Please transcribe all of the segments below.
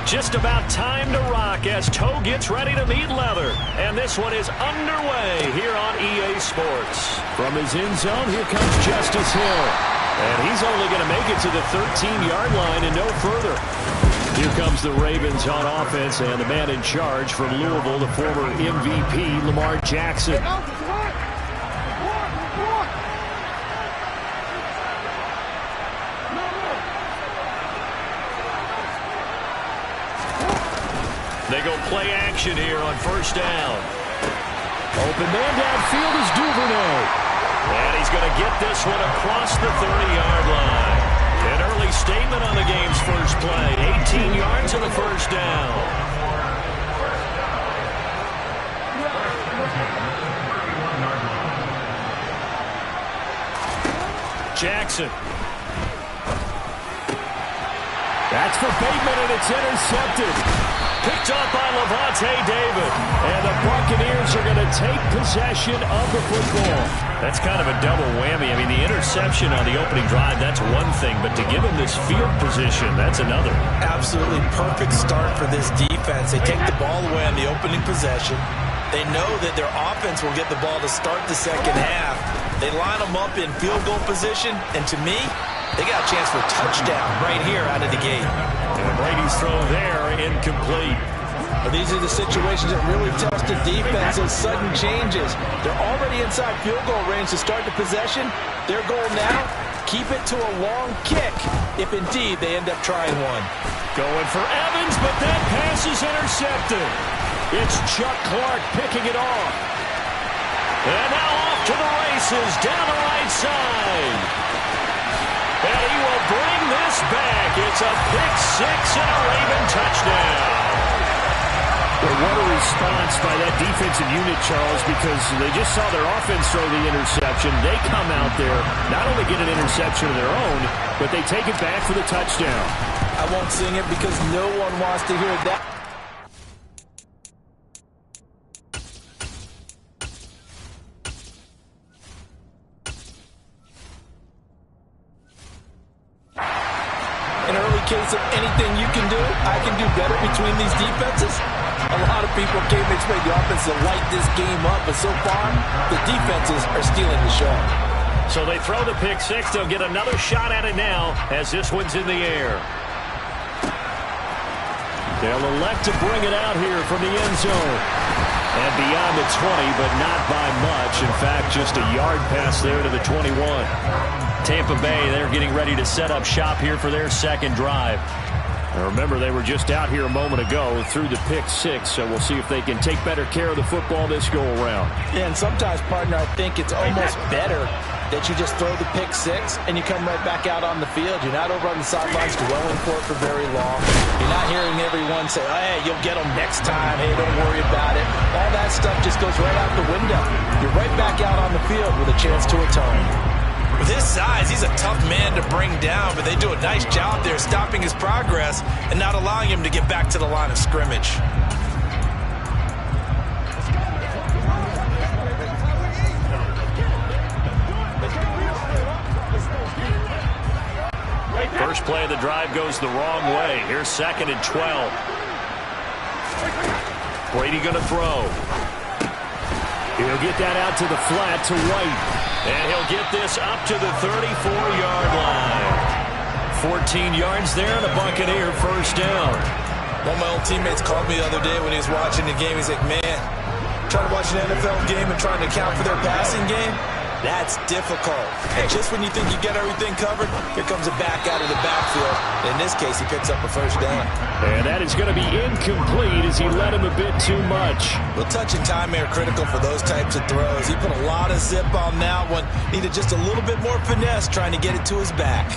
Just about time to rock as toe gets ready to meet leather. And this one is underway here on EA Sports. From his end zone, here comes Justice Hill. And he's only going to make it to the 13-yard line and no further. Here comes the Ravens on offense, and the man in charge from Louisville, the former MVP, Lamar Jackson. They go play action here on first down. Open man downfield is Duvernay. And he's going to get this one across the 30-yard line. An early statement on the game's first play. 18 yards on the first down. Jackson. That's for Bateman, and it's intercepted. Picked up by Levante David. And the Buccaneers are going to take possession of the football. That's kind of a double whammy. I mean, the interception on the opening drive, that's one thing. But to give him this field position, that's another. Absolutely perfect start for this defense. They take the ball away on the opening possession. They know that their offense will get the ball to start the second half. They line them up in field goal position. And to me, they got a chance for a touchdown right here out of the gate. And Brady's throw there, incomplete. Well, these are the situations that really test the defense, those sudden changes. They're already inside field goal range to start the possession. Their goal now, keep it to a long kick, if indeed they end up trying one. Going for Evans, but that pass is intercepted. It's Chuck Clark picking it off. And now off to the races, down the right side. And he will bring this back. It's a pick six and a Raven touchdown. Well, what a response by that defensive unit, Charles, because they just saw their offense throw the interception. They come out there, not only get an interception of their own, but they take it back for the touchdown. I won't sing it because no one wants to hear that. In early case of anything you can do, I can do better between these defenses. A lot of people came to expect the offense to light this game up, but so far, the defenses are stealing the show. So they throw the pick six. They'll get another shot at it now as this one's in the air. They'll elect to bring it out here from the end zone. And beyond the 20, but not by much. In fact, just a yard pass there to the 21. Tampa Bay, they're getting ready to set up shop here for their second drive. Now remember, they were just out here a moment ago through the pick six, so we'll see if they can take better care of the football this go-around. Yeah, and sometimes, partner, I think it's almost better that you just throw the pick six and you come right back out on the field. You're not over on the sidelines dwelling for it for very long. You're not hearing everyone say, oh, hey, you'll get them next time. Hey, don't worry about it. All that stuff just goes right out the window. You're right back out on the field with a chance to atone. With his size, he's a tough man to bring down, but they do a nice job there stopping his progress and not allowing him to get back to the line of scrimmage. First play of the drive goes the wrong way. Here's 2nd and 12. Brady going to throw. He'll get that out to the flat to White. And he'll get this up to the 34-yard line. 14 yards there, and a Buccaneer first down. One of my old teammates called me the other day when he was watching the game. He's like, man, trying to watch an NFL game and trying to account for their passing game, that's difficult. And just when you think you get everything covered, here comes a back out of the backfield. In this case, he picks up a first down. And that is going to be incomplete as he led him a bit too much. Well, touch and time are critical for those types of throws. He put a lot of zip on that one. Needed just a little bit more finesse trying to get it to his back.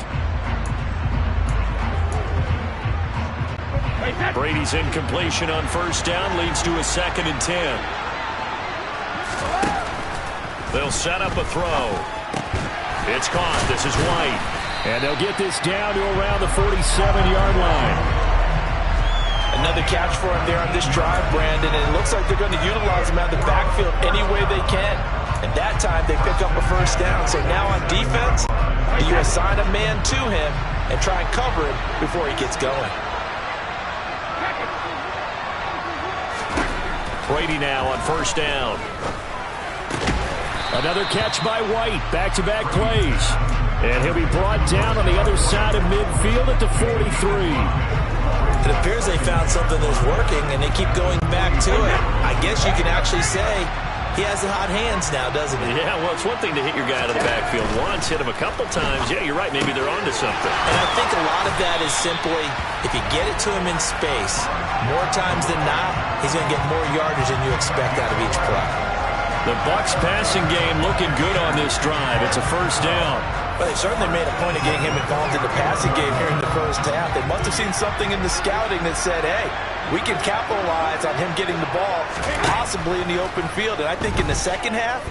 Brady's incompletion on first down leads to a 2nd and 10. They'll set up a throw. It's caught. This is White. And they'll get this down to around the 47-yard line. Another catch for him there on this drive, Brandon, and it looks like they're going to utilize him out of the backfield any way they can. And that time they pick up a first down. So now on defense, you assign a man to him and try and cover it before he gets going. Brady now on first down. Another catch by White. Back-to-back plays. And he'll be brought down on the other side of midfield at the 43. It appears they found something that's working, and they keep going back to it. I guess you can actually say he has the hot hands now, doesn't he? Yeah, well, it's one thing to hit your guy out of the backfield once, hit him a couple times. Yeah, you're right. Maybe they're onto something. And I think a lot of that is simply if you get it to him in space, more times than not, he's going to get more yardage than you expect out of each play. The Bucs passing game looking good on this drive. It's a first down. Well, they certainly made a point of getting him involved in the passing game here in the first half. They must have seen something in the scouting that said, hey, we can capitalize on him getting the ball, possibly in the open field. And I think in the second half,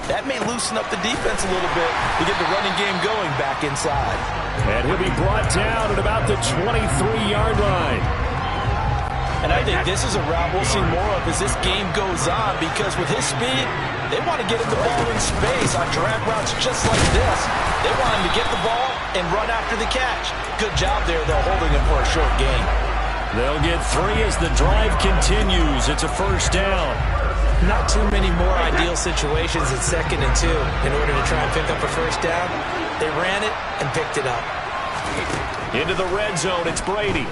that may loosen up the defense a little bit to get the running game going back inside. And he'll be brought down at about the 23-yard line. And I think this is a route we'll see more of as this game goes on, because with his speed, they want to get him the ball in space on drag routes just like this. They want him to get the ball and run after the catch. Good job there, though, holding him for a short gain. They'll get 3 as the drive continues. It's a first down. Not too many more ideal situations at 2nd and 2 in order to try and pick up a first down. They ran it and picked it up. Into the red zone, it's Brady.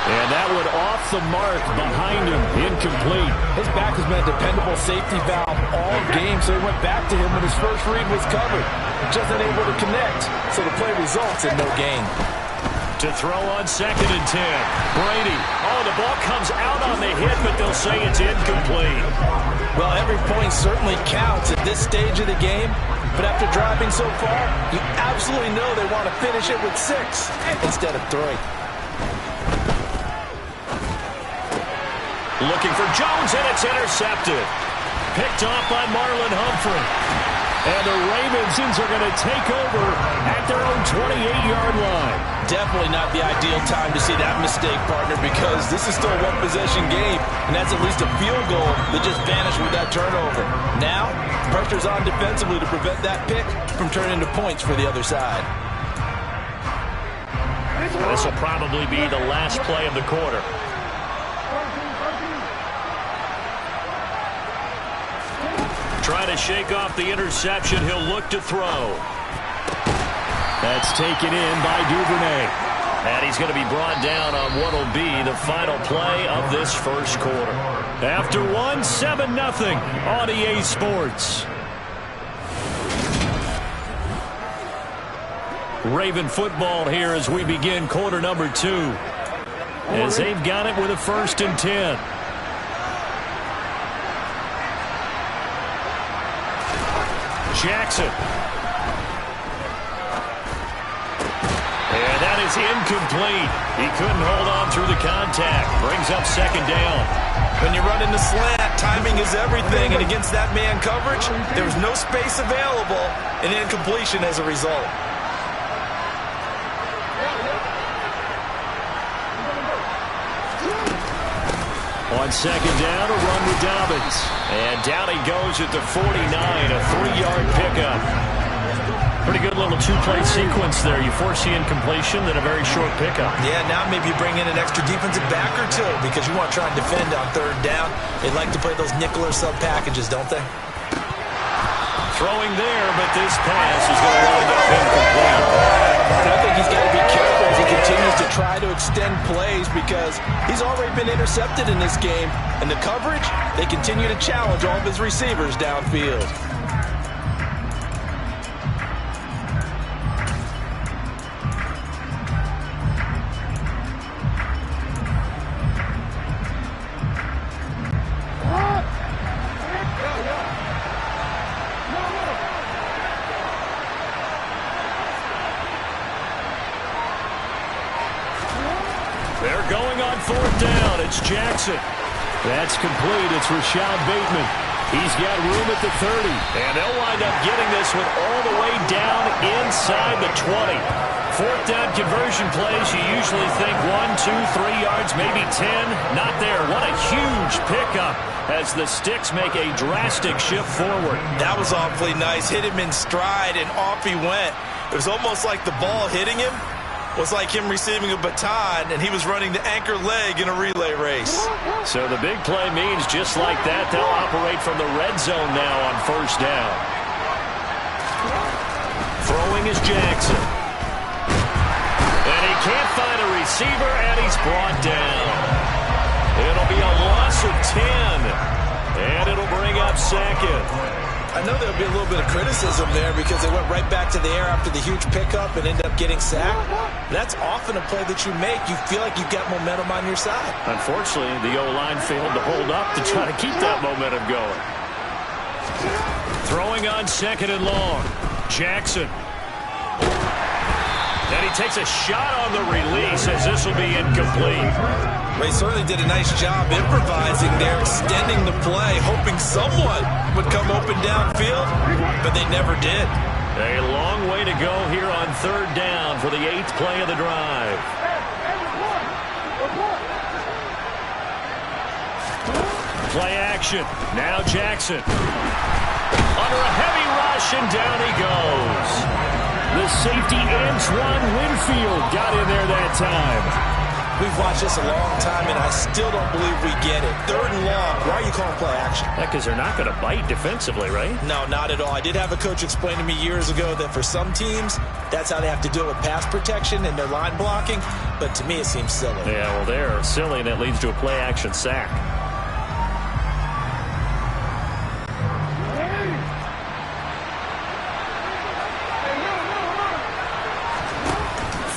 And that one off the mark behind him, incomplete. His back has been a dependable safety valve all game, so he went back to him when his first read was covered. Just unable to connect, so the play results in no gain. To throw on 2nd and 10. Brady. Oh, the ball comes out on the hit, but they'll say it's incomplete. Well, every point certainly counts at this stage of the game, but after driving so far, you absolutely know they want to finish it with 6 instead of 3. Looking for Jones, and it's intercepted. Picked off by Marlon Humphrey. And the Ravens are going to take over at their own 28-yard line. Definitely not the ideal time to see that mistake, partner, because this is still a one-possession game, and that's at least a field goal that just vanished with that turnover. Now, pressure's on defensively to prevent that pick from turning into points for the other side. This will probably be the last play of the quarter. Trying to shake off the interception. He'll look to throw. That's taken in by Duvernay. And he's going to be brought down on what will be the final play of this first quarter. After 1, 7-0 on EA Sports. Raven football here as we begin quarter number 2. As they've got it with a 1st and 10. Jackson. And that is incomplete. He couldn't hold on through the contact. Brings up 2nd down. When you run in the slant, timing is everything. And against that man coverage, there was no space available, and incompletion as a result. On 2nd down, a run with Dobbins. And down he goes at the 49, a 3-yard pickup. Pretty good little 2-play sequence there. You force the incompletion, then a very short pickup. Yeah, now maybe you bring in an extra defensive back or 2 because you want to try and defend on 3rd down. They like to play those nickel or sub packages, don't they? Throwing there, but this pass is going to wind up incomplete. I think he's got to be careful as he continues to try to extend plays because he's already been intercepted in this game. And the coverage, they continue to challenge all of his receivers downfield. They're going on 4th down. It's Jackson. That's complete. It's Rashad Bateman. He's got room at the 30. And they'll wind up getting this one all the way down inside the 20. 4th down conversion plays, you usually think 1, 2, 3 yards, maybe 10. Not there. What a huge pickup as the Sticks make a drastic shift forward. That was awfully nice. Hit him in stride, and off he went. It was almost like the ball hitting him was like him receiving a baton, and he was running the anchor leg in a relay race. So the big play means just like that, they'll operate from the red zone now on first down. Throwing is Jackson. And he can't find a receiver, and he's brought down. It'll be a loss of 10, and it'll bring up second. I know there'll be a little bit of criticism there because they went right back to the air after the huge pickup and ended up getting sacked. That's often a play that you make. You feel like you've got momentum on your side. Unfortunately, the O-line failed to hold up to try to keep that momentum going. Throwing on second and long. Jackson. And he takes a shot on the release as this will be incomplete. They certainly did a nice job improvising there, extending the play, hoping someone would come open downfield, but they never did. A long way to go here on third down for the 8th play of the drive. Play action. Now Jackson. Under a heavy rush, and down he goes. The safety Antoine Winfield got in there that time. We've watched this a long time, and I still don't believe we get it. Third and long. Why are you calling play action? Because they're not going to bite defensively, right? No, not at all. I did have a coach explain to me years ago that for some teams, that's how they have to deal with pass protection and their line blocking. But to me, it seems silly. Yeah, well, they're silly, and it leads to a play action sack.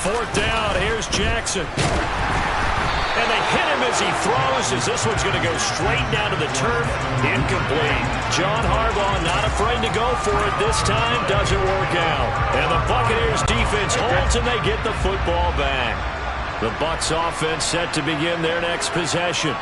Fourth down, here's Jackson. And they hit him as he throws, as this one's going to go straight down to the turf. Incomplete. John Harbaugh not afraid to go for it this time. Doesn't work out. And the Buccaneers defense holds, and they get the football back. The Bucs offense set to begin their next possession.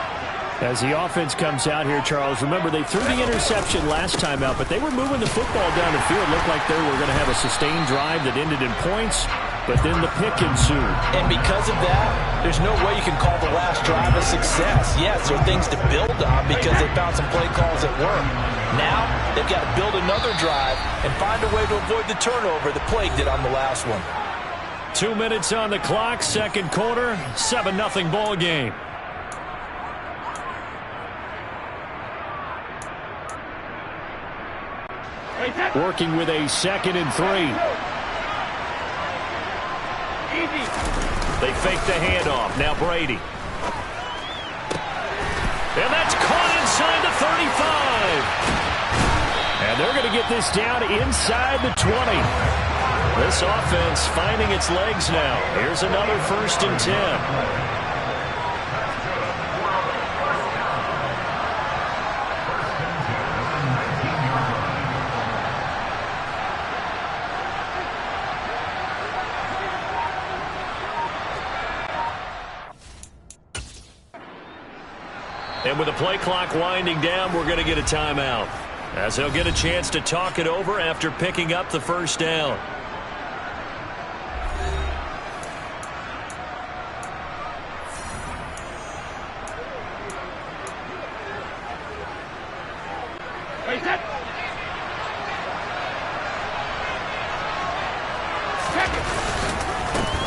As the offense comes out here, Charles, remember they threw the interception last time out, but they were moving the football down the field. Looked like they were going to have a sustained drive that ended in points, but then the pick ensued. And because of that, there's no way you can call the last drive a success. Yes, there are things to build on because they found some play calls that work. Now, they've got to build another drive and find a way to avoid the turnover that plagued it on the last one. 2 minutes on the clock, second quarter, 7-0 ball game. Working with a 2nd and 3. They fake the handoff. Now Brady. And that's caught inside the 35. And they're going to get this down inside the 20. This offense finding its legs now. Here's another 1st and 10. And with the play clock winding down, we're going to get a timeout, as they'll get a chance to talk it over after picking up the first down.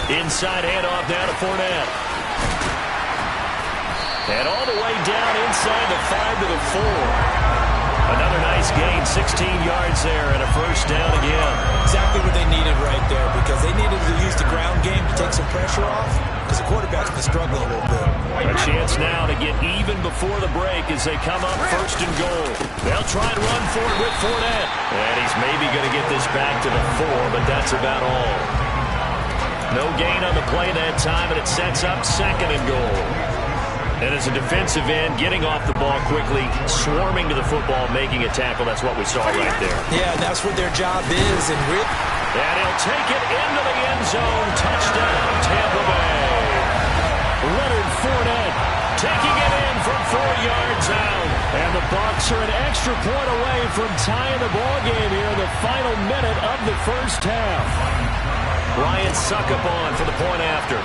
Inside handoff down to Fournette. And all the way down inside the 5 to the 4. Another nice gain, 16 yards there, and a first down again. Exactly what they needed right there, because they needed to use the ground game to take some pressure off, because the quarterback's been struggling a little bit. A chance now to get even before the break as they come up 1st and goal. They'll try and run for it with Fournette. And he's maybe going to get this back to the 4, but that's about all. No gain on the play that time, and it sets up 2nd and goal. And as a defensive end, getting off the ball quickly, swarming to the football, making a tackle, that's what we saw right there. Yeah, that's what their job is. And he'll take it into the end zone. Touchdown, Tampa Bay. Leonard Fournette taking it in from 4 yards out. And the Bucs are an extra point away from tying the ball game here in the final minute of the first half. Ryan Succop for the point after.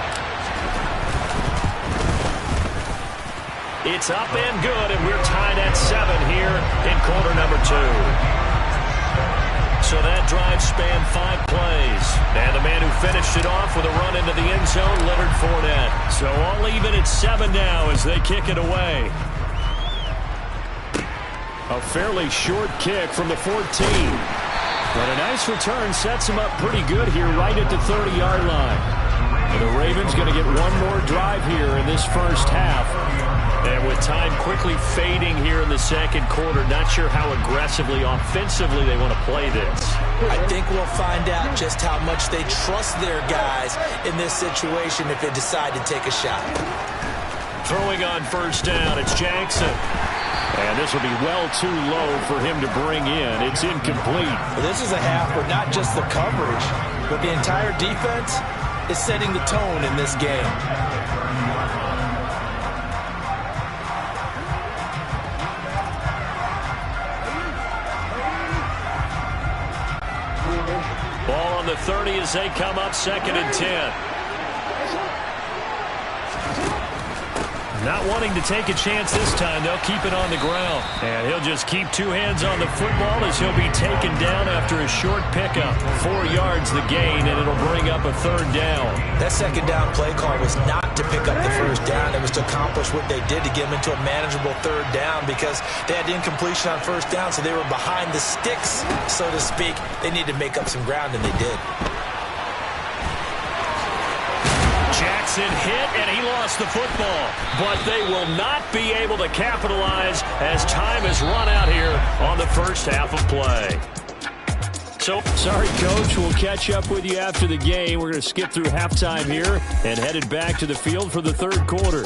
It's up and good, and we're tied at 7 here in quarter number 2. So that drive spanned 5 plays. And the man who finished it off with a run into the end zone, Leonard Fournette. So all even at 7 now as they kick it away. A fairly short kick from the 14. But a nice return sets him up pretty good here right at the 30-yard line. And the Ravens going to get one more drive here in this first half. And with time quickly fading here in the second quarter, not sure how aggressively, offensively they want to play this. I think we'll find out just how much they trust their guys in this situation if they decide to take a shot. Throwing on first down, it's Jackson. And this will be well too low for him to bring in. It's incomplete. Well, this is a half where not just the coverage, but the entire defense is setting the tone in this game. Ball on the 30 as they come up 2nd and 10. Not wanting to take a chance this time, they'll keep it on the ground. And he'll just keep 2 hands on the football as he'll be taken down after a short pickup. 4 yards the gain, and it'll bring up a 3rd down. That 2nd down play call was not to pick up the 1st down. It was to accomplish what they did to get them into a manageable 3rd down because they had incompletion on 1st down, so they were behind the sticks, so to speak. They needed to make up some ground, and they did. Jackson hit, and he lost the football. But they will not be able to capitalize as time has run out here on the first half of play. So, sorry, Coach. We'll catch up with you after the game. We're going to skip through halftime here and headed back to the field for the 3rd quarter.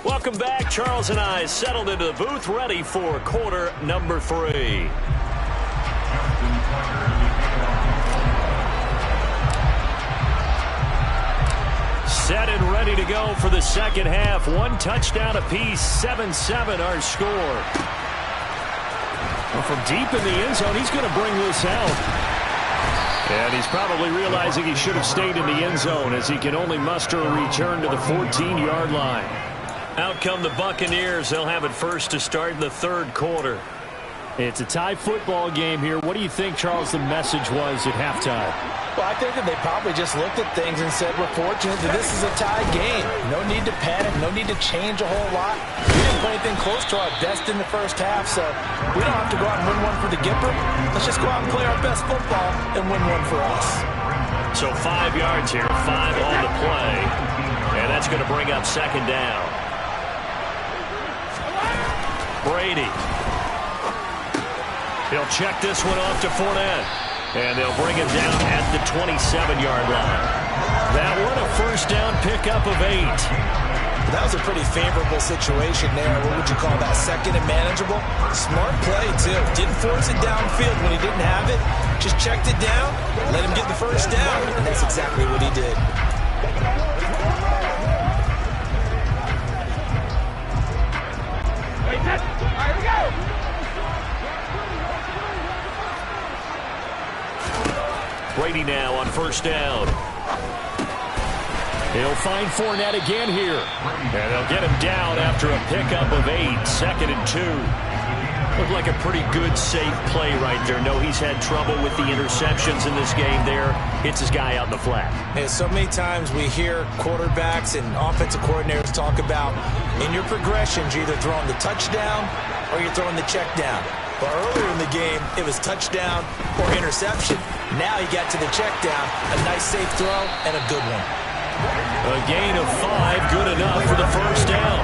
Welcome back. Charles and I settled into the booth, ready for quarter number 3. Set and ready to go for the second half. 1 touchdown apiece, 7-7 our score. Well, from deep in the end zone, he's going to bring this out. And he's probably realizing he should have stayed in the end zone as he can only muster a return to the 14-yard line. Out come the Buccaneers. They'll have it first to start in the 3rd quarter. It's a tie football game here. What do you think, Charles, the message was at halftime? Well, I think that they probably just looked at things and said, we're fortunate that this is a tie game. No need to panic, no need to change a whole lot. We didn't play anything close to our best in the first half, so we don't have to go out and win one for the Gipper. Let's just go out and play our best football and win one for us. So 5 yards here, 5 on the play. And that's going to bring up 2nd down. Brady. He'll check this one off to Fournette. And they'll bring him down at the 27-yard line. That one a first down pickup of 8. That was a pretty favorable situation there. What would you call that? 2nd and manageable? Smart play, too. Didn't force it downfield when he didn't have it. Just checked it down, let him get the first down, and that's exactly what he did. All right, here we go. Brady now on first down. He'll find Fournette again here. And they'll get him down after a pickup of 8. 2nd and 2. Looked like a pretty good, safe play right there. No, he's had trouble with the interceptions in this game there. Hits his guy out in the flat. Yeah, so many times we hear quarterbacks and offensive coordinators talk about in your progressions, you're either throwing the touchdown or you're throwing the check down. But earlier in the game, it was touchdown or interception. Now he got to the check down, a nice safe throw, and a good one. A gain of 5, good enough for the first down.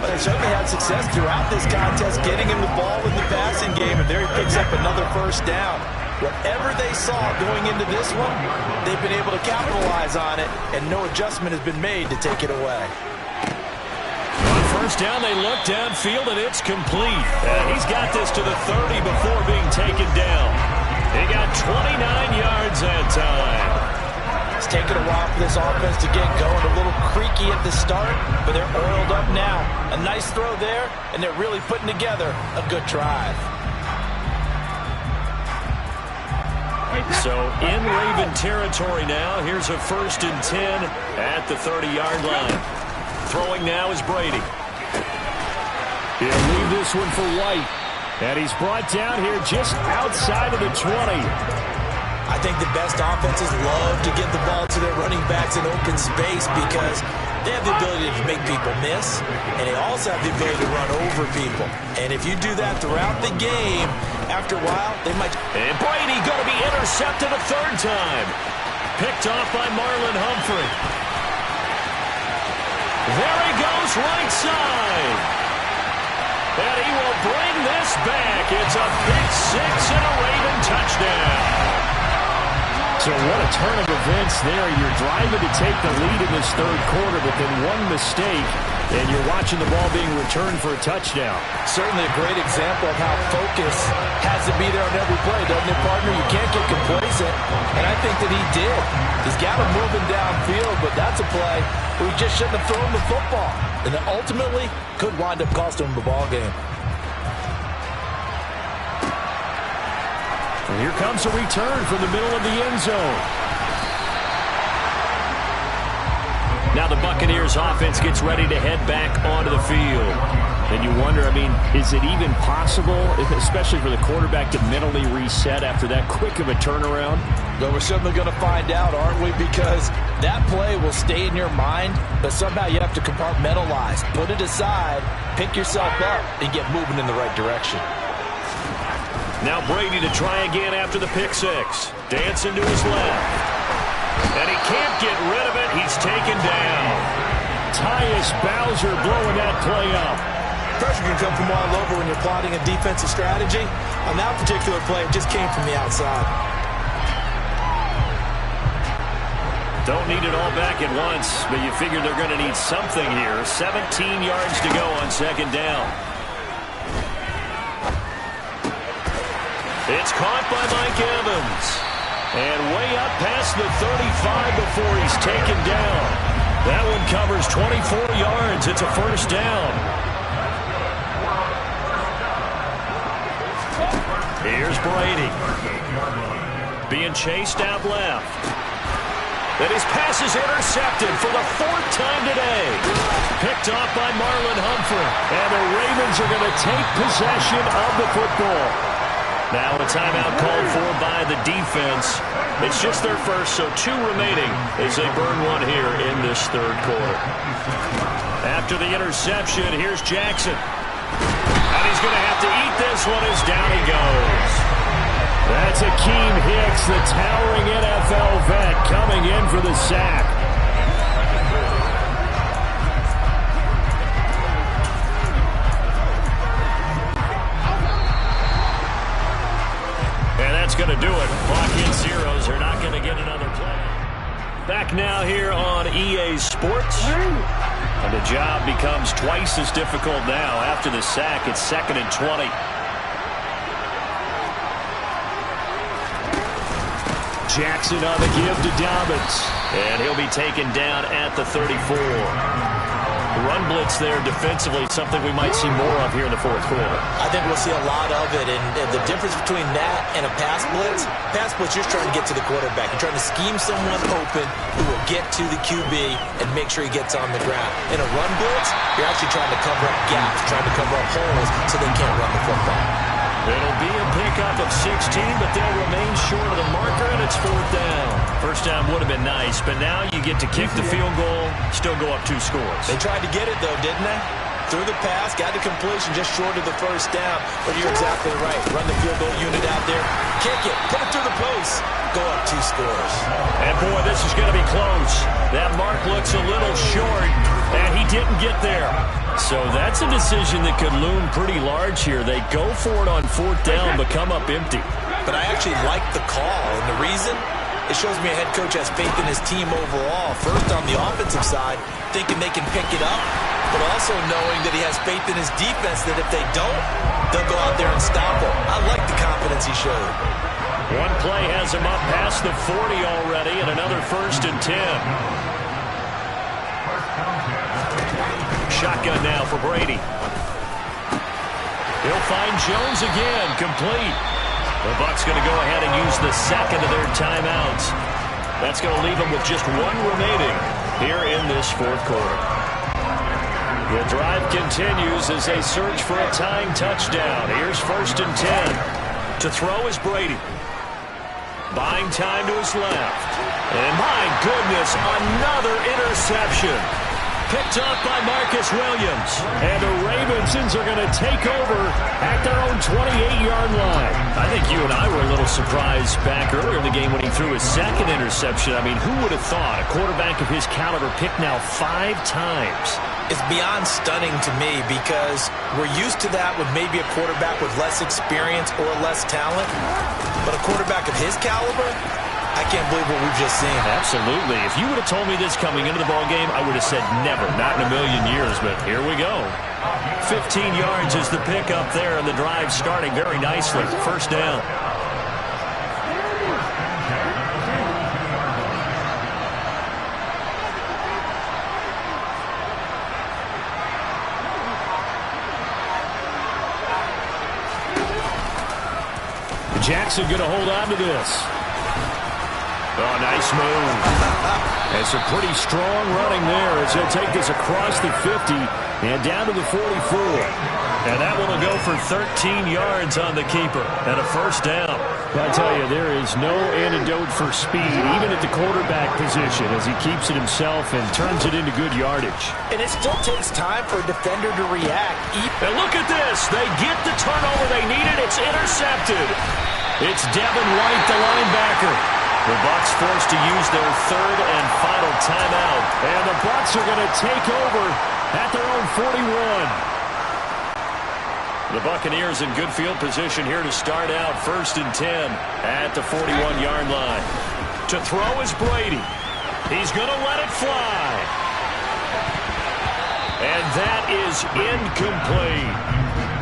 But they certainly had success throughout this contest, getting him the ball in the passing game, and there he picks up another first down. Whatever they saw going into this one, they've been able to capitalize on it, and no adjustment has been made to take it away. On first down, they look downfield, and it's complete. And he's got this to the 30 before being taken down. He got 29 yards that time. It's taken a while for this offense to get going. A little creaky at the start, but they're oiled up now. A nice throw there, and they're really putting together a good drive. So in Raven territory now. Here's a 1st and 10 at the 30-yard line. Throwing now is Brady. He'll leave this one for White. And he's brought down here just outside of the 20. I think the best offenses love to get the ball to their running backs in open space because they have the ability to make people miss, and they also have the ability to run over people. And if you do that throughout the game, after a while, they might... And Brady going to be intercepted a third time. Picked off by Marlon Humphrey. There he goes, right side. And he will bring this back. It's a big 6 and a Raven touchdown. So what a turn of events there. You're driving to take the lead in this third quarter, but then one mistake, and you're watching the ball being returned for a touchdown. Certainly a great example of how focus has to be there on every play, doesn't it, partner? You can't get complacent, and I think that he did. He's got him moving downfield, but that's a play where he just shouldn't have thrown the football, and ultimately could wind up costing him the ball game. And here comes a return from the middle of the end zone. Now the Buccaneers offense gets ready to head back onto the field. And you wonder, I mean, is it even possible, especially for the quarterback, to mentally reset after that quick of a turnaround? Well, we're certainly going to find out, aren't we? Because that play will stay in your mind, but somehow you have to compartmentalize. Put it aside, pick yourself up, and get moving in the right direction. Now Brady to try again after the pick six. Dancing to his left. And he can't get rid of it. He's taken down. Tyus Bowser blowing that play up. Pressure can come from all over when you're plotting a defensive strategy. On that particular play, it just came from the outside. Don't need it all back at once, but you figure they're going to need something here. 17 yards to go on second down. It's caught by Mike Evans. And way up past the 35 before he's taken down. That one covers 24 yards. It's a first down. Here's Brady. Being chased out left. And his pass is intercepted for the fourth time today. Picked off by Marlon Humphrey. And the Ravens are going to take possession of the football. Now a timeout called for by the defense. It's just their first, so 2 remaining as they burn one here in this third quarter. After the interception, here's Jackson. And he's going to have to eat this one as down he goes. That's Akeem Hicks, the towering NFL vet, coming in for the sack. That's going to do it. Clock in zeros. They're not going to get another play. Back now here on EA Sports. And the job becomes twice as difficult now. After the sack, it's 2nd and 20. Jackson on the give to Dobbins. And he'll be taken down at the 34. Run blitz there defensively, something we might see more of here in the fourth quarter. I think we'll see a lot of it, and the difference between that and a pass blitz, you're trying to get to the quarterback. You're trying to scheme someone open who will get to the QB and make sure he gets on the ground. In a run blitz, you're actually trying to cover up gaps, trying to cover up holes so they can't run the football. It'll be a pickup of 16, but they'll remain short of the marker, and it's 4th down. First down would have been nice, but now you get to kick the field goal, still go up 2 scores. They tried to get it, though, didn't they? Threw the pass, got the completion just short of the first down. But you're exactly right. Run the field goal unit out there, kick it, put it through the post, go up 2 scores. And, boy, this is going to be close. That mark looks a little short, and he didn't get there. So that's a decision that could loom pretty large here. They go for it on 4th down, but come up empty. But I actually like the call, and the reason? It shows me a head coach has faith in his team overall. First, on the offensive side, thinking they can pick it up, but also knowing that he has faith in his defense that if they don't, they'll go out there and stop him. I like the confidence he showed. One play has him up past the 40 already, and another 1st and 10. Shotgun now for Brady. He'll find Jones again, complete. The Bucs going to go ahead and use the second of their timeouts. That's going to leave them with just 1 remaining here in this fourth quarter. The drive continues as they search for a tying touchdown. Here's 1st and 10. To throw is Brady. Buying time to his left. And my goodness, another interception. Picked off by Marcus Williams. And the Ravensons are going to take over at their own 28-yard line. I think you and I were a little surprised back earlier in the game when he threw his 2nd interception. I mean, who would have thought a quarterback of his caliber picked now 5 times? It's beyond stunning to me because we're used to that with maybe a quarterback with less experience or less talent. But a quarterback of his caliber, I can't believe what we've just seen. Absolutely. If you would have told me this coming into the ballgame, I would have said never, not in a million years, but here we go. 15 yards is the pickup there, and the drive starting very nicely. 1st down. Jackson going to hold on to this. Oh, nice move. And some pretty strong running there as he'll take this across the 50 and down to the 44. And that one will go for 13 yards on the keeper and a 1st down. I tell you, there is no antidote for speed, even at the quarterback position, as he keeps it himself and turns it into good yardage. And it still takes time for a defender to react. And look at this. They get the turnover they needed. It's intercepted. It's Devin White, the linebacker. The Bucs forced to use their 3rd and final timeout. And the Bucs are going to take over at their own 41. The Buccaneers in good field position here to start out. 1st and 10 at the 41-yard line. To throw is Brady. He's going to let it fly. And that is incomplete.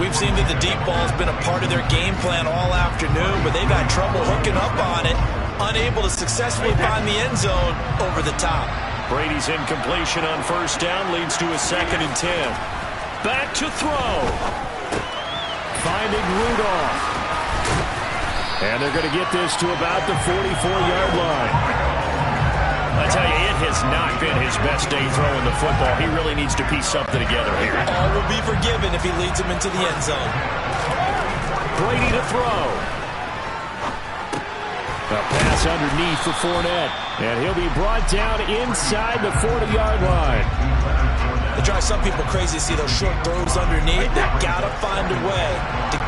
We've seen that the deep ball's been a part of their game plan all afternoon, but they've had trouble hooking up on it, unable to successfully find the end zone over the top. Brady's incompletion on 1st down leads to a 2nd and 10. Back to throw. Finding Rudolph. And they're going to get this to about the 44-yard line. I tell you, it has not been his best day throwing the football. He really needs to piece something together here. All will be forgiven if he leads him into the end zone. Brady to throw. A pass underneath for Fournette. And he'll be brought down inside the 40-yard line. It drives some people crazy to see those short throws underneath. They've got to find a way to...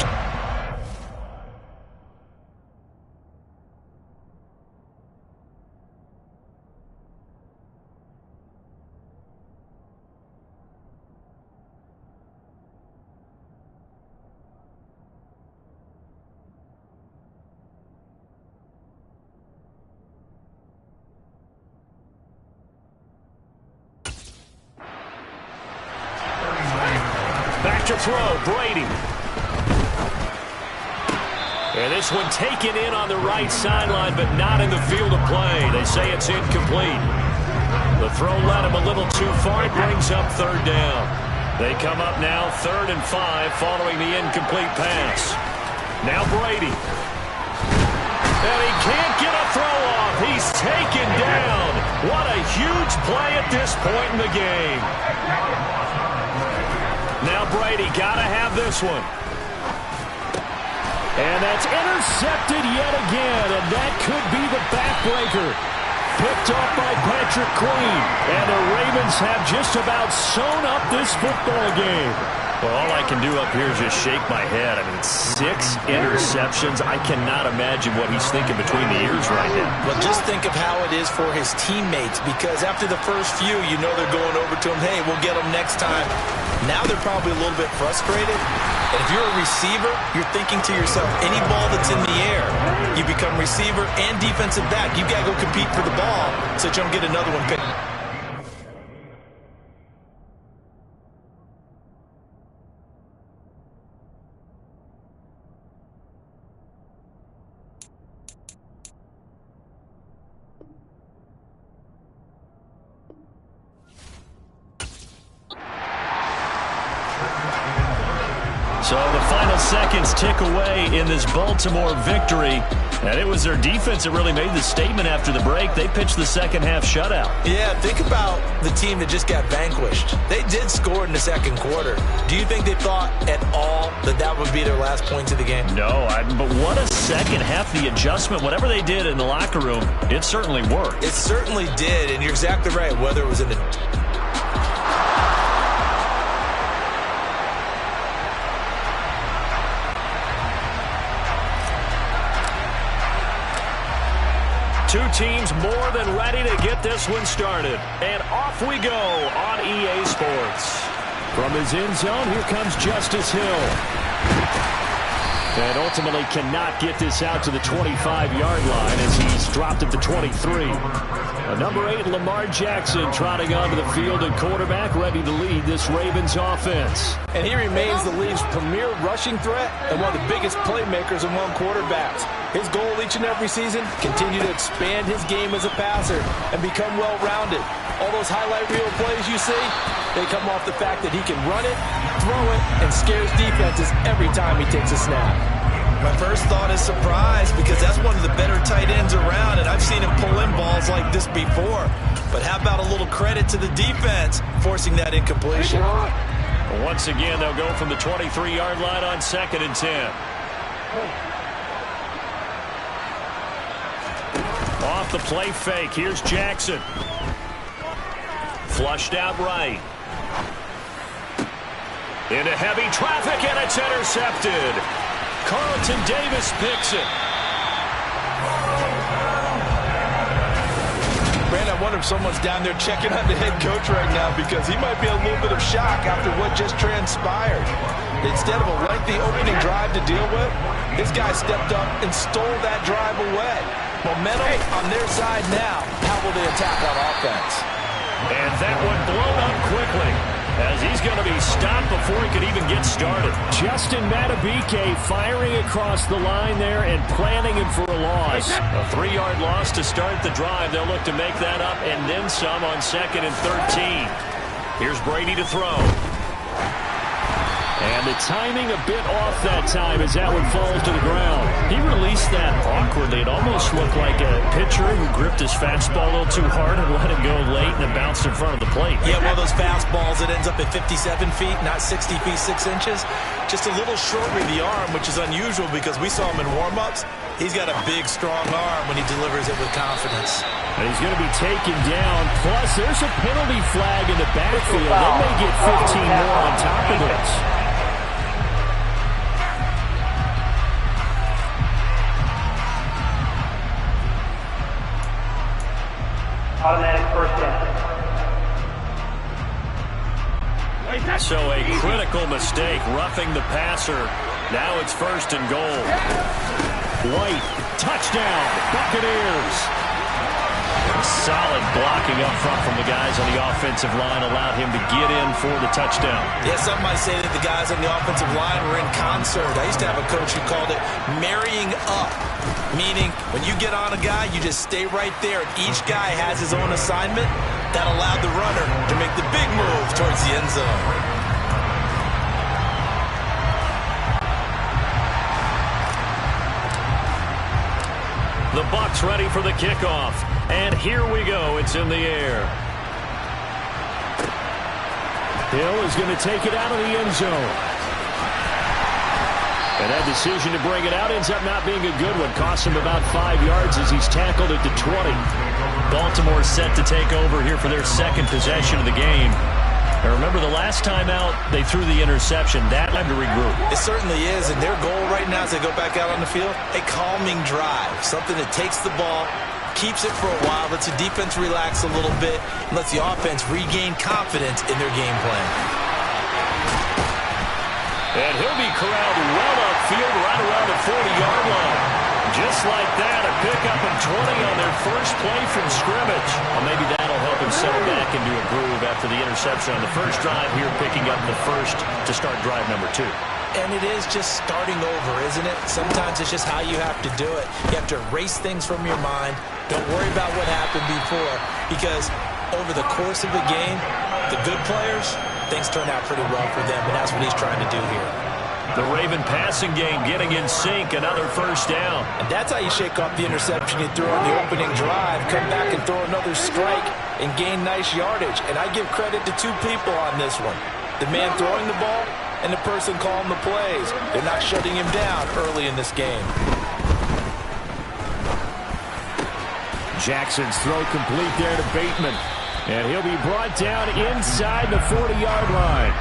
Back to throw, Brady. And this one taken in on the right sideline, but not in the field of play. They say it's incomplete. The throw led him a little too far. It brings up 3rd down. They come up now 3rd and 5 following the incomplete pass. Now Brady. And he can't get a throw off. He's taken down. What a huge play at this point in the game. Now Brady got to have this one. And that's intercepted yet again, and that could be the backbreaker. Picked off by Patrick Queen. And the Ravens have just about sewn up this football game. Well, all I can do up here is just shake my head. I mean, 6 interceptions. I cannot imagine what he's thinking between the ears right now. Well, just think of how it is for his teammates, because after the first few, you know they're going over to him, hey, we'll get him next time. Now they're probably a little bit frustrated. And if you're a receiver, you're thinking to yourself, any ball that's in the air, you become receiver and defensive back. You got to go compete for the ball so that you don't get another one picked. So the final seconds tick away in this Baltimore victory. And it was their defense that really made the statement after the break. They pitched the second half shutout. Yeah, think about the team that just got vanquished. They did score in the second quarter. Do you think they thought at all that that would be their last points of the game? No, but what a second half. The adjustment, whatever they did in the locker room, it certainly worked. It certainly did, and you're exactly right, whether it was in the... Two teams more than ready to get this one started. And off we go on EA Sports. From his end zone, here comes Justice Hill. And ultimately cannot get this out to the 25-yard line as he's dropped at the 23. Number 8, Lamar Jackson, trotting onto the field and quarterback, ready to lead this Ravens offense. And he remains the league's premier rushing threat and one of the biggest playmakers among quarterbacks. His goal each and every season, continue to expand his game as a passer and become well-rounded. All those highlight reel plays you see, they come off the fact that he can run it, throw it, and scares defenses every time he takes a snap. My first thought is surprise because that's one of the better tight ends around, and I've seen him pull in balls like this before. But how about a little credit to the defense forcing that incompletion? Once again, they'll go from the 23-yard line on 2nd and 10. Off the play fake, here's Jackson. Flushed out right. Into heavy traffic, and it's intercepted. Carlton Davis picks it. Brand, I wonder if someone's down there checking on the head coach right now because he might be a little bit of shock after what just transpired. Instead of a lengthy opening drive to deal with, this guy stepped up and stole that drive away. Momentum on their side now. How will they attack on offense? And that one blown up quickly as he's going to be stopped before he could even get started. Justin Madubuike firing across the line there and planning him for a loss. A 3-yard loss to start the drive. They'll look to make that up and then some on 2nd and 13. Here's Brady to throw. And the timing a bit off that time as that one falls to the ground. He released that awkwardly. It almost looked like a pitcher who gripped his fastball a little too hard and let it go late and it bounced in front of the plate. Yeah, one of those fastballs that ends up at 57 feet, not 60 feet 6 inches. Just a little short with the arm, which is unusual because we saw him in warm-ups. He's got a big, strong arm when he delivers it with confidence. And he's going to be taken down. Plus, there's a penalty flag in the backfield. They may get 15 more on top of this. Automatic first down. So a critical mistake, roughing the passer. Now it's 1st and goal. White, touchdown, Buccaneers. Solid blocking up front from the guys on the offensive line allowed him to get in for the touchdown. Yeah, some might say that the guys on the offensive line were in concert. I used to have a coach who called it marrying up, meaning when you get on a guy, you just stay right there, and each guy has his own assignment. That allowed the runner to make the big move towards the end zone. The Bucs ready for the kickoff. And here we go. It's in the air. Hill is going to take it out of the end zone. And that decision to bring it out ends up not being a good one. Costs him about 5 yards as he's tackled at the 20. Baltimore set to take over here for their 2nd possession of the game. And remember, the last time out, they threw the interception. That time to regroup. It certainly is, and their goal right now as they go back out on the field, a calming drive. Something that takes the ball, keeps it for a while, lets the defense relax a little bit, and lets the offense regain confidence in their game plan. And he'll be corralled well upfield right around the 40-yard line. Just like that, a pickup of 20 on their first play from scrimmage. Well, maybe that'll help him settle back into a groove after the interception on the first drive here, picking up the first to start drive number 2. And it is just starting over, isn't it? Sometimes it's just how you have to do it. You have to erase things from your mind. Don't worry about what happened before, because over the course of the game, the good players, things turn out pretty well for them, and that's what he's trying to do here. The Raven passing game getting in sync, another first down. And that's how you shake off the interception you threw on the opening drive, come back and throw another strike and gain nice yardage. And I give credit to two people on this one. The man throwing the ball and the person calling the plays. They're not shutting him down early in this game. Jackson's throw complete there to Bateman. And he'll be brought down inside the 40-yard line.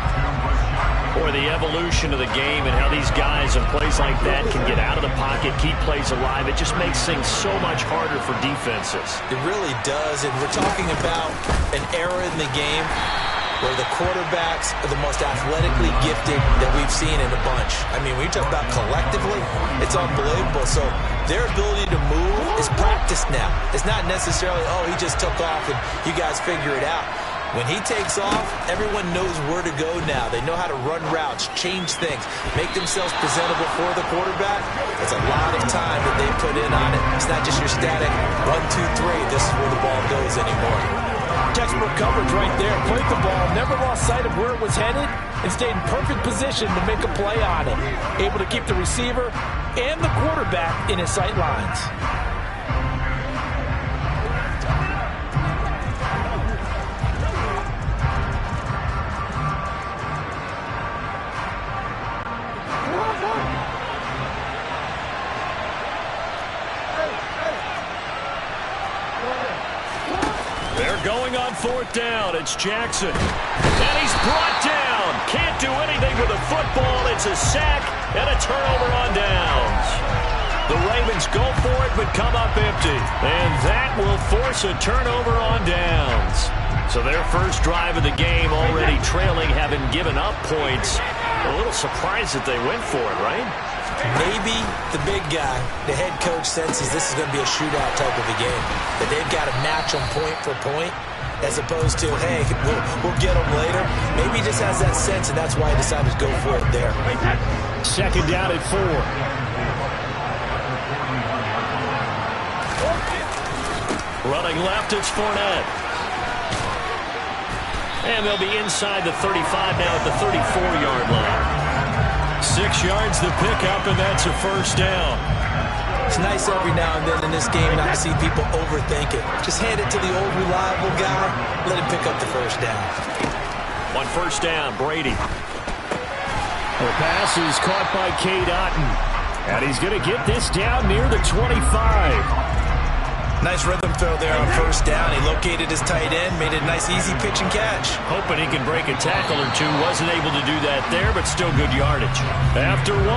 Boy, the evolution of the game and how these guys in plays like that can get out of the pocket, keep plays alive, it just makes things so much harder for defenses. It really does, and we're talking about an era in the game where the quarterbacks are the most athletically gifted that we've seen in a bunch. I mean, when you talk about collectively, it's unbelievable. So their ability to move is practiced now. It's not necessarily, oh, he just took off and you guys figure it out. When he takes off, everyone knows where to go now. They know how to run routes, change things, make themselves presentable for the quarterback. There's a lot of time that they put in on it. It's not just your static 1, 2, 3. This is where the ball goes anymore. Textbook coverage right there. Played the ball, never lost sight of where it was headed, and stayed in perfect position to make a play on it. Able to keep the receiver and the quarterback in his sight lines. Going on fourth down, it's Jackson. And he's brought down. Can't do anything with the football. It's a sack and a turnover on downs. The Ravens go for it but come up empty. And that will force a turnover on downs. So their first drive of the game already trailing, having given up points. A little surprised that they went for it, right? Maybe the big guy, the head coach, senses this is going to be a shootout type of a game. That they've got to match them point for point as opposed to, hey, we'll get them later. Maybe he just has that sense, and that's why he decided to go for it there. Second down at 4. Running left, it's Fournette. And they'll be inside the 35 now at the 34-yard line. 6 yards the pickup, and that's a first down. It's nice every now and then in this game not to see people overthink it. Just hand it to the old reliable guy, let him pick up the first down. On first down, Brady. The pass is caught by Cade Otton. And he's going to get this down near the 25. Nice rhythm throw there on first down. He located his tight end, made it a nice easy pitch and catch. Hoping he can break a tackle or two. Wasn't able to do that there, but still good yardage. After 1, 7-0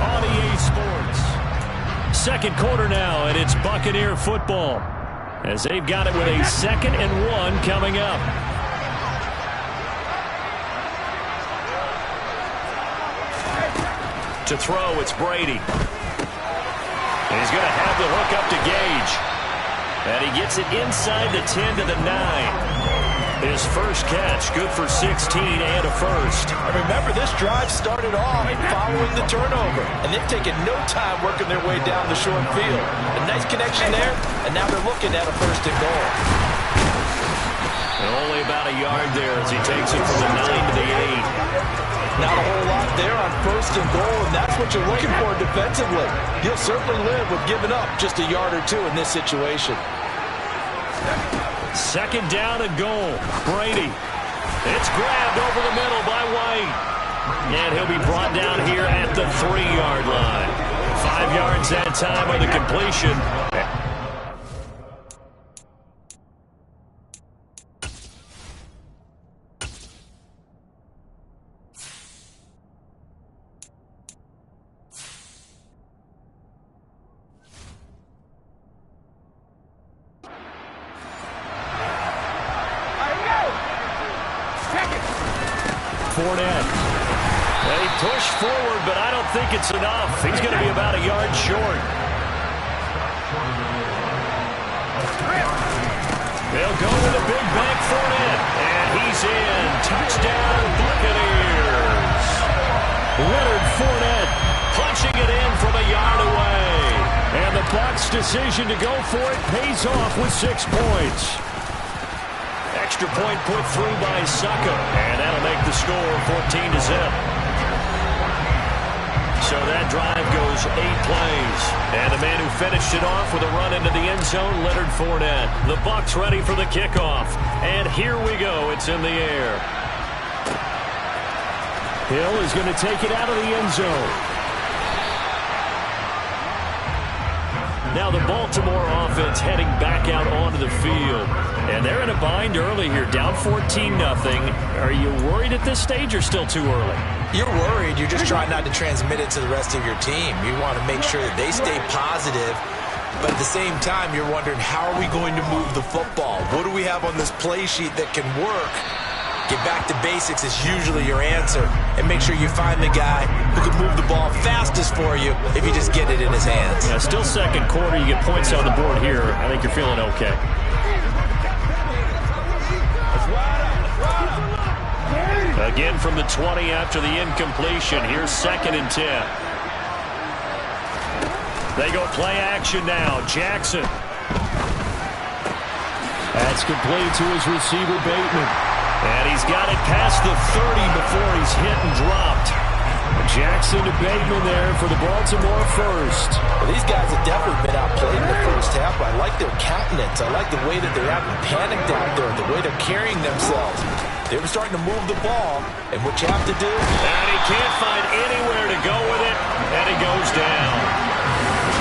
on EA Sports. Second quarter now, and it's Buccaneer football as they've got it with a 2nd and 1 coming up. To throw, it's Brady. And he's going to have the hook up to Gage. And he gets it inside the 10 to the 9. His first catch, good for 16 and a first. And remember, this drive started off following the turnover. And they've taken no time working their way down the short field. A nice connection there, and now they're looking at a first and goal. And only about a yard there as he takes it from the 9 to the 8. Not a whole lot there on first and goal, and that's what you're looking for defensively. You'll certainly live with giving up just a yard or two in this situation. Second down and goal. Brady. It's grabbed over the middle by White. And he'll be brought down here at the 3-yard line. 5 yards that time on the completion. Fournette. They push forward, but I don't think it's enough. He's going to be about a yard short. They'll go with a big bank Fournette, and he's in. Touchdown, Buccaneers. Leonard Fournette punching it in from a yard away. And the Bucs' decision to go for it pays off with 6 points. Extra point put through by Succa, and that'll make the score 14-0. So that drive goes 8 plays. And the man who finished it off with a run into the end zone, Leonard Fournette. The Bucs ready for the kickoff. And here we go. It's in the air. Hill is going to take it out of the end zone. Now the Baltimore offense heading back out onto the field. And they're in a bind early here, down 14-0. Are you worried at this stage or still too early? You're worried. You're just trying not to transmit it to the rest of your team. You want to make sure that they stay positive. But at the same time, you're wondering, how are we going to move the football? What do we have on this play sheet that can work? Get back to basics is usually your answer. And make sure you find the guy who can move the ball fastest for you if you just get it in his hands. Yeah, still second quarter. You get points on the board here. I think you're feeling okay. Again from the 20 after the incompletion. Here's 2nd and 10. They go play action now. Jackson. That's complete to his receiver, Bateman. And he's got it past the 30 before he's hit and dropped. Jackson to Bateman there for the Baltimore first. Well, these guys have definitely been outplayed in the first half. I like their countenance. I like the way that they're acting panicked out there, the way they're carrying themselves. They were starting to move the ball, and what you have to do... And he can't find anywhere to go with it, and he goes down.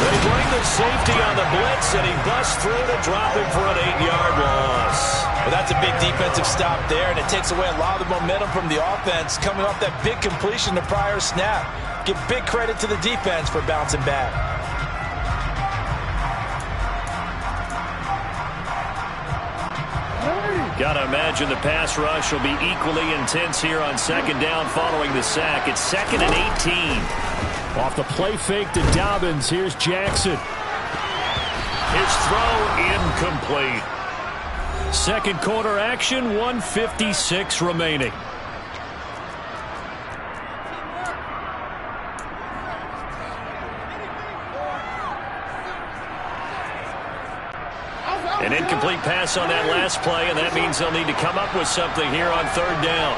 They bring the safety on the blitz, and he busts through to drop him for an 8-yard loss. Well, that's a big defensive stop there, and it takes away a lot of the momentum from the offense coming off that big completion the prior snap. Give big credit to the defense for bouncing back. Got to imagine the pass rush will be equally intense here on 2nd down following the sack. It's 2nd and 18. Off the play fake to Dobbins. Here's Jackson. His throw incomplete. Second quarter action, 1:56 remaining. An incomplete pass on that last play, and that means they'll need to come up with something here on 3rd down.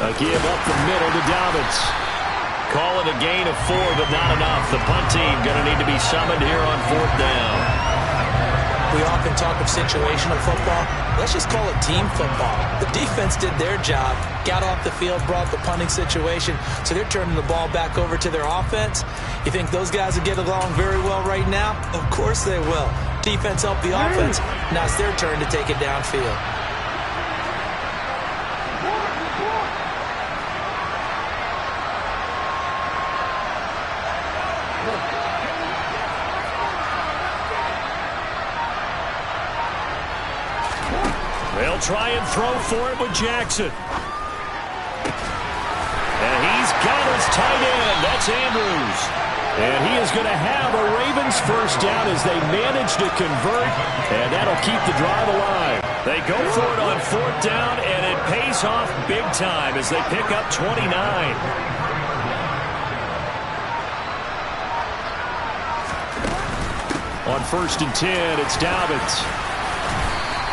A give up the middle to Dobbins. Call it a gain of 4, but not enough. The punt team going to need to be summoned here on 4th down. We often talk of situational football. Let's just call it team football. The defense did their job, got off the field, brought the punting situation, so they're turning the ball back over to their offense. You think those guys will get along very well right now? Of course they will. Defense helped the offense. Now it's their turn to take it downfield. They'll try and throw for it with Jackson. And he's got his tight end. That's Andrews. And he is going to have a Ravens first down as they manage to convert. And that'll keep the drive alive. They go for it on 4th down, and it pays off big time as they pick up 29. On 1st and 10, it's Dobbins.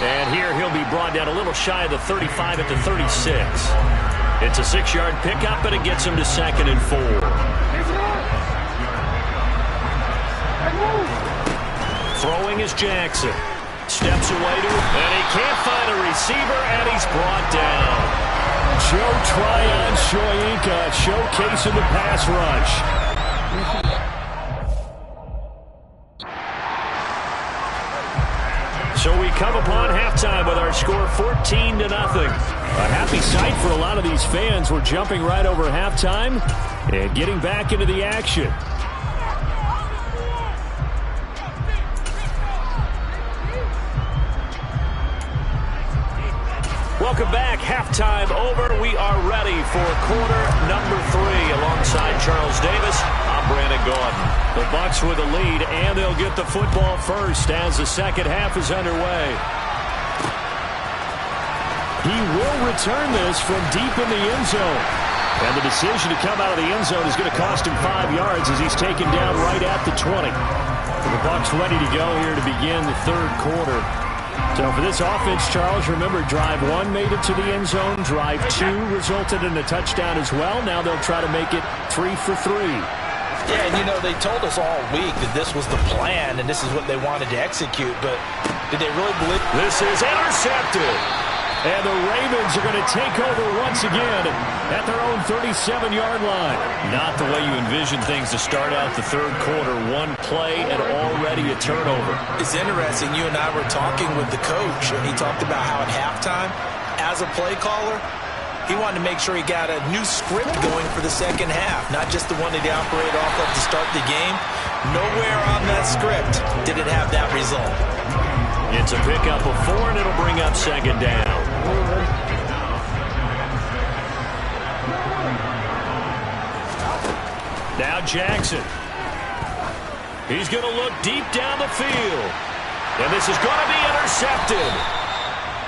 And here he'll be brought down a little shy of the 35 at the 36. It's a 6-yard pickup, but it gets him to 2nd and 4. Throwing is Jackson. Steps away to it, and he can't find a receiver, and he's brought down. Joe Tryon Shoyinka showcasing the pass rush. So we come upon halftime with our score 14-0. A happy sight for a lot of these fans. We're jumping right over halftime and getting back into the action. Welcome back. Halftime over. We are ready for quarter number 3. Alongside Charles Davis, I'm Brandon Gordon. The Bucs with the lead, and they'll get the football first as the second half is underway. He will return this from deep in the end zone. And the decision to come out of the end zone is going to cost him 5 yards as he's taken down right at the 20. The Bucs ready to go here to begin the third quarter. So for this offense, Charles, remember, drive 1 made it to the end zone. Drive 2 resulted in a touchdown as well. Now they'll try to make it 3 for 3. Yeah, and they told us all week that this was the plan and this is what they wanted to execute, but did they really believe? This is intercepted. And the Ravens are going to take over once again at their own 37-yard line. Not the way you envision things to start out the third quarter. One play and already a turnover. It's interesting. You and I were talking with the coach, and he talked about how at halftime, as a play caller, he wanted to make sure he got a new script going for the second half, not just the one that he operated off of to start the game. Nowhere on that script did it have that result. It's a pickup of 4, and it'll bring up second down. Now Jackson. He's going to look deep down the field. And this is going to be intercepted.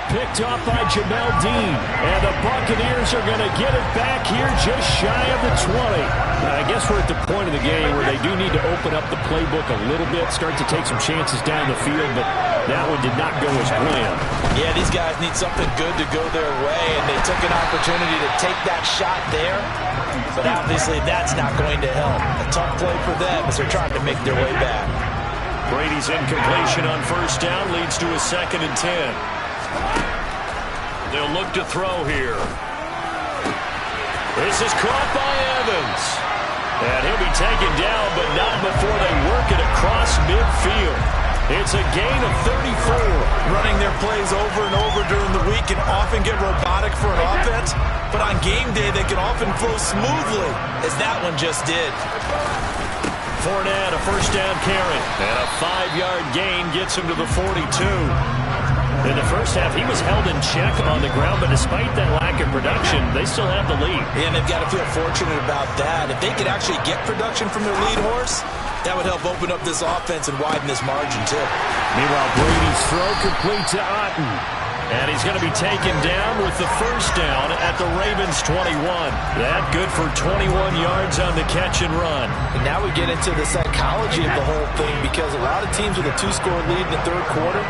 Picked off by Jamel Dean. And the Buccaneers are going to get it back here just shy of the 20. I guess we're at the point of the game where they do need to open up the playbook a little bit, start to take some chances down the field, but that one did not go as planned. Yeah, these guys need something good to go their way, and they took an opportunity to take that shot there, but obviously that's not going to help. A tough play for them as they're trying to make their way back. Brady's incompletion on first down leads to a 2nd and 10. They'll look to throw here. This is caught by Evans. And he'll be taken down, but not before they work it across midfield. It's a gain of 34. Running their plays over and over during the week can often get robotic for an offense, but on game day they can often flow smoothly, as that one just did. Fournette, a first down carry. And a 5-yard gain gets him to the 42. In the first half, he was held in check on the ground, but despite that lack of production, they still have the lead. And they've got to feel fortunate about that. If they could actually get production from their lead horse, that would help open up this offense and widen this margin, too. Meanwhile, Brady's throw complete to Otten. And he's going to be taken down with the first down at the Ravens' 21. That good for 21 yards on the catch and run. And now we get into the psychology of the whole thing, because a lot of teams with a 2-score lead in the third quarter,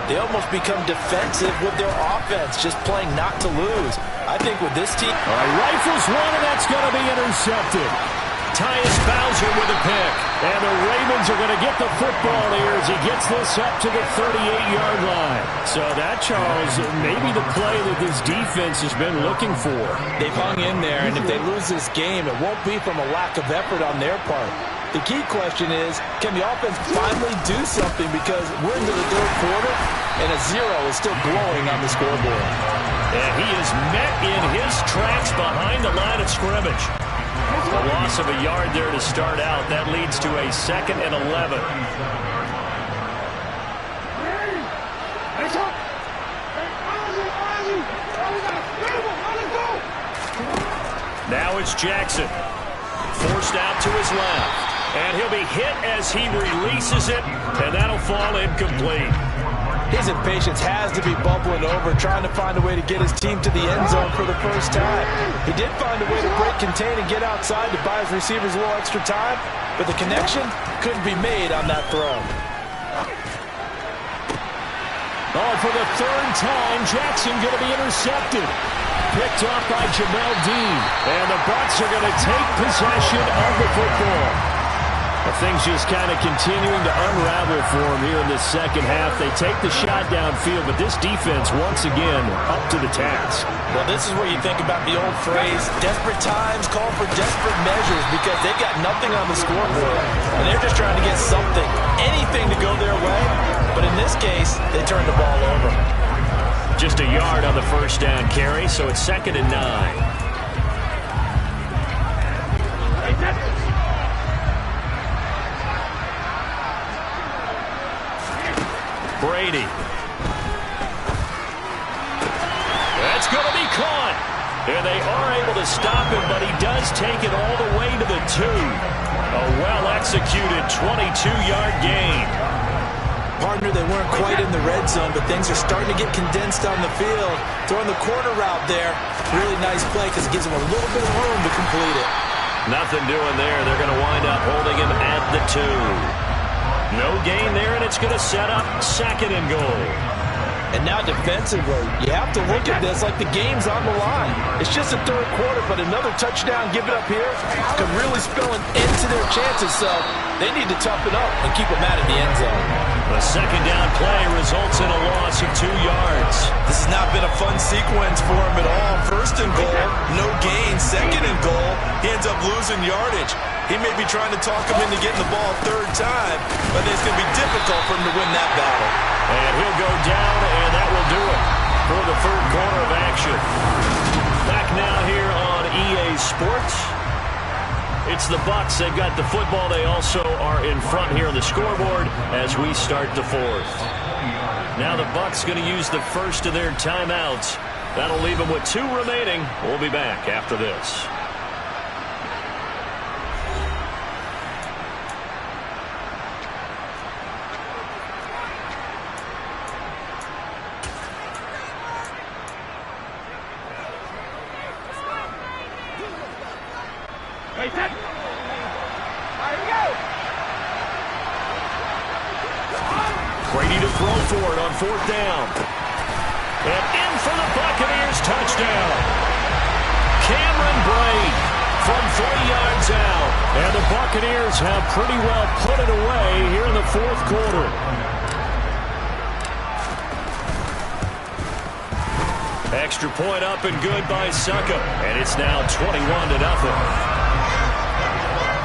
they almost become defensive with their offense, just playing not to lose. I think with this team... All right, rifles one, and that's going to be intercepted. Tyus Bowser with a pick. And the Ravens are going to get the football here as he gets this up to the 38-yard line. So that, Charles, maybe the play that this defense has been looking for. They've hung in there, and if they lose this game, it won't be from a lack of effort on their part. The key question is, can the offense finally do something, because we're into the third quarter, and a 0 is still glowing on the scoreboard. And he is met in his tracks behind the line of scrimmage. A loss of a yard there to start out. That leads to a 2nd and 11. Now it's Jackson. Forced out to his left. And he'll be hit as he releases it, and that'll fall incomplete. His impatience has to be bubbling over, trying to find a way to get his team to the end zone for the first time. He did find a way to break contain and get outside to buy his receivers a little extra time, but the connection couldn't be made on that throw. Oh, for the 3rd time, Jackson going to be intercepted. Picked off by Jamel Dean. And the Bucs are going to take possession of the football. Things just kind of continuing to unravel for them here in this second half. They take the shot downfield, but this defense, once again, up to the task. Well, this is where you think about the old phrase, desperate times call for desperate measures, because they've got nothing on the scoreboard, and they're just trying to get something, anything to go their way. But in this case, they turned the ball over. Just a yard on the first down carry, so it's 2nd and 9. Brady. That's going to be caught. And they are able to stop him, but he does take it all the way to the 2. A well-executed 22-yard gain. Partner, they weren't quite in the red zone, but things are starting to get condensed on the field. Throwing the corner route there, really nice play because it gives them a little bit of room to complete it. Nothing doing there. They're going to wind up holding him at the 2. No gain there, and it's going to set up 2nd and goal. And now defensively, you have to look at this like the game's on the line. It's just a third quarter, but another touchdown given up here could really spell an end to their chances. So they need to toughen up and keep them out of the end zone. The second down play results in a loss of 2 yards. This has not been a fun sequence for him at all. First and goal, no gain. Second and goal, he ends up losing yardage. He may be trying to talk him into getting the ball third time, but it's going to be difficult for him to win that battle. And he'll go down, and that will do it for the third quarter of action. Back now here on EA Sports. It's the Bucs. They've got the football. They also are in front here on the scoreboard as we start the fourth. Now the Bucs going to use the first of their timeouts. That'll leave them with 2 remaining. We'll be back after this. Brady to throw for it on 4th down. And in for the Buccaneers touchdown. Cameron Brate from 3 yards out. And the Buccaneers have pretty well put it away here in the 4th quarter. Extra point up and good by Succa. And it's now 21-0.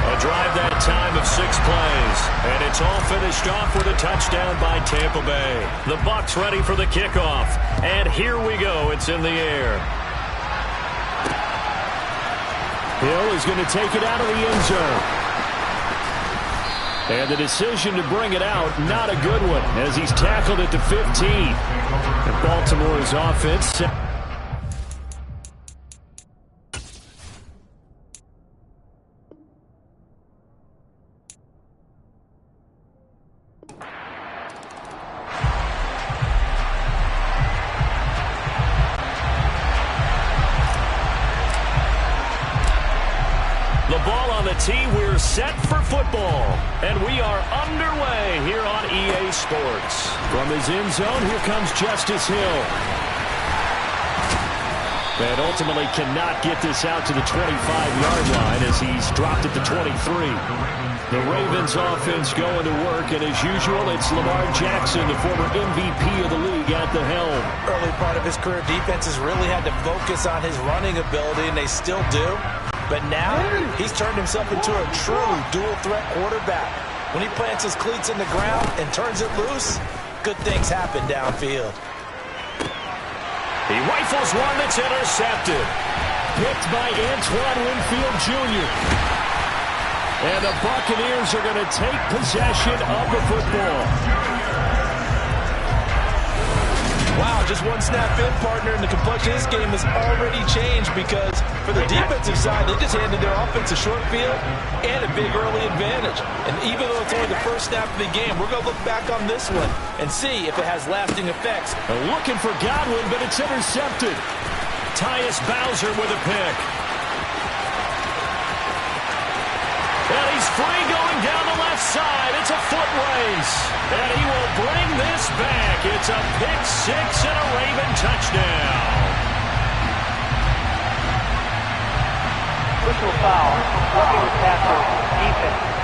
A drive that time of 6 plays, and it's all finished off with a touchdown by Tampa Bay. The Bucs ready for the kickoff, and here we go. It's in the air. Hill is going to take it out of the end zone. And the decision to bring it out, not a good one, as he's tackled at the 15. And Baltimore's offense. The ball on the tee. We're set for football. And we are underway here on EA Sports. From his end zone, here comes Justice Hill. And ultimately cannot get this out to the 25-yard line as he's dropped at the 23. The Ravens offense going to work, and as usual, it's Lamar Jackson, the former MVP of the league, at the helm. Early part of his career, defenses really had to focus on his running ability, and they still do. But now, he's turned himself into a true dual-threat quarterback. When he plants his cleats in the ground and turns it loose, good things happen downfield. He rifles one that's intercepted. Picked by Antoine Winfield Jr. And the Buccaneers are going to take possession of the football. Wow, just one snap in, partner, and the complexion of this game has already changed because for the defensive side, they just handed their offense a short field and a big early advantage. And even though it's only the first snap of the game, we're going to look back on this one and see if it has lasting effects. Looking for Godwin, but it's intercepted. Tyus Bowser with a pick. And he's free going down the left side. It's a foot race. And he will bring this back. It's a pick 6 and a Raven touchdown. Personal foul. Roughing the passer. Defense.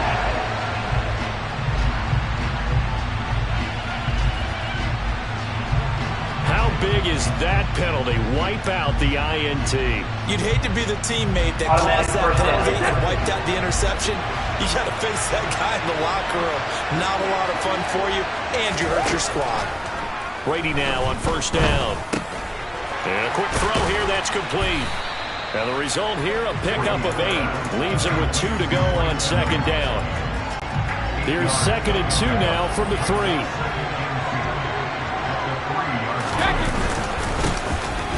How big is that penalty? Wipe out the INT. You'd hate to be the teammate that caused that penalty and wiped out the interception. You got to face that guy in the locker room. Not a lot of fun for you, and you hurt your squad. Brady now on 1st down. And a quick throw here, that's complete. And the result here, a pickup of 8. Leaves him with 2 to go on 2nd down. Here's 2nd and 2 now from the 3.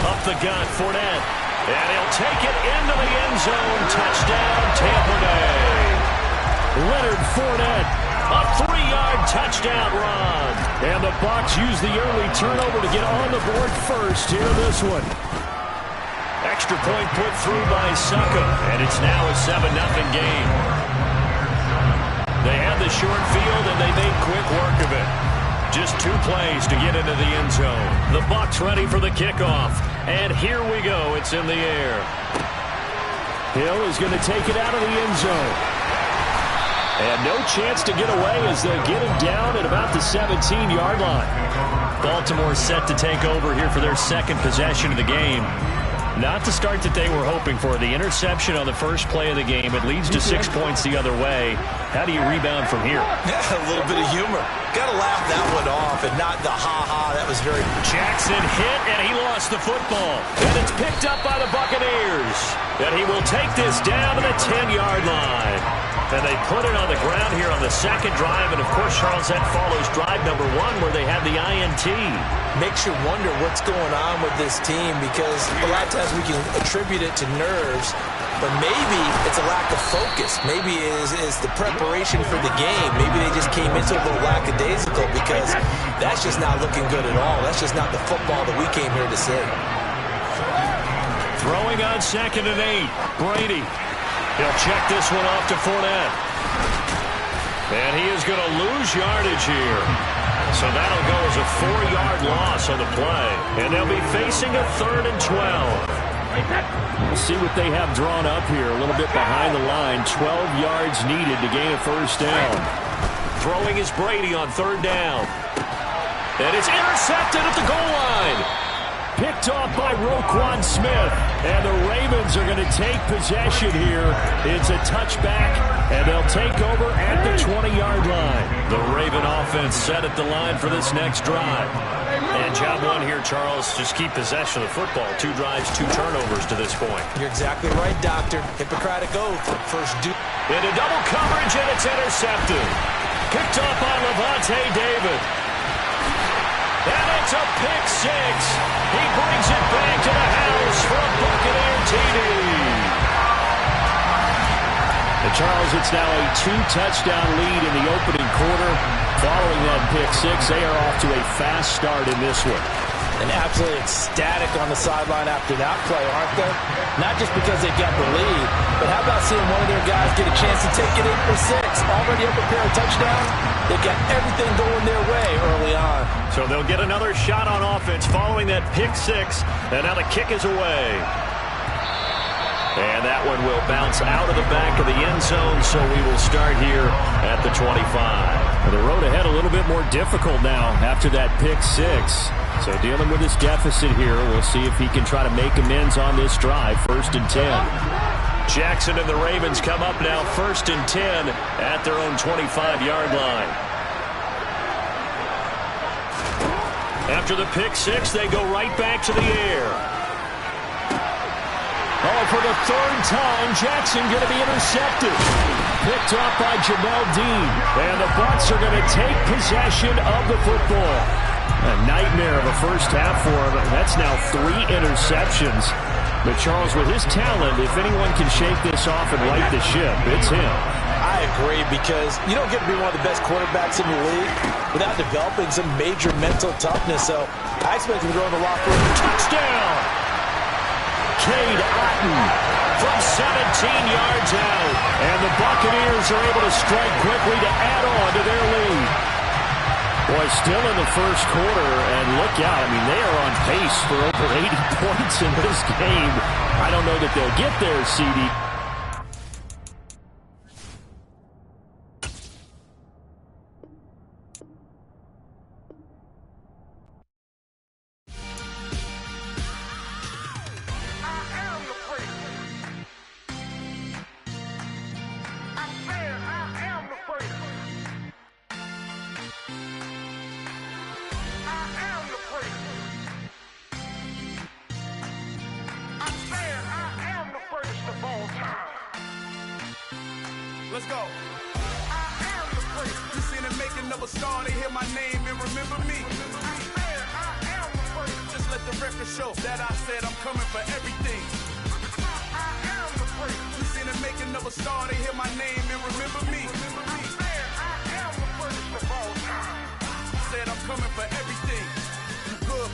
Up the gut, Fournette. And he'll take it into the end zone. Touchdown, Tampa Bay. Leonard Fournette, a 3-yard touchdown run. And the Bucs use the early turnover to get on the board first here in this one. Extra point put through by Succa, and it's now a 7-0 game. They had the short field, and they made quick work of it. Just 2 plays to get into the end zone. The Bucs ready for the kickoff. And here we go. It's in the air. Hill is going to take it out of the end zone. And no chance to get away as they'll get him down at about the 17-yard line. Baltimore set to take over here for their second possession of the game. Not the start that they were hoping for. The interception on the first play of the game. It leads to 6 points the other way. How do you rebound from here? Yeah, a little bit of humor. Got to laugh that one off and not the ha-ha. That was very... Jackson hit, and he lost the football. And it's picked up by the Buccaneers. And he will take this down to the 10-yard line. And they put it on the ground here on the second drive. And, of course, Charles, that follows drive number 1 where they have the INT. Makes you wonder what's going on with this team because a lot of times we can attribute it to nerves, but maybe it's a lack of focus. Maybe it's the preparation for the game. Maybe they just came into a little lackadaisical because that's just not looking good at all. That's just not the football that we came here to see. Throwing on 2nd and 8. Brady. He'll check this one off to Fournette. And he is going to lose yardage here. So that'll go as a 4-yard loss on the play. And they'll be facing a 3rd and 12. We'll see what they have drawn up here. A little bit behind the line. 12 yards needed to gain a first down. Throwing is Brady on 3rd down. And it's intercepted at the goal line. Picked off by Roquan Smith. And the Ravens are going to take possession here. It's a touchback, and they'll take over at the 20-yard line. The Raven offense set at the line for this next drive. And job 1 here, Charles, just keep possession of the football. 2 drives, 2 turnovers to this point. You're exactly right, Doctor. Hippocratic oath. First due. Into double coverage, and it's intercepted. Picked off by Levante David. And it's a pick 6. He brings it back to the house for a Buccaneer TD. And Charles, it's now a 2-touchdown lead in the opening quarter. Following that pick 6, they are off to a fast start in this one. And absolutely ecstatic on the sideline after that play, aren't they? Not just because they got the lead, but how about seeing one of their guys get a chance to take it in for 6? Already up a pair of touchdowns. They've got everything going their way early on. So they'll get another shot on offense following that pick 6. And now the kick is away. And that one will bounce out of the back of the end zone, so we will start here at the 25. The road ahead a little bit more difficult now after that pick 6. So dealing with this deficit here, we'll see if he can try to make amends on this drive. 1st and 10. Jackson and the Ravens come up now 1st and 10 at their own 25-yard line. After the pick 6, they go right back to the air. Oh, for the 3rd time, Jackson going to be intercepted. Picked off by Jamel Dean. And the Bucs are going to take possession of the football. A nightmare of a first half for him. That's now 3 interceptions. But Charles, with his talent, if anyone can shake this off and right the ship, it's him. I agree, because you don't get to be one of the best quarterbacks in the league without developing some major mental toughness. So I expect him to go in the locker room. Touchdown! Cade Otton from 17 yards out. And the Buccaneers are able to strike quickly to add on to their lead. Boy, still in the first quarter, and look out. I mean, they are on pace for over 80 points in this game. I don't know that they'll get there, CD. Let's go. I am the first. You seen the making of a star, they hear my name and remember me. I am the first. Just let the record show that I said I'm coming for everything. I am the first. You seen the making of a star, they hear my name and remember me. I am the first of all time. Said I'm coming for everything. You good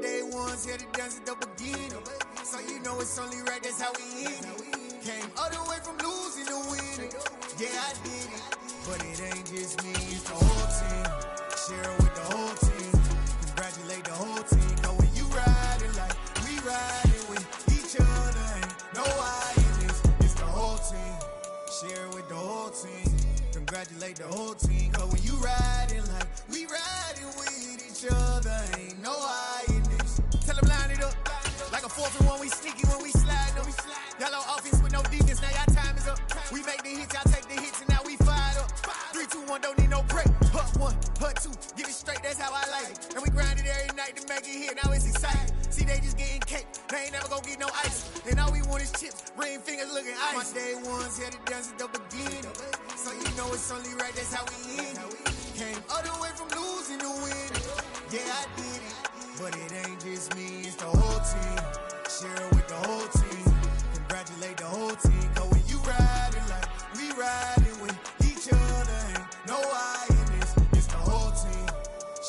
day ones here to dance at the beginning. So you know it's only right, that's how we end it. Came all the way from losing to winning. Yeah, I did it. But it ain't just me, it's the whole team. Share it with the whole team. Congratulate the whole team. Cause when you riding like we riding with each other, ain't no I in this. It's the whole team. Share it with the whole team. Congratulate the whole team. Cause when you riding like we riding with each other, ain't no I in this. Tell them line it up. Like a 4th and 1, we sneaky when we slide them. Y'all on offense with no defense, now y'all time is up. We make the hits, y'all take the hits, and now we fired up. 3, 2, 1, don't need no break. Hut 1, hut 2, give it straight, that's how I like it. And we grind it every night to make it here, now it's exciting. See, they just getting cake, they ain't never gonna get no ice. And all we want is chips, ring fingers looking ice. My day ones here to dance at the beginning. So you know it's only right, that's how we end it. Came all the way from losing to winning. Yeah, I did it. But it ain't just me, it's the whole team. Share it with the whole team. Congratulate the whole team. Cause when you riding like we riding with each other, ain't no I in this. It's the whole team.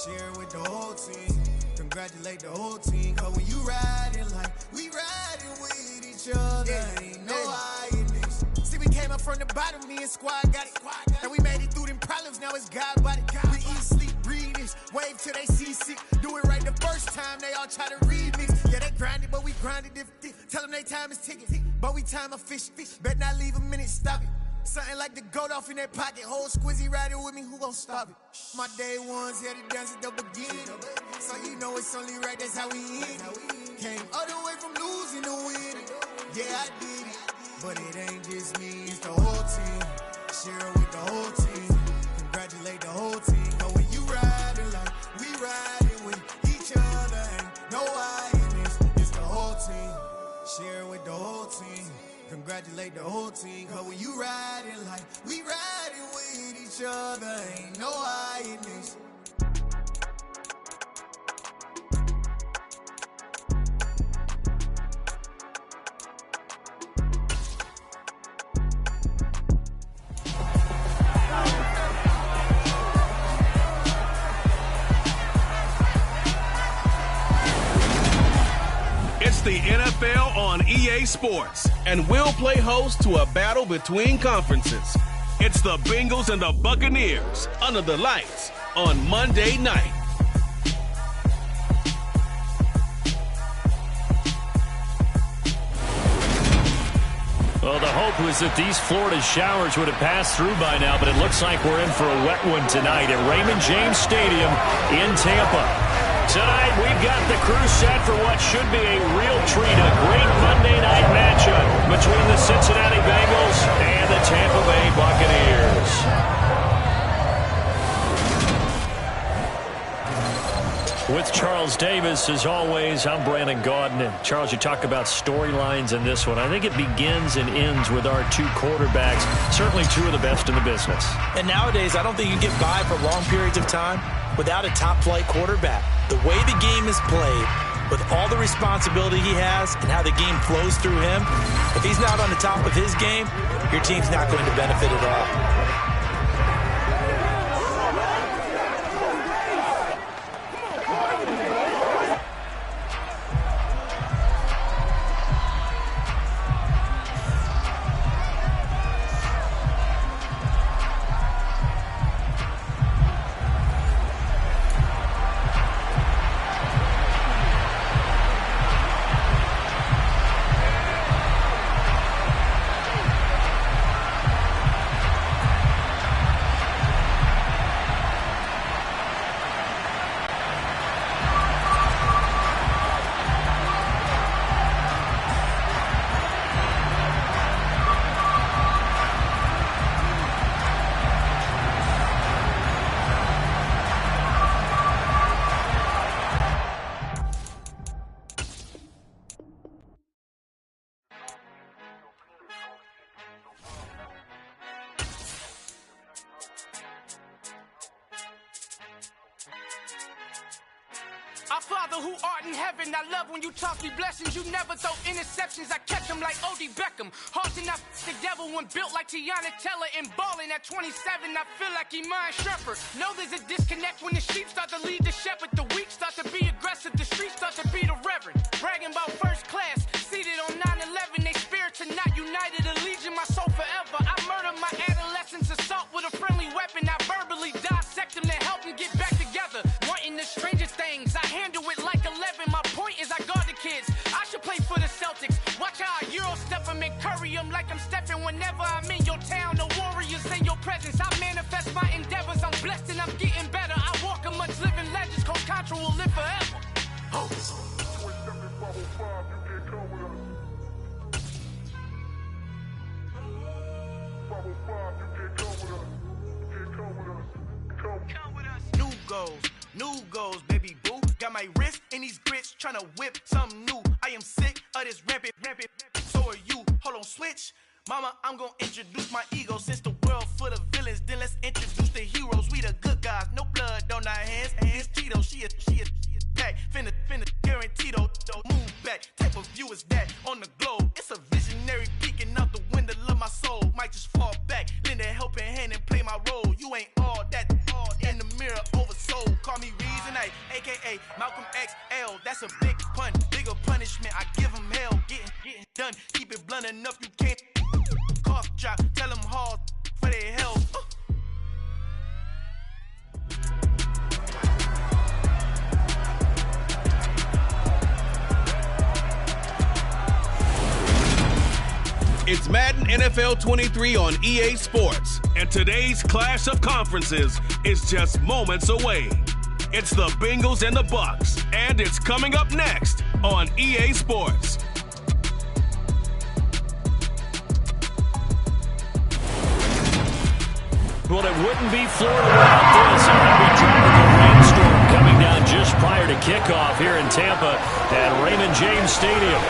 Share it with the whole team. Congratulate the whole team. Cause when you riding like we riding with each other, ain't no I in this. See, we came up from the bottom, me and squad got it. And we made it through them problems, now it's God body. We eat, sleep, breathe this, wave till they see sick. Do it right the first time, they all try to remix. Yeah, they grinded, but we grinded different. Tell them they time is ticking, but we time a fish. Bet not leave a minute, stop it. Something like the goat off in that pocket. Whole squizzy riding with me, who gon' stop it? My day ones here to dance at the beginning. So you know it's only right, that's how we end it. Came all the way from losing to winning. Yeah, I did it. But it ain't just me, it's the whole team. Share it with the whole team. Congratulate the whole team. But when you riding like we riding with each other, ain't no I in this. It's the whole team. Share it with the whole team. Congratulate the whole team. Cause when you riding like we riding with each other, ain't no I in this. It's the NFL on EA Sports, and we'll play host to a battle between conferences. It's the Bengals and the Buccaneers under the lights on Monday night. Well, the hope was that these Florida showers would have passed through by now, but it looks like we're in for a wet one tonight at Raymond James Stadium in Tampa. Tonight, we've got the crew set for what should be a real treat, a great Monday night matchup between the Cincinnati Bengals and the Tampa Bay Buccaneers. With Charles Davis, as always, I'm Brandon Gaudin. And Charles, you talk about storylines in this one. I think it begins and ends with our two quarterbacks, certainly two of the best in the business. And nowadays, I don't think you can get by for long periods of time without a top-flight quarterback. The way the game is played, with all the responsibility he has and how the game flows through him, if he's not on the top of his game, your team's not going to benefit at all. Our Father who art in heaven, I love when you talk me blessings. You never throw interceptions, I catch them like O.D. Beckham. Hard to not the devil when built like Tiana Teller and balling at 27. I feel like Iman Shepherd. Know there's a disconnect when the sheep start to lead the shepherd. The weak start to be aggressive, the streets start to whenever I'm in your town, the warriors in your presence. I manifest my endeavors. I'm blessed and I'm getting better. I walk amongst living legends. Coach Contra will live forever. New goals, baby boo. Got my wrist in these grits, tryna whip something new. I am sick of this rampant. So are you. Hold on, switch. Mama, I'm gonna introduce my ego. Since the world full of villains, then let's introduce the heroes. We the good guys, no blood on our hands. This Tito, she is back. Finna guarantee though. Move back. Type of view is that on the globe. It's a visionary peeking out the window of my soul. Might just fall back, lend a helping hand and play my role. You ain't all that in the mirror oversold. Call me Reasonite, aka Malcolm XL. That's a big pun, bigger punishment. I give him hell, getting done. Keep it blunt enough, you can't. Cough drop, tell them hard for their health. It's Madden NFL 23 on EA Sports, and today's clash of conferences is just moments away. It's the Bengals and the Bucks, and it's coming up next on EA Sports. Well, it wouldn't be Florida without this. And we'll be driving the rainstorm coming down just prior to kickoff here in Tampa at Raymond James Stadium.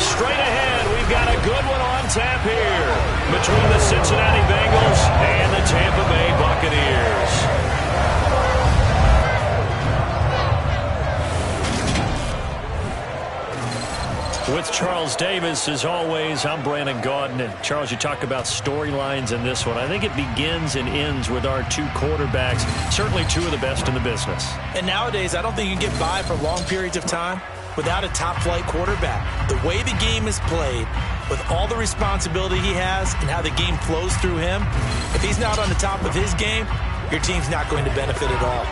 Straight ahead, we've got a good one on tap here between the Cincinnati Bengals and the Tampa Bay Buccaneers. With Charles Davis, as always, I'm Brandon Gaudin. And Charles, you talk about storylines in this one. I think it begins and ends with our two quarterbacks, certainly two of the best in the business. And nowadays, I don't think you can get by for long periods of time without a top-flight quarterback. The way the game is played, with all the responsibility he has and how the game flows through him, if he's not on the top of his game, your team's not going to benefit at all.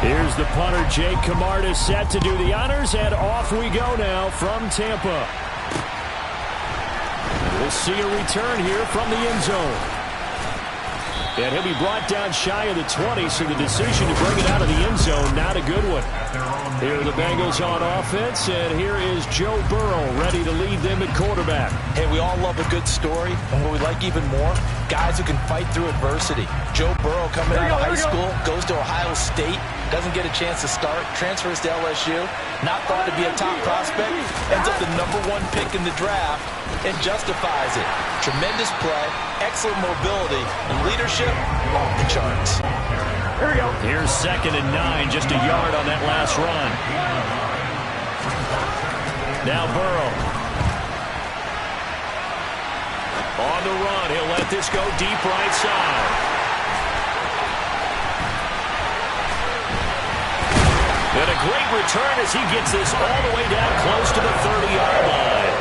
Here's the punter, Jake Camarda, set to do the honors, and off we go now from Tampa. We'll see a return here from the end zone. And he'll be brought down shy of the 20, so the decision to bring it out of the end zone, not a good one. Here are the Bengals on offense, and here is Joe Burrow ready to lead them at quarterback. Hey, we all love a good story, and what we like even more, guys who can fight through adversity. Joe Burrow coming out of high school, goes to Ohio State, doesn't get a chance to start, transfers to LSU, not thought to be a top prospect, ends up the #1 pick in the draft, and justifies it. Tremendous play, excellent mobility, and leadership off the charts. Here we go. Here's 2nd and 9, just a yard on that last run. Now Burrow. On the run, he'll let this go deep right side. And a great return as he gets this all the way down close to the 30-yard line.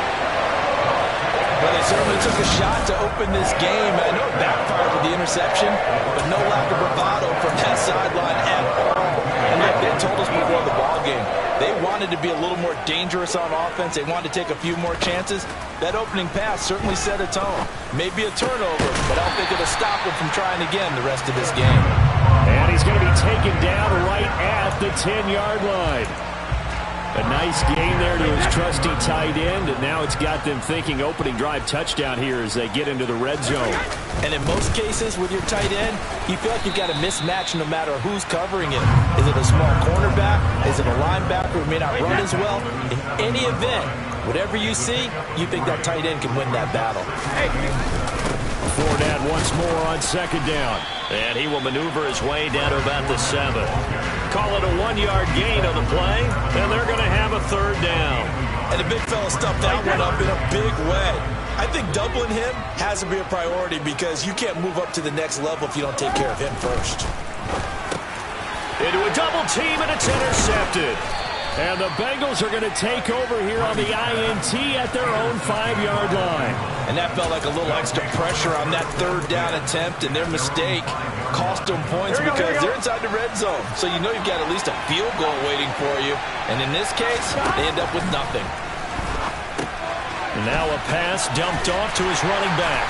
Well, they certainly took a shot to open this game. I know it backfired with the interception, but no lack of bravado from that sideline at all. And look, they told us before the ball game, They wanted to be a little more dangerous on offense. They wanted to take a few more chances. That opening pass certainly set a tone. Maybe a turnover, but I don't think it'll stop him from trying again the rest of this game. And he's going to be taken down right at the 10-yard line. A nice gain there to his trusty tight end, and now it's got them thinking opening drive touchdown here as they get into the red zone. And in most cases with your tight end, you feel like you've got a mismatch no matter who's covering it. Is it a small cornerback? Is it a linebacker who may not run as well? In any event, whatever you see, you think that tight end can win that battle. Fournette once more on second down. And he will maneuver his way down to about the 7. Call it a 1-yard gain on the play, and they're going to have a third down. And the big fella stuffed that one up in a big way. I think doubling him has to be a priority because you can't move up to the next level if you don't take care of him first. Into a double team, and it's intercepted. And the Bengals are going to take over here on the INT at their own 5-yard line. And that felt like a little extra pressure on that third down attempt, and their mistake cost them points because they're inside the red zone. So you know you've got at least a field goal waiting for you. And in this case, they end up with nothing. And now a pass dumped off to his running back.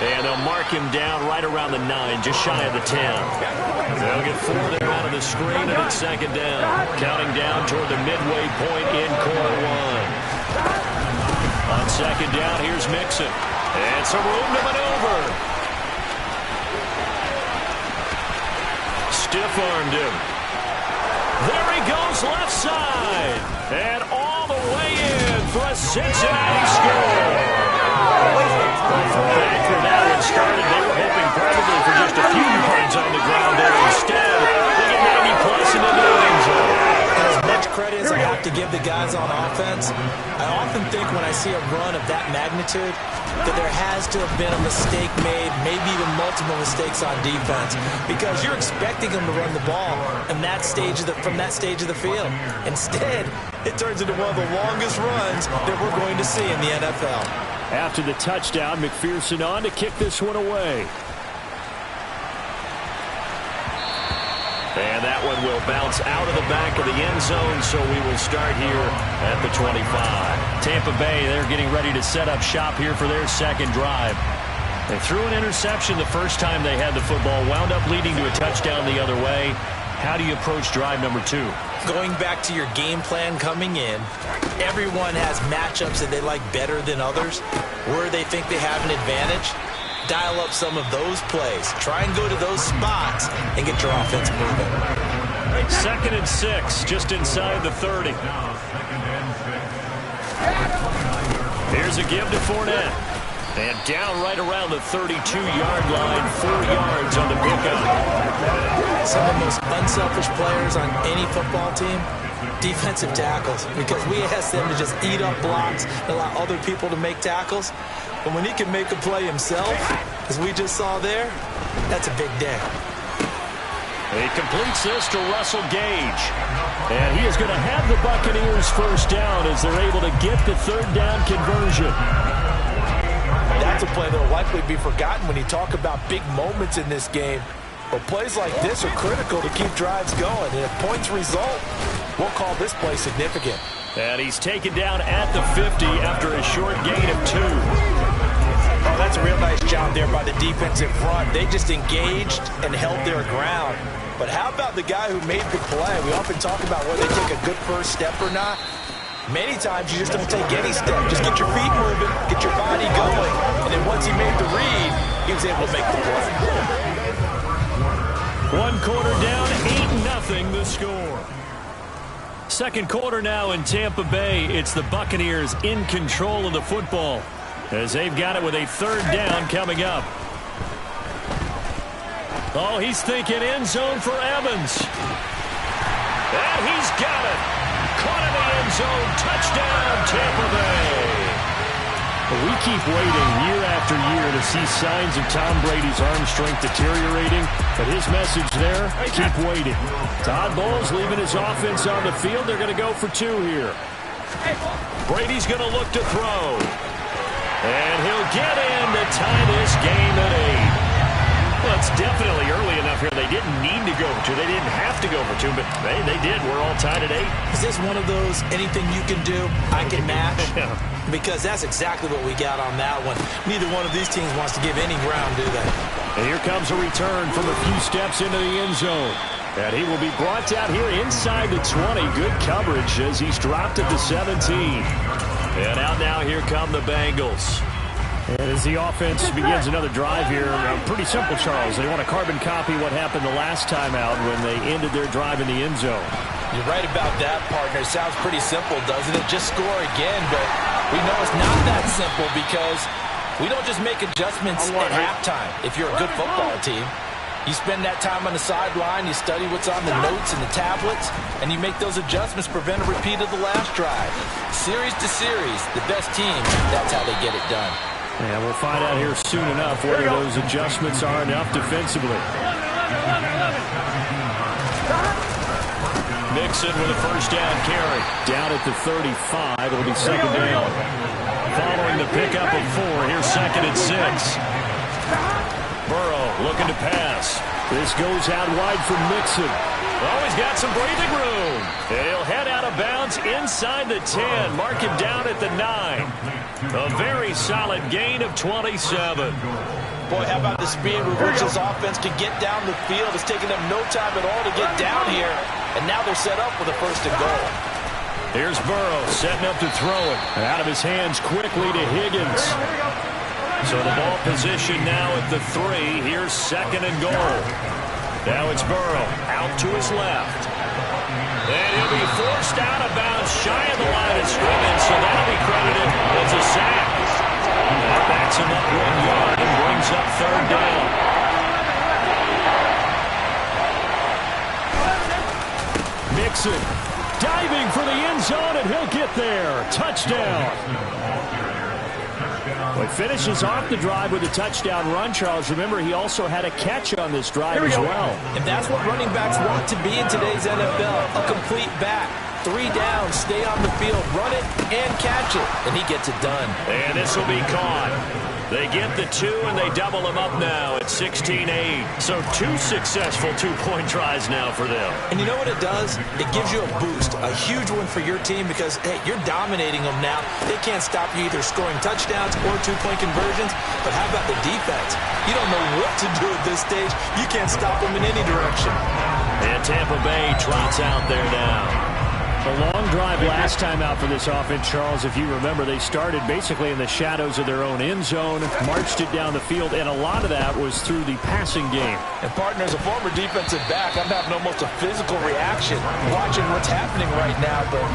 And they'll mark him down right around the 9, just shy of the 10. They'll get 4 there out of the screen, and it's second down. Counting down toward the midway point in quarter 1. On second down, here's Mixon. And some room to maneuver. Stiff-armed him. There he goes left side. And all the way in for a Cincinnati score. Back when that one started, they were hoping probably for just a few yards on the ground there. Instead, they get 90-plus into the end zone. As much credit as I have to give the guys on offense, I often think when I see a run of that magnitude that there has to have been a mistake made, maybe even multiple mistakes on defense, because you're expecting them to run the ball from that stage of the field. Instead, it turns into one of the longest runs that we're going to see in the NFL. After the touchdown, McPherson on to kick this one away. And that one will bounce out of the back of the end zone, so we will start here at the 25. Tampa Bay, they're getting ready to set up shop here for their second drive. They threw an interception the first time they had the football, wound up leading to a touchdown the other way. How do you approach drive number 2? Going back to your game plan coming in, everyone has matchups that they like better than others, where they think they have an advantage. Dial up some of those plays. Try and go to those spots and get your offense moving. 2nd and 6, just inside the 30. Here's a give to Fournette. And down right around the 32-yard line, 4 yards on the pickup. Some of the most unselfish players on any football team, defensive tackles, because we ask them to just eat up blocks and allow other people to make tackles. But when he can make a play himself, as we just saw there, that's a big day. He completes this to Russell Gage. And he is going to have the Buccaneers first down as they're able to get the third down conversion. That's a play that will likely be forgotten when you talk about big moments in this game. But plays like this are critical to keep drives going. And if points result, we'll call this play significant. And he's taken down at the 50 after a short gain of 2. Oh, that's a real nice job there by the defensive front. They just engaged and held their ground. But how about the guy who made the play? We often talk about whether they take a good first step or not. Many times you just don't take any step. Just get your feet moving, get your body going. And then once he made the read, he was able to make the play. 1 quarter down, 8-0 the score. Second quarter now in Tampa Bay. It's the Buccaneers in control of the football as they've got it with a third down coming up. Oh, he's thinking end zone for Evans. And he's got it. Caught in the end zone. Touchdown, Tampa Bay. We keep waiting year after year to see signs of Tom Brady's arm strength deteriorating, but his message there, keep waiting. Todd Bowles leaving his offense on the field. They're going to go for 2 here. Brady's going to look to throw. And he'll get in to tie this game at 8. Well, it's definitely early enough here. They didn't need to go for two. They didn't have to go for two, but they did. We're all tied at 8. Is this one of those anything you can do, I can match? Because that's exactly what we got on that one. Neither one of these teams wants to give any ground, do they? And here comes a return from a few steps into the end zone. And he will be brought down here inside the 20. Good coverage as he's dropped at the 17. And out now, here come the Bengals. And as the offense begins another drive here, pretty simple, Charles. They want to carbon copy what happened the last time out when they ended their drive in the end zone. You're right about that, partner. Sounds pretty simple, doesn't it? Just score again, but we know it's not that simple because we don't just make adjustments at halftime if you're a good football team. You spend that time on the sideline, you study what's on the notes and the tablets, and you make those adjustments, prevent a repeat of the last drive. Series to series, the best teams, that's how they get it done. And we'll find out here soon enough whether those adjustments are enough defensively. Mixon with a first down carry. Down at the 35, it'll be second down. Following the pickup of 4, here's second and 6. Burrow looking to pass. This goes out wide for Mixon. Oh, he's got some breathing room. And he'll head out of bounds inside the 10. Mark him down at the 9. A very solid gain of 27. Boy, how about the speed with which this offense can get down the field? It's taken them no time at all to get down here. And now they're set up with a first and goal. Here's Burrow setting up to throw it. Out of his hands quickly to Higgins. So the ball position now at the 3. Here's second and goal. Now it's Burrow out to his left. And he'll be forced out of bounds shy of the line of scrimmage, so that'll be credited as a sack. That backs him up 1 yard and brings up third down. Mixon diving for the end zone, and he'll get there. Touchdown. Well, he finishes off the drive with a touchdown run, Charles. Remember, he also had a catch on this drive as well. And that's what running backs want to be in today's NFL, a complete back. 3 downs, stay on the field, run it, and catch it. And he gets it done. And this will be caught. They get the 2, and they double them up now at 16-8. So 2 successful two-point tries now for them. And you know what it does? It gives you a boost, a huge one for your team because, hey, you're dominating them now. They can't stop you either scoring touchdowns or two-point conversions. But how about the defense? You don't know what to do at this stage. You can't stop them in any direction. And Tampa Bay trots out there now. A long drive last time out for this offense, Charles. If you remember, they started basically in the shadows of their own end zone, marched it down the field, and a lot of that was through the passing game. And, partner, as a former defensive back, I'm having almost a physical reaction watching what's happening right now. But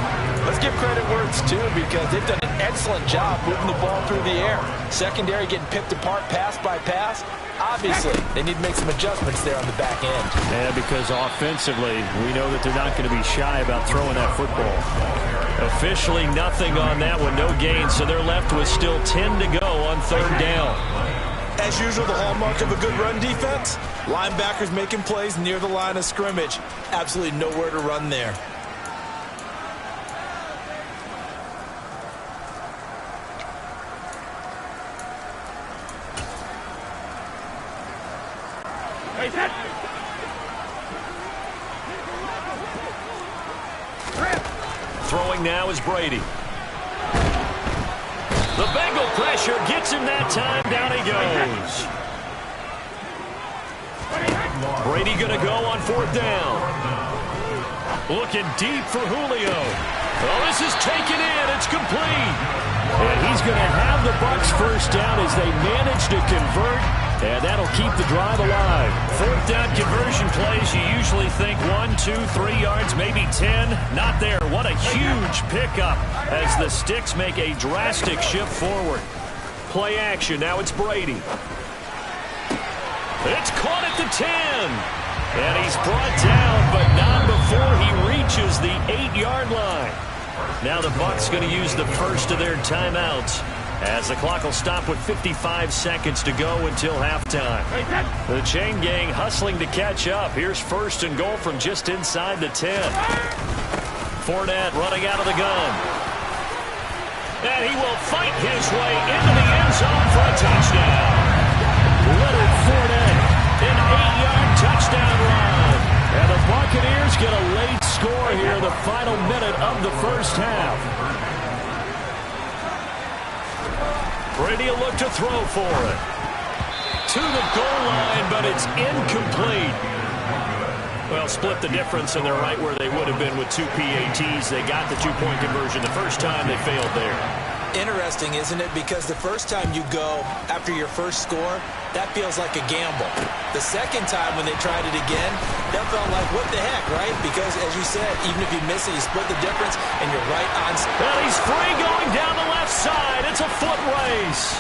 let's give credit where it's due because they've done an excellent job moving the ball through the air. Secondary getting picked apart pass by pass. Obviously, they need to make some adjustments there on the back end. And because offensively, we know that they're not going to be shy about throwing that football. Officially nothing on that one, no gain, so they're left with still 10 to go on third down. As usual, the hallmark of a good run defense, linebackers making plays near the line of scrimmage. Absolutely nowhere to run there. Throwing now is Brady. The Bengal pressure gets him that time. Down he goes. Brady going to go on fourth down. Looking deep for Julio. Oh, this is taken in. It's complete. And he's going to have the Bucs first down as they manage to convert. And that'll keep the drive alive. Fourth down conversion plays, you usually think 1, 2, 3 yards, maybe 10. Not there. What a huge pickup as the Sticks make a drastic shift forward. Play action. Now it's Brady. It's caught at the 10. And he's brought down, but not before he reaches the 8-yard line. Now the Bucs going to use the first of their timeouts, as the clock will stop with 55 seconds to go until halftime. The chain gang hustling to catch up. Here's first and goal from just inside the 10. Fournette running out of the gun. And he will fight his way into the end zone for a touchdown. Leonard Fournette in 8-yard touchdown run. And the Buccaneers get a late score here, the final minute of the first half. Brady will look to throw for it. To the goal line, but it's incomplete. Well, split the difference, and they're right where they would have been with 2 PATs. They got the 2-point conversion the first time. They failed there. Interesting, isn't it? Because the first time you go after your first score, that feels like a gamble. The second time when they tried it again, that felt like, what the heck, right? Because, as you said, even if you miss it, you split the difference, and you're right on. Well, he's free going down the left side. It's a foot race.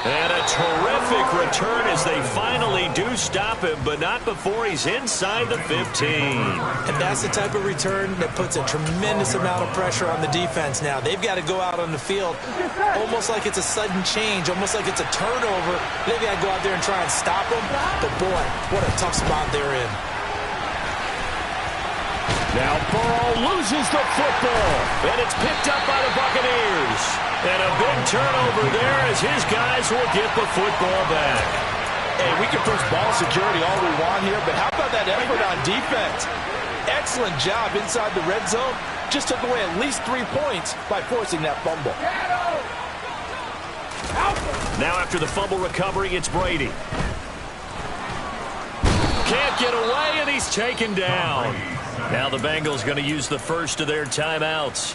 And a terrific return as they finally do stop him, but not before he's inside the 15. And that's the type of return that puts a tremendous amount of pressure on the defense now. They've got to go out on the field almost like it's a sudden change, almost like it's a turnover. They've got to go out there and try and stop them. But, boy, what a tough spot they're in. Now Burrow loses the football, and it's picked up by the Buccaneers. And a big turnover there as his guys will get the football back. Hey, we can push ball security all we want here, but how about that effort on defense? Excellent job inside the red zone. Just took away at least 3 points by forcing that fumble. Now after the fumble recovery, it's Brady. Can't get away, and he's taken down. Now the Bengals going to use the first of their timeouts,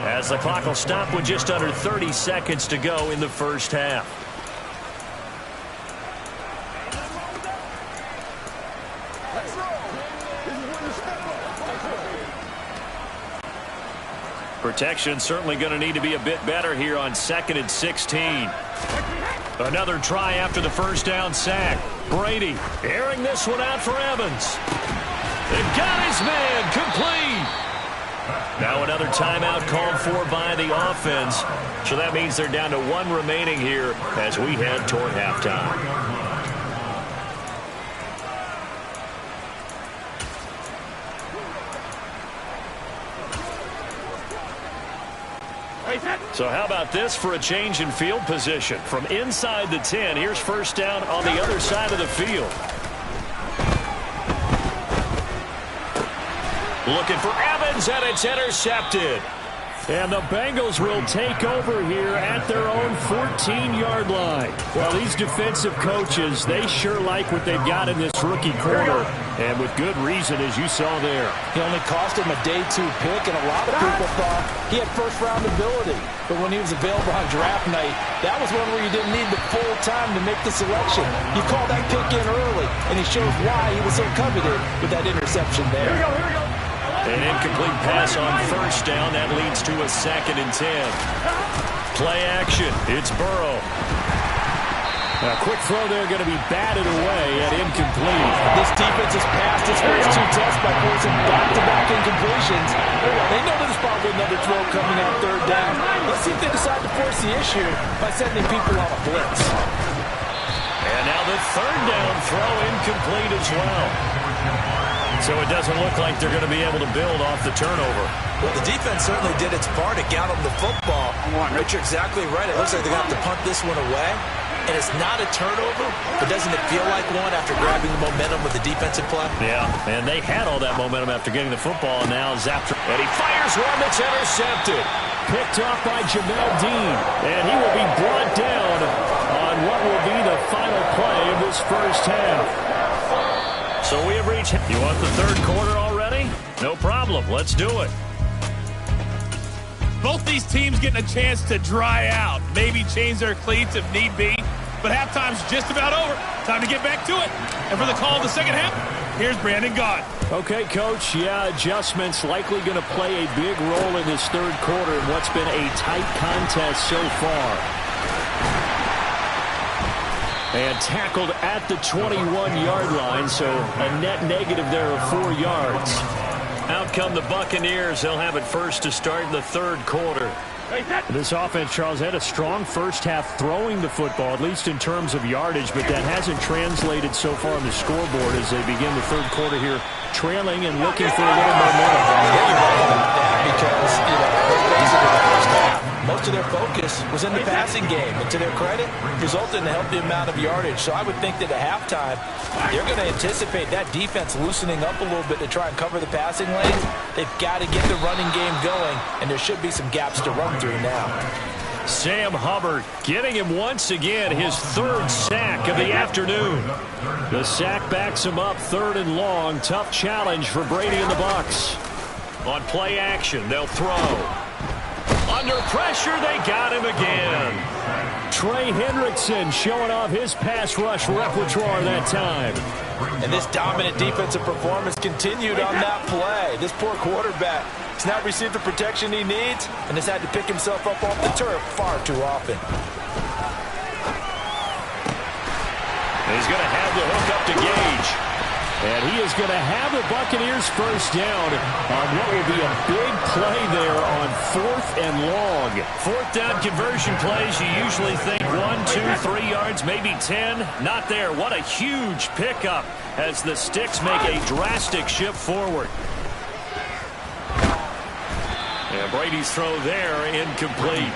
as the clock will stop with just under 30 seconds to go in the first half. Protection certainly going to need to be a bit better here on 2nd and 16. Another try after the first down sack. Brady airing this one out for Evans. They've got his man complete. Now another timeout called for by the offense. So that means they're down to 1 remaining here as we head toward halftime. So how about this for a change in field position? From inside the 10, here's first down on the other side of the field. Looking for Evans, and it's intercepted. And the Bengals will take over here at their own 14-yard line. Well, these defensive coaches, they sure like what they've got in this rookie corner. And with good reason, as you saw there. He only cost him a day 2 pick, and a lot of people thought he had first-round ability. But when he was available on draft night, that was one where you didn't need the full time to make the selection. You call that pick in early, and he shows why he was so coveted with that interception there. Here we go. An incomplete pass on first down. That leads to a 2nd and 10. Play action. It's Burrow. A quick throw there going to be batted away at incomplete. This defense has passed its first 2 tests by forcing back-to-back incompletions. They know there's probably another throw coming on 3rd down. Let's see if they decide to force the issue by sending people on a blitz. And now the 3rd down throw incomplete as well. So it doesn't look like they're going to be able to build off the turnover. Well, the defense certainly did its part to get them the football. But you're exactly right. It looks like they're going to have to punt this one away. And it's not a turnover, but doesn't it feel like one after grabbing the momentum with the defensive play? Yeah, and they had all that momentum after getting the football, and now zapped. And he fires one that's intercepted. Picked off by Jamel Dean. And he will be brought down on what will be the final play of this first half. So we have reached. You want the 3rd quarter already? No problem. Let's do it. Both these teams getting a chance to dry out, maybe change their cleats if need be. But halftime's just about over. Time to get back to it. And for the call of the second half, here's Brandon Gott. Okay, Coach. Yeah, adjustments likely going to play a big role in this 3rd quarter in what's been a tight contest so far. And tackled at the 21-yard line, so a net negative there of 4 yards. Out come the Buccaneers. They'll have it first to start the 3rd quarter. This offense, Charles, had a strong first half throwing the football, at least in terms of yardage, but that hasn't translated so far on the scoreboard as they begin the 3rd quarter here, trailing and looking for a little momentum. Because, basically the first half, most of their focus was in the passing game. And to their credit, resulted in a healthy amount of yardage. So I would think that at halftime, they're going to anticipate that defense loosening up a little bit to try and cover the passing lanes. They've got to get the running game going, and there should be some gaps to run through now. Sam Hubbard getting him once again his third sack of the afternoon. The sack backs him up 3rd and long. Tough challenge for Brady and the Bucs. On play action, they'll throw. Under pressure, they got him again. Trey Hendrickson showing off his pass rush repertoire that time. And this dominant defensive performance continued on that play. This poor quarterback has not received the protection he needs and has had to pick himself up off the turf far too often. He's going to have the hook up to Gage. And he is going to have the Buccaneers first down on what will be a big play there on 4th and long. 4th down conversion plays, you usually think 1, 2, 3 yards, maybe 10. Not there. What a huge pickup as the Sticks make a drastic shift forward. And Brady's throw there, incomplete.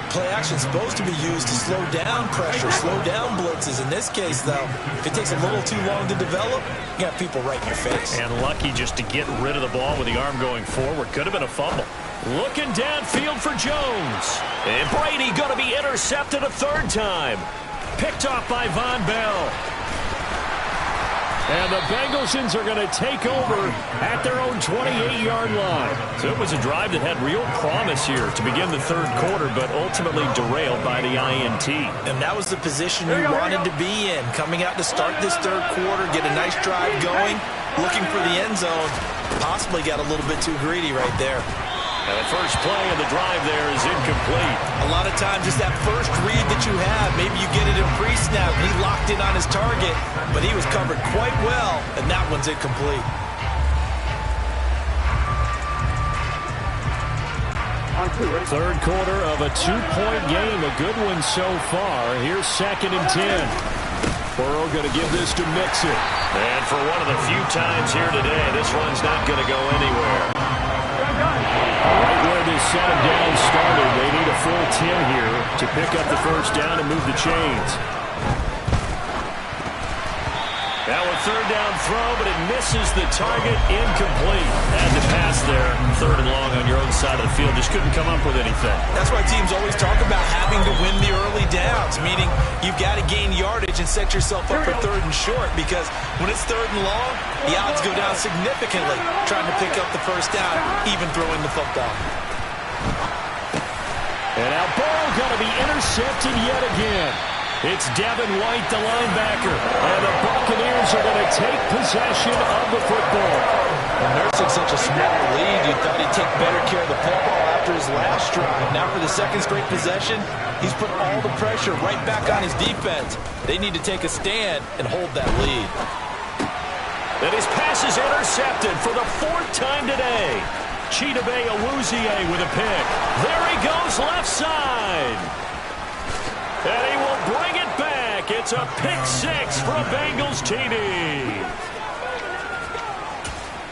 Play action is supposed to be used to slow down pressure, slow down blitzes. In this case, though, if it takes a little too long to develop, you got people right in your face. And lucky just to get rid of the ball with the arm going forward. Could have been a fumble. Looking downfield for Jones. And Brady going to be intercepted a 3rd time. Picked off by Von Bell. And the Bengals are going to take over at their own 28-yard line. So it was a drive that had real promise here to begin the 3rd quarter, but ultimately derailed by the INT. And that was the position you wanted to be in. Coming out to start this 3rd quarter, get a nice drive going, looking for the end zone. Possibly got a little bit too greedy right there. And the first play of the drive there is incomplete. A lot of times, just that first read that you have, maybe you get it in pre-snap, and he locked in on his target, but he was covered quite well, and that one's incomplete. Third quarter of a 2-point game, a good one so far. Here's 2nd and 10. Burrow going to give this to Mixon. And for one of the few times here today, this one's not going to go anywhere. Right where this second down started, they need a full 10 here to pick up the first down and move the chains. Now a 3rd down throw, but it misses the target, incomplete. Had to pass there, 3rd and long on your own side of the field. Just couldn't come up with anything. That's why teams always talk about having to win the early downs, meaning you've got to gain yardage and set yourself up for 3rd and short, because when it's 3rd and long, the odds go down significantly trying to pick up the first down, even throwing the football. And now Burrow going to be intercepted yet again. It's Devin White, the linebacker, and the Buccaneers are going to take possession of the football. And nursing such a small lead, you thought he'd take better care of the football after his last drive. Now for the 2nd straight possession, he's put all the pressure right back on his defense. They need to take a stand and hold that lead. And his pass is intercepted for the 4th time today. Chidobe Awuzie with a pick. There he goes left side. And he will bring it back. It's a pick-6 for a Bengals TD.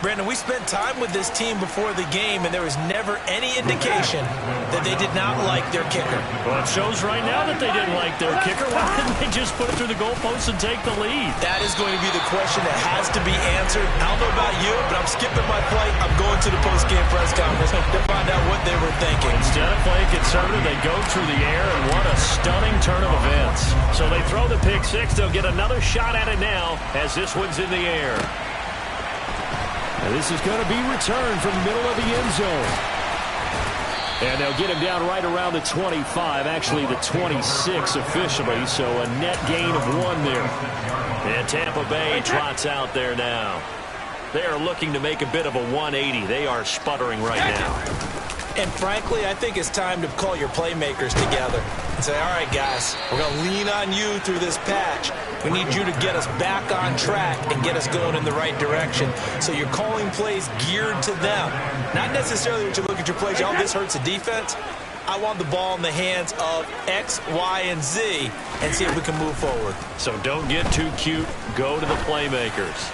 Brandon, we spent time with this team before the game, and there was never any indication that they did not like their kicker. Well, it shows right now that they didn't like their kicker. Why didn't they just put it through the goalpost and take the lead? That is going to be the question that has to be answered. I don't know about you, but I'm skipping my flight. I'm going to the post-game press conference to find out what they were thinking. Instead of playing conservative, they go through the air, and what a stunning turn of events. So they throw the pick-6. They'll get another shot at it now as this one's in the air. And this is going to be returned from the middle of the end zone. And they'll get him down right around the 25, actually the 26 officially, so a net gain of 1 there. And Tampa Bay trots out there now. They are looking to make a bit of a 180. They are sputtering right now. And frankly, I think it's time to call your playmakers together and say, all right, guys, we're going to lean on you through this patch. We need you to get us back on track and get us going in the right direction. So you're calling plays geared to them. Not necessarily when you look at your plays, oh, this hurts the defense. I want the ball in the hands of X, Y, and Z and see if we can move forward. So don't get too cute. Go to the playmakers.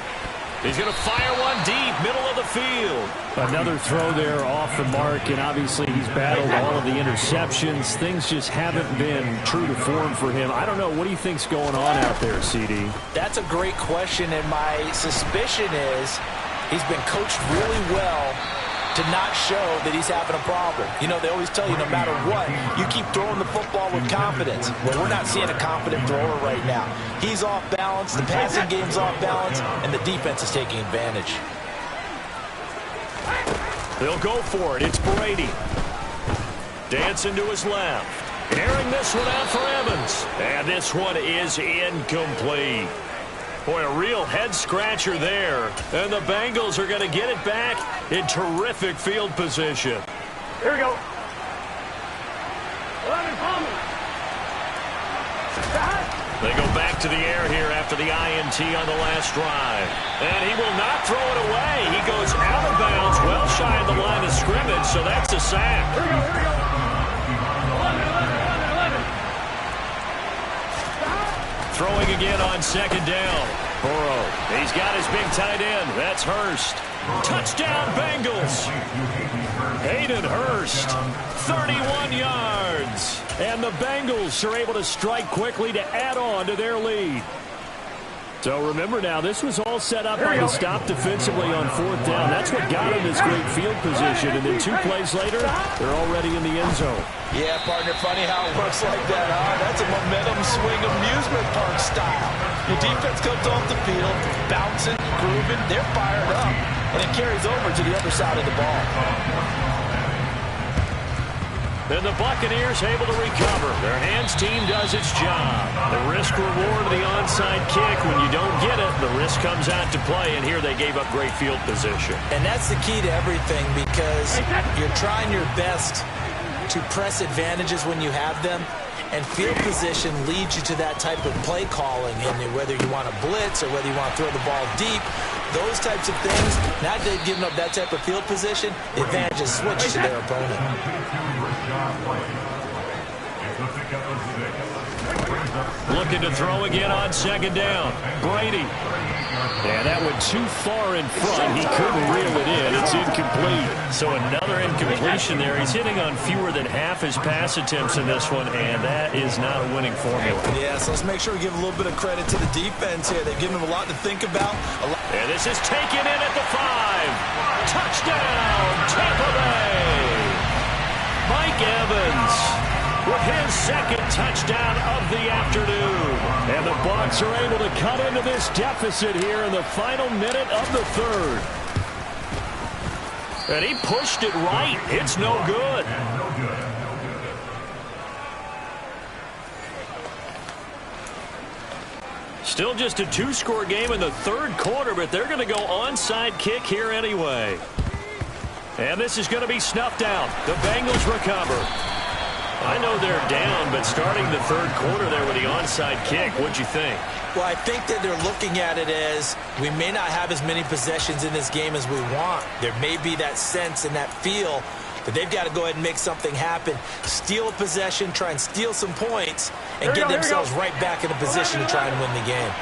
He's going to fire one deep, middle of the field. Another throw there off the mark, and obviously he's battled all of the interceptions. Things just haven't been true to form for him. I don't know. What do you think's going on out there, CD? That's a great question, and my suspicion is he's been coached really well to not show that he's having a problem. You know, they always tell you no matter what, you keep throwing the football with confidence. Well, we're not seeing a confident thrower right now. He's off balance, the passing game's off balance, and the defense is taking advantage. They'll go for it. It's Brady. Dancing to his left. Airing this one out for Evans. And this one is incomplete. Boy, a real head-scratcher there. And the Bengals are going to get it back in terrific field position. Here we go. They go back to the air here after the INT on the last drive. And he will not throw it away. He goes out of bounds, well shy of the line of scrimmage, so that's a sack. Here we go, here we go. 11. Throwing again on second down. Burrow, he's got his big tight end. That's Hurst. Touchdown, Bengals. Hayden Hurst, 31 yards. And the Bengals are able to strike quickly to add on to their lead. So remember now, this was all set up by the stop defensively on fourth down. That's what got him this great field position. And then 2 plays later, they're already in the end zone. Yeah, partner, funny how it works like that, huh? That's a momentum swing amusement park style. Your defense comes off the field, bouncing, grooving, they're fired up, and it carries over to the other side of the ball. And the Buccaneers able to recover. Their hands team does its job. The risk reward of the onside kick. When you don't get it, the risk comes out to play, and here they gave up great field position. And that's the key to everything, because you're trying your best to press advantages when you have them, and field position leads you to that type of play calling, and whether you want to blitz or whether you want to throw the ball deep, those types of things, now they've given up that type of field position, the advantage is switched to their opponent. Looking to throw again on second down. Brady. Yeah, that went too far in front. He couldn't reel it in. It's incomplete. So another incompletion there. He's hitting on fewer than half his pass attempts in this one, and that is not a winning formula. Yeah, so let's make sure we give a little bit of credit to the defense here. They've given him a lot to think about. And this is taken in at the 5. Touchdown, Tampa Bay. Mike Evans with his second touchdown of the afternoon. And the Bucs are able to cut into this deficit here in the final minute of the third. And he pushed it right. It's no good. Still just a 2-score game in the third quarter, but they're going to go onside kick here anyway. And this is going to be snuffed out. The Bengals recover. I know they're down, but starting the third quarter there with the onside kick, what'd you think? Well, I think that they're looking at it as we may not have as many possessions in this game as we want. There may be that sense and that feel that they've got to go ahead and make something happen, steal a possession, try and steal some points, and get themselves right back in a position to try and win the game.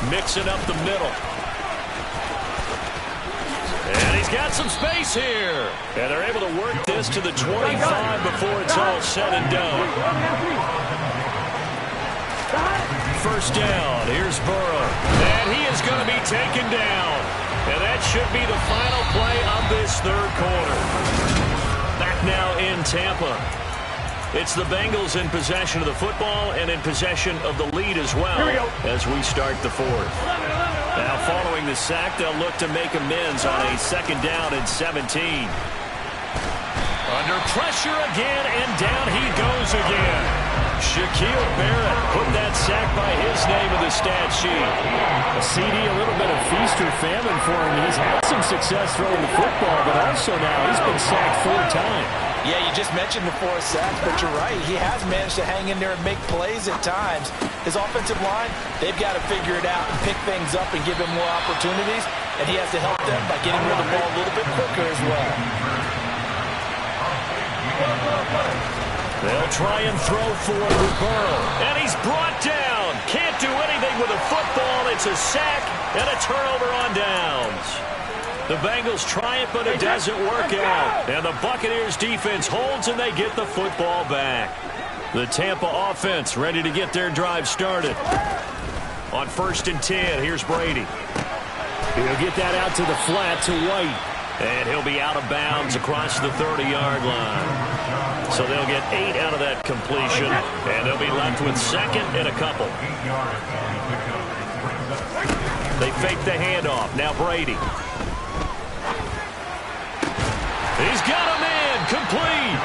Mixing up the middle. And he's got some space here. And they're able to work this to the 25 before it's all said and done. First down. Here's Burrow. And he is going to be taken down. And that should be the final play of this third quarter. Back now in Tampa. It's the Bengals in possession of the football and in possession of the lead as well as we start the fourth. Now following the sack, they'll look to make amends on a second down and 17. Under pressure again, and down he goes again. Shaquille Barrett put that sack by his name in the stat sheet. A CD, a little bit of feast or famine for him. He's had some success throwing the football, but also now he's been sacked 4 times. Yeah, you just mentioned the 4 sacks, but you're right. He has managed to hang in there and make plays at times. His offensive line, they've got to figure it out and pick things up and give him more opportunities, and he has to help them by getting rid of the ball a little bit quicker as well. They'll try and throw for it with Burrow, and he's brought down. Can't do anything with a football. It's a sack and a turnover on downs. The Bengals try it, but it doesn't work out. And the Buccaneers defense holds, and they get the football back. The Tampa offense ready to get their drive started. On 1st and 10, here's Brady. He'll get that out to the flat to White. And he'll be out of bounds across the 30-yard line. So they'll get 8 out of that completion, and they'll be left with 2nd and a couple. They fake the handoff. Now Brady. He's got him in. Complete.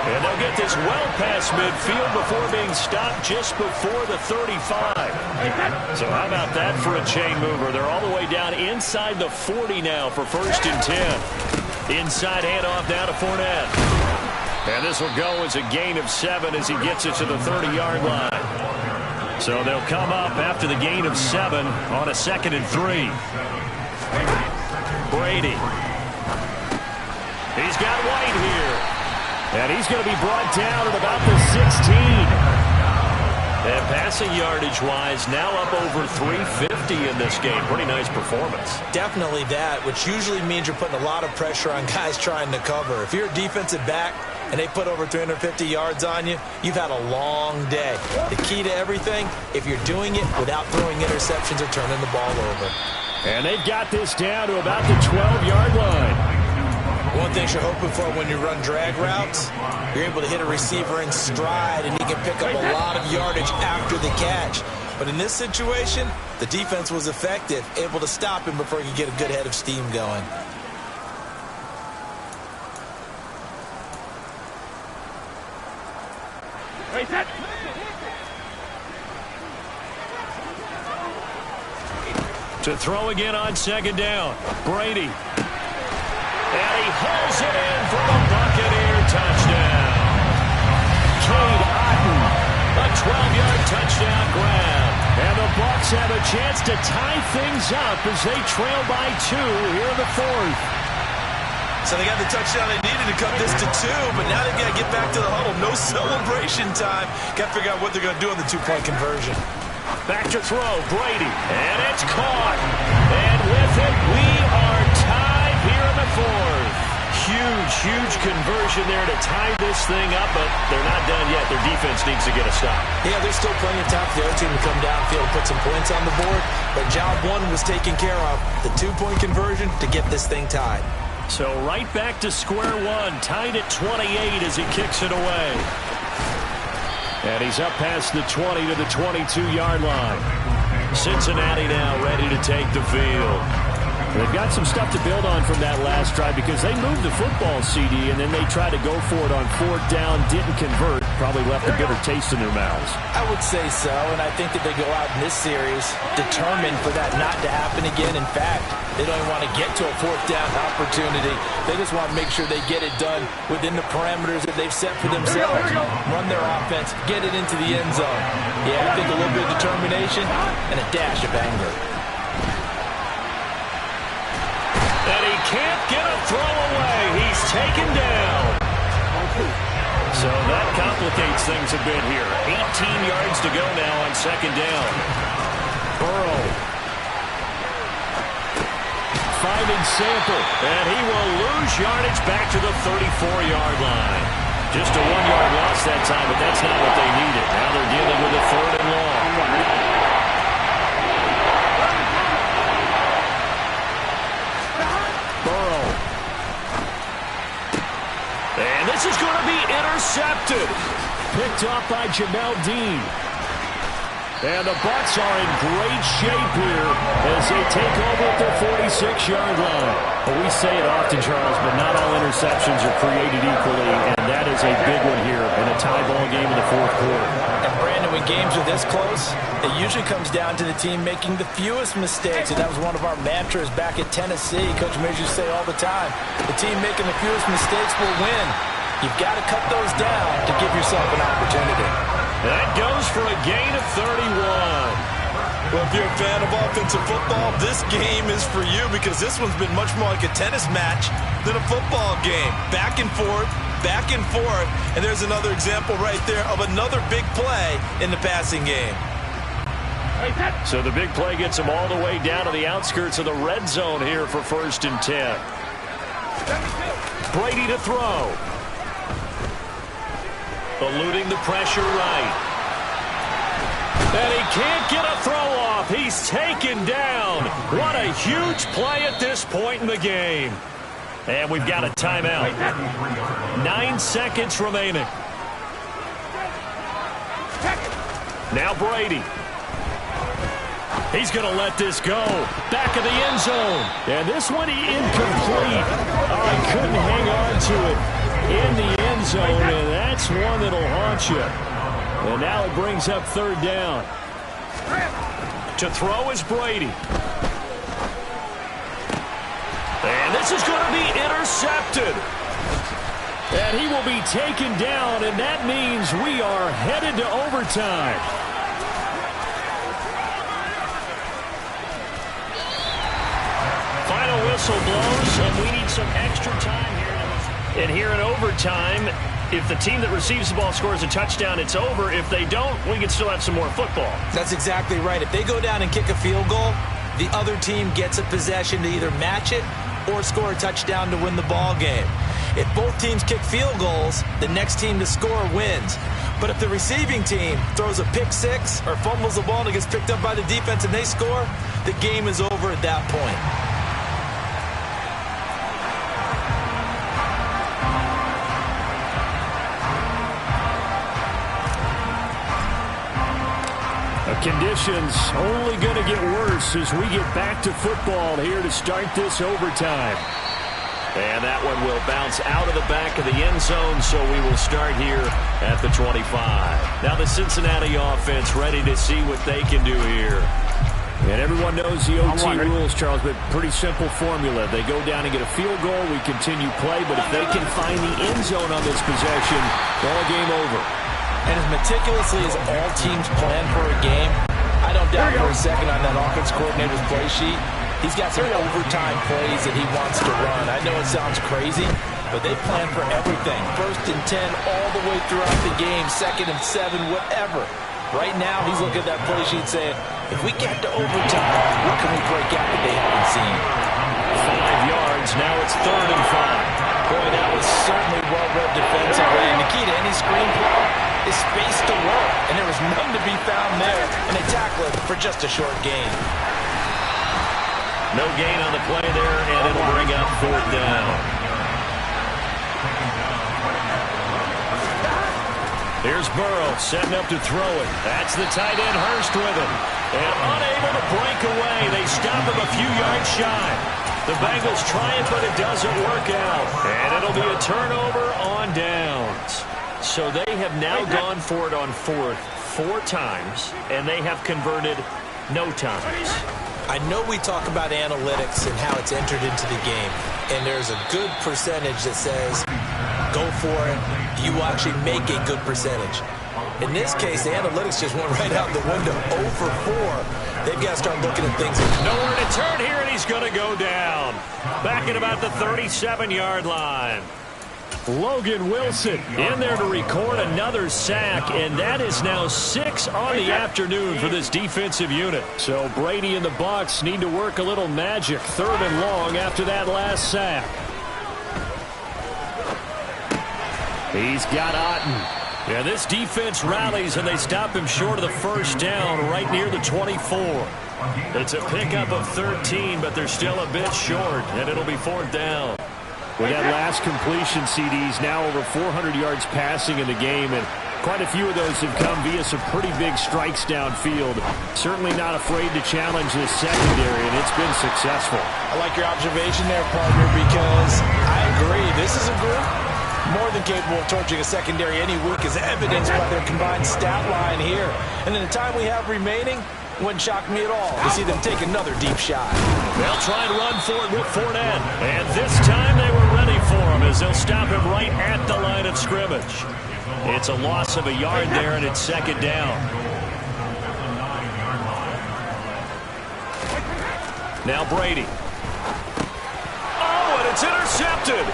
And they'll get this well past midfield before being stopped just before the 35. So how about that for a chain mover? They're all the way down inside the 40 now for 1st and 10. Inside handoff down to Fournette. And this will go as a gain of 7 as he gets it to the 30-yard line. So they'll come up after the gain of 7 on a 2nd and 3. Brady. He's got White here. And he's going to be brought down at about the 16. And passing yardage-wise, now up over 350 in this game. Pretty nice performance. Definitely that, which usually means you're putting a lot of pressure on guys trying to cover. If you're a defensive back and they put over 350 yards on you, you've had a long day. The key to everything, if you're doing it without throwing interceptions or turning the ball over. And they've got this down to about the 12-yard line. One thing you're hoping for when you run drag routes, you're able to hit a receiver in stride, and he can pick up a lot of yardage after the catch. But in this situation, the defense was effective, able to stop him before he could get a good head of steam going. To throw again on 2nd down, Brady. And he hauls it in for the Buccaneer touchdown. Cade Otton, a 12-yard touchdown grab. And the Bucs have a chance to tie things up as they trail by 2 here in the 4th. So they got the touchdown they needed to cut this to 2, but now they've got to get back to the huddle. No celebration time. Got to figure out what they're going to do on the 2-point conversion. Back to throw, Brady. And it's caught. And with it, we are tied here in the 4th. Huge conversion there to tie this thing up, but they're not done yet. Their defense needs to get a stop. Yeah, there's still plenty of time for the other team to come downfield and put some points on the board, but job 1 was taken care of. The 2-point conversion to get this thing tied. So right back to square one, tied at 28 as he kicks it away. And he's up past the 20 to the 22-yard line. Cincinnati now ready to take the field. They've got some stuff to build on from that last drive because they moved the football, CD, and then they tried to go for it on 4th down, didn't convert, probably left a bitter taste in their mouths. I would say so, and I think that they go out in this series determined for that not to happen again. In fact, they don't even want to get to a 4th down opportunity. They just want to make sure they get it done within the parameters that they've set for themselves. Run their offense, get it into the end zone. Yeah, I think a little bit of determination and a dash of anger. And he can't get a throw away. He's taken down. So that complicates things a bit here. 18 yards to go now on 2nd down. Burrow. Finding Sample. And he will lose yardage back to the 34-yard line. Just a 1-yard loss that time, but that's not what they needed. Now they're dealing with a 3rd and long. This is going to be intercepted. Picked off by Jamel Dean. And the Bucs are in great shape here as they take over at their 46-yard line. Well, we say it often, Charles, but not all interceptions are created equally, and that is a big one here in a tie ball game in the 4th quarter. And Brandon, when games are this close, it usually comes down to the team making the fewest mistakes, and that was one of our mantras back at Tennessee. Coach Mears used to say all the time, the team making the fewest mistakes will win. You've got to cut those down to give yourself an opportunity. That goes for a gain of 31. Well, if you're a fan of offensive football, this game is for you because this one's been much more like a tennis match than a football game. Back and forth, and there's another example right there of another big play in the passing game. So the big play gets him all the way down to the outskirts of the red zone here for 1st and 10. Brady to throw. Eluding the pressure right. And he can't get a throw off. He's taken down. What a huge play at this point in the game. And we've got a timeout. 9 seconds remaining. Now Brady. He's going to let this go. Back of the end zone. And this one incomplete. Oh, he couldn't hang on to it in the end zone. And that's one that'll haunt you. And now it brings up 3rd down. To throw is Brady. And this is going to be intercepted. And he will be taken down, and that means we are headed to overtime. Final whistle blows, and we need some extra time here. And here in overtime, if the team that receives the ball scores a touchdown, it's over. If they don't, we can still have some more football. That's exactly right. If they go down and kick a field goal, the other team gets a possession to either match it or score a touchdown to win the ball game. If both teams kick field goals, the next team to score wins. But if the receiving team throws a pick six or fumbles the ball and it gets picked up by the defense and they score, the game is over at that point. Conditions only going to get worse as we get back to football here to start this overtime. And that one will bounce out of the back of the end zone, so we will start here at the 25. Now the Cincinnati offense ready to see what they can do here. And everyone knows the OT rules, Charles, but pretty simple formula. They go down and get a field goal, we continue play, but if they can find the end zone on this possession, ball game over. And as meticulously as all teams plan for a game, I don't doubt for a second on that offense coordinator's play sheet, he's got some overtime plays that he wants to run. I know it sounds crazy, but they plan for everything. 1st and 10 all the way throughout the game, 2nd and 7, whatever. Right now, he's looking at that play sheet saying, if we get to overtime, what can we break out that they haven't seen? 5 yards, now it's 3rd and 5. Boy, that was certainly well-read defensively. And the key to any screenplay is space to work. And there was none to be found there. And they tackle it for just a short gain. No gain on the play there, and it'll bring up 4th down. Here's Burrow setting up to throw it. That's the tight end Hurst with him. And unable to break away. They stop him a few yards shy. The Bengals try it, but it doesn't work out. And it'll be a turnover on downs. So they have now gone for it on 4th 4 times, and they have converted no times. I know we talk about analytics and how it's entered into the game, and there's a good percentage that says, go for it, you will actually make a good percentage. In this case, the analytics just went right out the window. 0 for 4. They've got to start looking at things. Nowhere to turn here, and he's going to go down. Back at about the 37-yard line. Logan Wilson in there to record another sack, and that is now 6 on the afternoon for this defensive unit. So Brady and the Bucs need to work a little magic. 3rd and long after that last sack. He's got Otten. Yeah, this defense rallies, and they stop him short of the 1st down right near the 24. It's a pickup of 13, but they're still a bit short, and it'll be 4th down. With that last completion, CDs now over 400 yards passing in the game, and quite a few of those have come via some pretty big strikes downfield. Certainly not afraid to challenge this secondary, and it's been successful. I like your observation there, partner, because I agree. This is a group more than capable of torching a secondary any week, as evidenced by their combined stat line here. And in the time we have remaining, wouldn't shock me at all to see them take another deep shot. They'll try and run for it with Fournette. And this time they were ready for him as they'll stop him right at the line of scrimmage. It's a loss of a yard there, and it's 2nd down. Now Brady. Oh, and it's intercepted.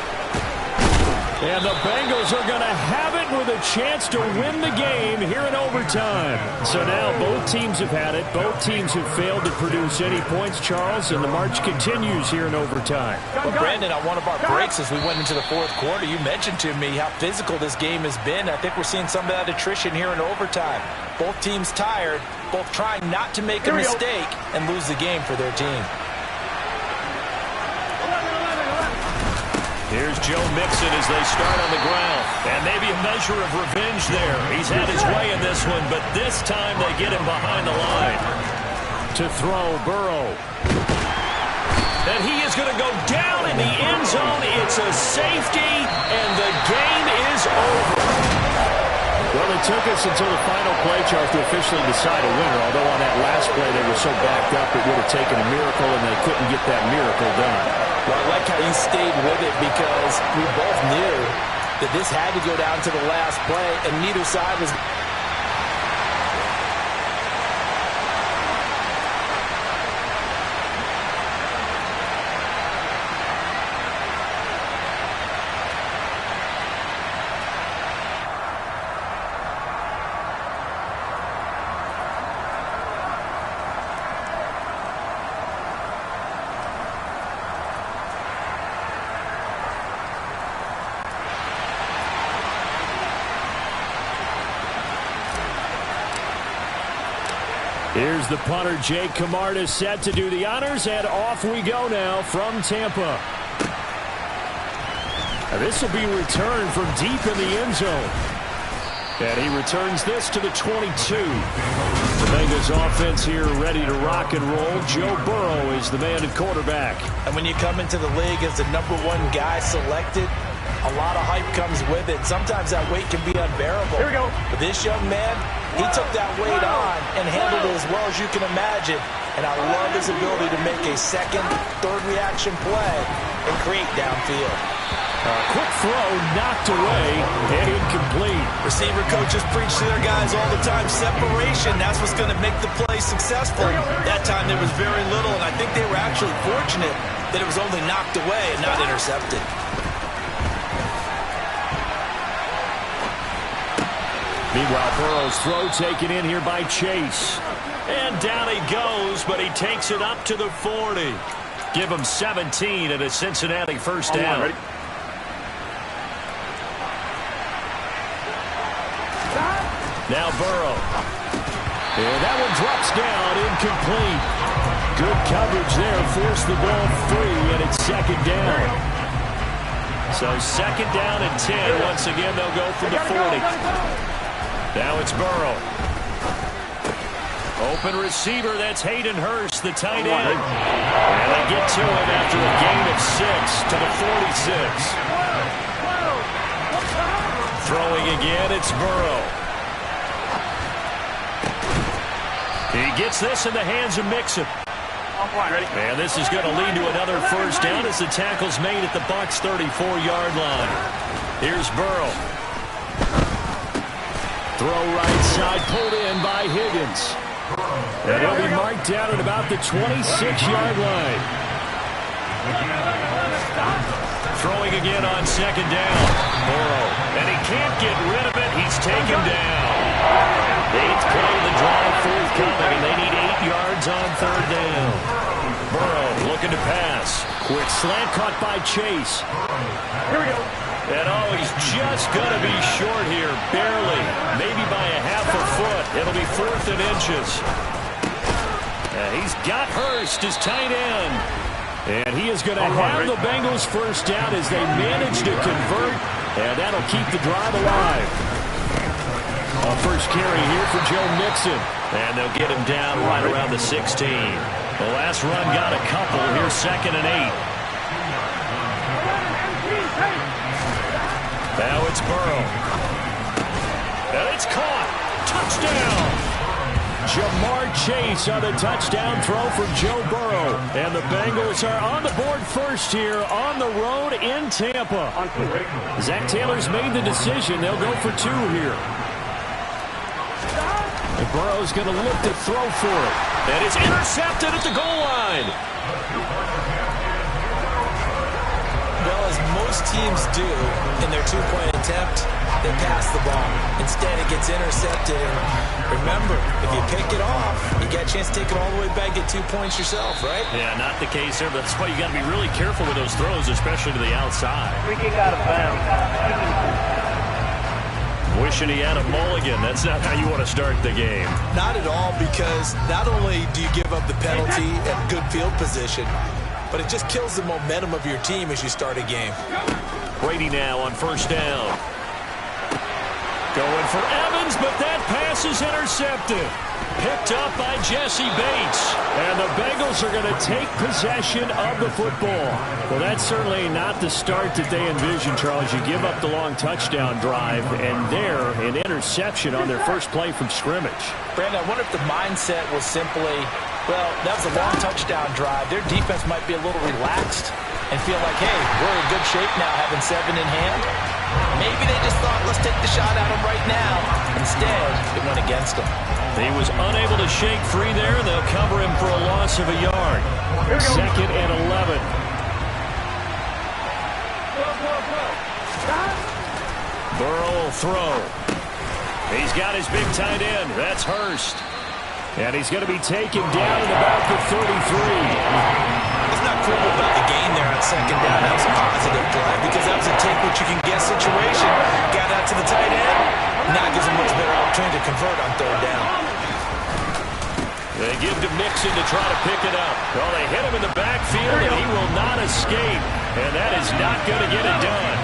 And the Bengals are going to have it with a chance to win the game here in overtime. So now both teams have had it. Both teams have failed to produce any points, Charles, and the march continues here in overtime. Well, Brandon, on one of our breaks as we went into the fourth quarter, you mentioned to me how physical this game has been. I think we're seeing some of that attrition here in overtime. Both teams tired, both trying not to make a mistake and lose the game for their team. Here's Joe Mixon as they start on the ground. And maybe a measure of revenge there. He's had his way in this one, but this time they get him behind the line. To throw, Burrow. And he is going to go down in the end zone. It's a safety, and the game is over. Well, it took us until the final play, Charles, to officially decide a winner. Although on that last play they were so backed up it would have taken a miracle, and they couldn't get that miracle done. Well, I like how you stayed with it because we both knew that this had to go down to the last play, and neither side was... Here's the punter, Jake Camarda, set to do the honors, and off we go now from Tampa. This will be returned from deep in the end zone. And he returns this to the 22. The Bengals offense here ready to rock and roll. Joe Burrow is the man at quarterback. And when you come into the league as the #1 guy selected, a lot of hype comes with it. Sometimes that weight can be unbearable. Here we go. But this young man, he took that weight on and handled it as well as you can imagine. And I love his ability to make a second, third reaction play and create downfield. Quick throw, knocked away, and incomplete. Receiver coaches preach to their guys all the time. Separation, that's what's going to make the play successful. That time there was very little, and I think they were actually fortunate that it was only knocked away and not intercepted. Meanwhile, Burrow's throw taken in here by Chase. And down he goes, but he takes it up to the 40. Give him 17 and a Cincinnati first down. Now Burrow. And that one drops down, incomplete. Good coverage there, forced the ball free, and it's second down. So second down and 10. Once again, they'll go from the 40. Now it's Burrow. Open receiver, that's Hayden Hurst, the tight end. And they get to him after a gain of 6 to the 46. Throwing again, it's Burrow. He gets this in the hands of Mixon. And this is going to lead to another first down as the tackle's made at the Bucs' 34-yard line. Here's Burrow. Throw right side, pulled in by Higgins. And he'll be marked down at about the 26-yard line. Throwing again on second down. Burrow. And he can't get rid of it. He's taken down. 8th play of the drive forthcoming, and they need 8 yards on third down. Burrow looking to pass. Quick slant caught by Chase. Here we go. And oh, he's just going to be short here, barely, maybe by a half a foot. It'll be 4th and inches. And he's got Hurst, his tight end. And he is going to have the Bengals first down as they manage to convert, and that'll keep the drive alive. A first carry here for Joe Mixon. And they'll get him down right around the 16. The last run got a couple. Here's 2nd and 8. Now it's Burrow. And it's caught. Touchdown. Jamar Chase on the touchdown throw for Joe Burrow. And the Bengals are on the board first here on the road in Tampa. Zach Taylor's made the decision. They'll go for 2 here. And Burrow's going to look to throw for it. And it's intercepted at the goal line. Well, as most most teams do in their two-point attempt, they pass the ball. Instead, it gets intercepted. And remember, if you pick it off, you get a chance to take it all the way back, get 2 points yourself, right? Yeah, not the case there. That's why you got to be really careful with those throws, especially to the outside. Free kick out of bounds. Wishing he had a mulligan. That's not how you want to start the game. Not at all, because not only do you give up the penalty and good field position, but it just kills the momentum of your team as you start a game. Brady now on first down. Going for Evans, but that pass is intercepted. Picked up by Jesse Bates. And the Bengals are going to take possession of the football. Well, that's certainly not the start that they envisioned, Charles. You give up the long touchdown drive, and there, an interception on their first play from scrimmage. Brandon, I wonder if the mindset was simply, well, that was a long touchdown drive. Their defense might be a little relaxed and feel like, hey, we're in good shape now, having 7 in hand. Maybe they just thought, let's take the shot at him right now. Instead, it went against him. He was unable to shake free there. They'll cover him for a loss of a yard. 2nd and 11. Burrow will throw. He's got his big tight end. That's Hurst. And he's going to be taken down at about the 33. It's not cool about the gain there on 2nd down. That was a positive play because that was a take-what-you-can-get situation. Got out to the tight end. Now gives him much better opportunity to convert on 3rd down. They give to Mixon to try to pick it up. Well, they hit him in the backfield, and he will not escape. And that is not going to get it done.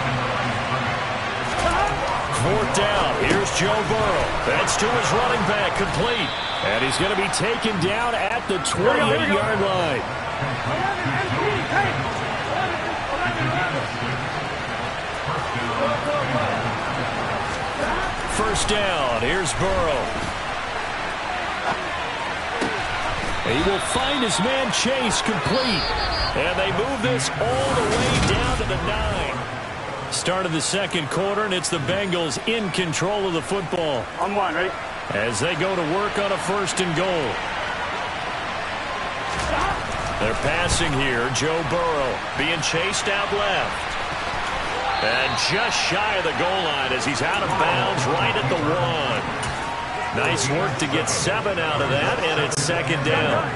4th down. Here's Joe Burrow. That's to his running back, complete. And he's going to be taken down at the 28-yard line. First down. Here's Burrow. He will find his man Chase, complete. And they move this all the way down to the 9. Start of the 2nd quarter, and it's the Bengals in control of the football. On 1, ready? As they go to work on a 1st and goal. They're passing here. Joe Burrow being chased out left. And just shy of the goal line as he's out of bounds right at the 1. Nice work to get 7 out of that, and it's 2nd down.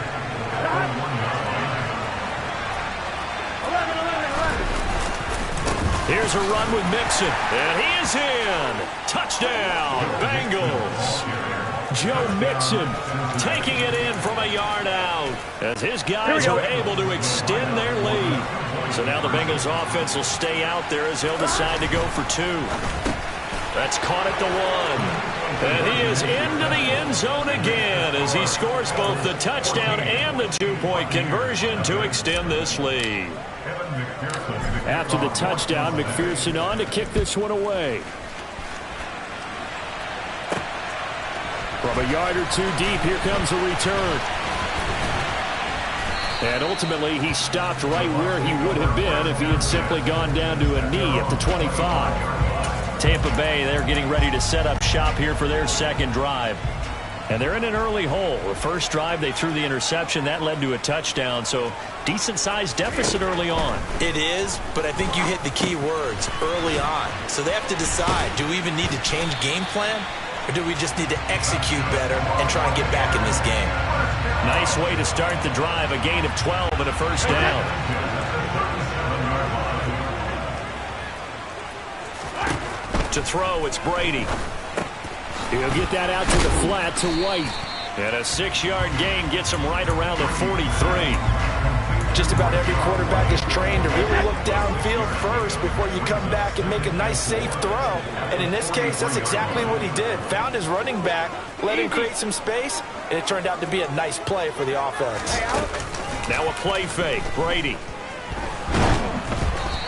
Here's a run with Mixon, and he is in. Touchdown, Bengals. Joe Mixon taking it in from a yard out as his guys are able to extend their lead. So now the Bengals offense will stay out there as he'll decide to go for 2. That's caught at the 1. And he is into the end zone again as he scores both the touchdown and the 2-point conversion to extend this lead. After the touchdown, McPherson on to kick this one away. From a yard or 2 deep, here comes a return. And ultimately, he stopped right where he would have been if he had simply gone down to a knee at the 25. Tampa Bay, they're getting ready to set up shop here for their 2nd drive. And they're in an early hole. The first drive, they threw the interception. That led to a touchdown, so decent-sized deficit early on. It is, but I think you hit the key words, early on. So they have to decide, do we even need to change game plan? Or do we just need to execute better and try and get back in this game? Nice way to start the drive. A gain of 12 and a 1st down. To throw, it's Brady. He'll get that out to the flat to White. And a 6-yard gain gets him right around the 43. Just about every quarterback is trained to really look downfield first before you come back and make a nice, safe throw. And in this case, that's exactly what he did. Found his running back, let him create some space, and it turned out to be a nice play for the offense. Now a play fake. Brady.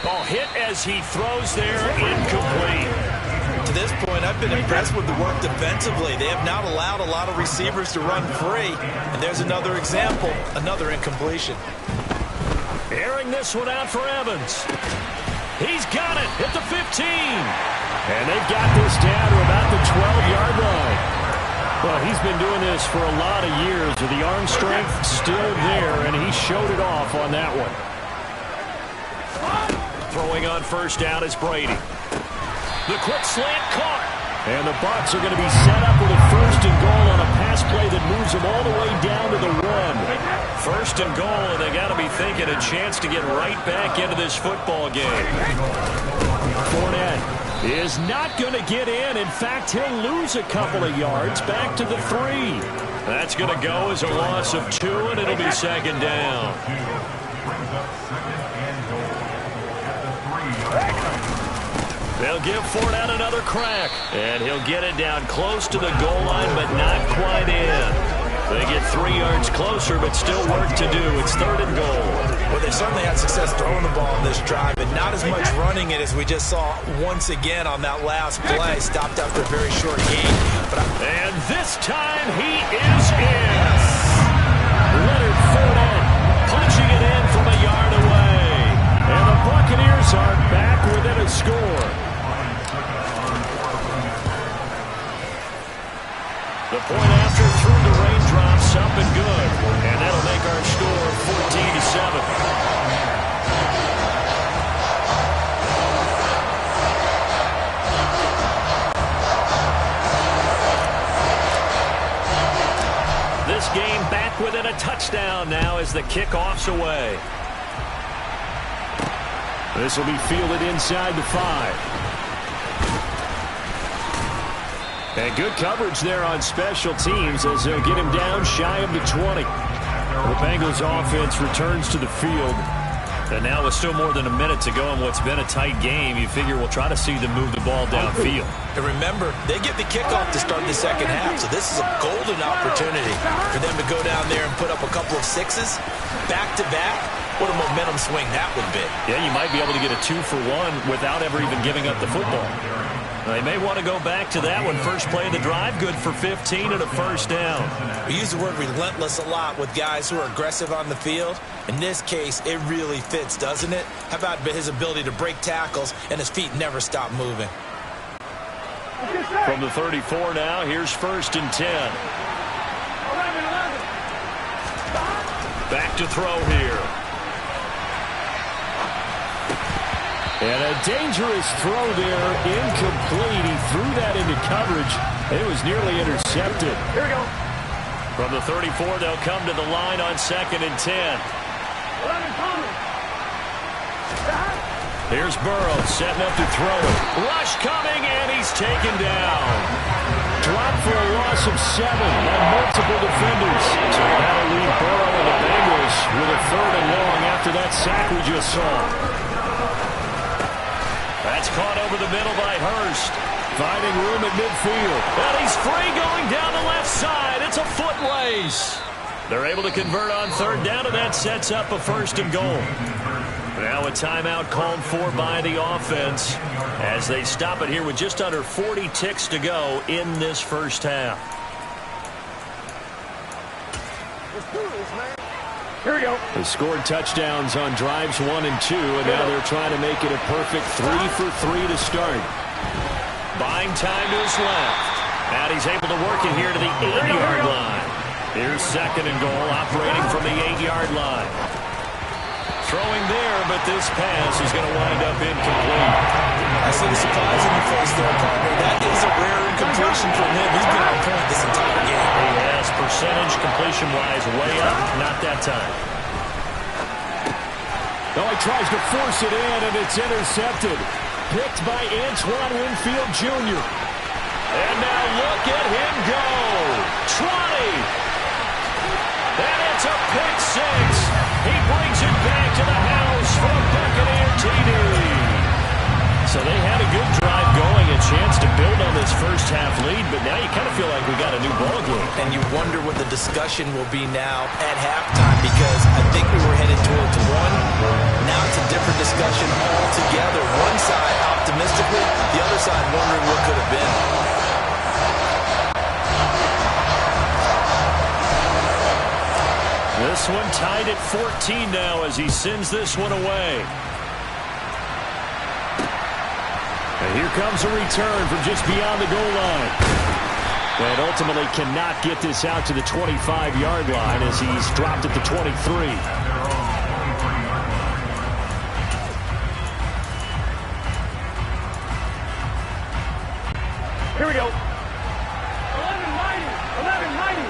Ball hit as he throws there, incomplete. To this point, I've been impressed with the work defensively. They have not allowed a lot of receivers to run free. And there's another example, another incompletion. Airing this one out for Evans. He's got it at the 15. And they've got this down to about the 12-yard line. Well, he's been doing this for a lot of years with the arm strength still there, and he showed it off on that one. Throwing on first down is Brady. The quick slant caught. And the Bucs are going to be set up with a first and goal on a pass play that moves them all the way down to the 1. First and goal, and they got to be thinking a chance to get right back into this football game. Fournette is not going to get in. In fact, he'll lose a couple of yards back to the 3. That's going to go as a loss of 2, and it'll be second down. They'll give Fournette another crack, and he'll get it down close to the goal line, but not quite in. They get 3 yards closer, but still work to do. It's third and goal. Well, they certainly had success throwing the ball on this drive, but not as much running it as we just saw once again on that last play. Stopped after a very short gain. And this time he is in. Leonard Fournette punching it in from a yard away. And the Buccaneers are back within a score. The point after through the raindrops, up and good. And that'll make our score 14-7. This game back within a touchdown now as the kickoff's away. This will be fielded inside the 5. And good coverage there on special teams as they'll get him down shy of the 20. The Bengals offense returns to the field. And now with still more than a minute to go in what's been a tight game, you figure we'll try to see them move the ball downfield. And remember, they get the kickoff to start the second half, so this is a golden opportunity for them to go down there and put up a couple of 6s back-to-back. What a momentum swing that would be. Yeah, you might be able to get a 2-for-1 without ever even giving up the football. They may want to go back to that one. First play of the drive, good for 15 and a first down. We use the word relentless a lot with guys who are aggressive on the field. In this case, it really fits, doesn't it? How about his ability to break tackles and his feet never stop moving? From the 34 now, here's first and 10. Back to throw here. And a dangerous throw there, incomplete. He threw that into coverage. It was nearly intercepted. Here we go. From the 34, they'll come to the line on second and 10. Here's Burrow setting up to throw it. Rush coming, and he's taken down. Dropped for a loss of 7 on multiple defenders. So that'll leave Burrow and the Bengals with a third and long after that sack we just saw. That's caught over the middle by Hurst. Finding room at midfield. And he's free going down the left side. It's a foot race. They're able to convert on third down, and that sets up a first and goal. Now a timeout called for by the offense as they stop it here with just under 40 ticks to go in this first half. Here we go. They scored touchdowns on drives 1 and 2, and now they're trying to make it a perfect 3 for 3 to start. Buying time to his left. And he's able to work it here to the 8-yard line. Here's second and goal, operating from the 8-yard line. Throwing there, but this pass is going to wind up incomplete. I see the surprise in your face there, partner. That is a rare incompletion from him. He's been on point this entire game. He has percentage completion-wise way up, not that time. No, he tries to force it in, and it's intercepted. Picked by Antoine Winfield Jr. And now look at him go. 20. And it's a pick 6. He brings it back to the house from Buccaneer TD. So they had a good drive going, a chance to build on this first half lead, but now you kind of feel like we got a new ball game. And you wonder what the discussion will be now at halftime, because I think we were headed towards 1. Now it's a different discussion altogether. One side optimistically, the other side wondering what could have been. This one tied at 14 now as he sends this one away. And here comes a return from just beyond the goal line. And ultimately cannot get this out to the 25-yard line as he's dropped at the 23. Here we go. 1190. 1190.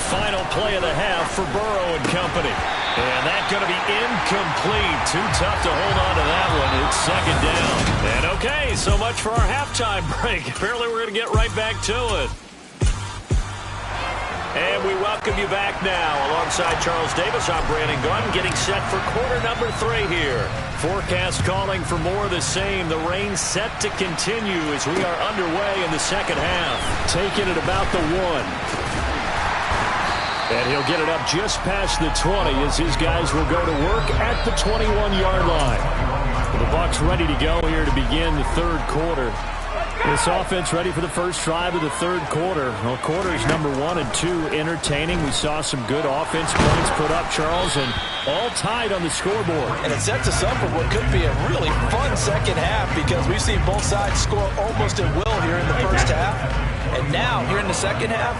Final play of the half for Burrow and company. And that's going to be incomplete. Too tough to hold on to that one. It's second down. And okay, so much for our halftime break. Apparently we're going to get right back to it. And we welcome you back now. Alongside Charles Davis, I'm Brandon Gunn, getting set for quarter number 3 here. Forecast calling for more of the same. The rain set to continue as we are underway in the second half. Taking it about the 1. And he'll get it up just past the 20 as his guys will go to work at the 21-yard line. The Bucs ready to go here to begin the third quarter. This offense ready for the first drive of the third quarter. Well, quarters number 1 and 2 entertaining. We saw some good offense points put up, Charles, and all tied on the scoreboard. And it sets us up for what could be a really fun second half because we've seen both sides score almost at will here in the first half. And now, here in the second half,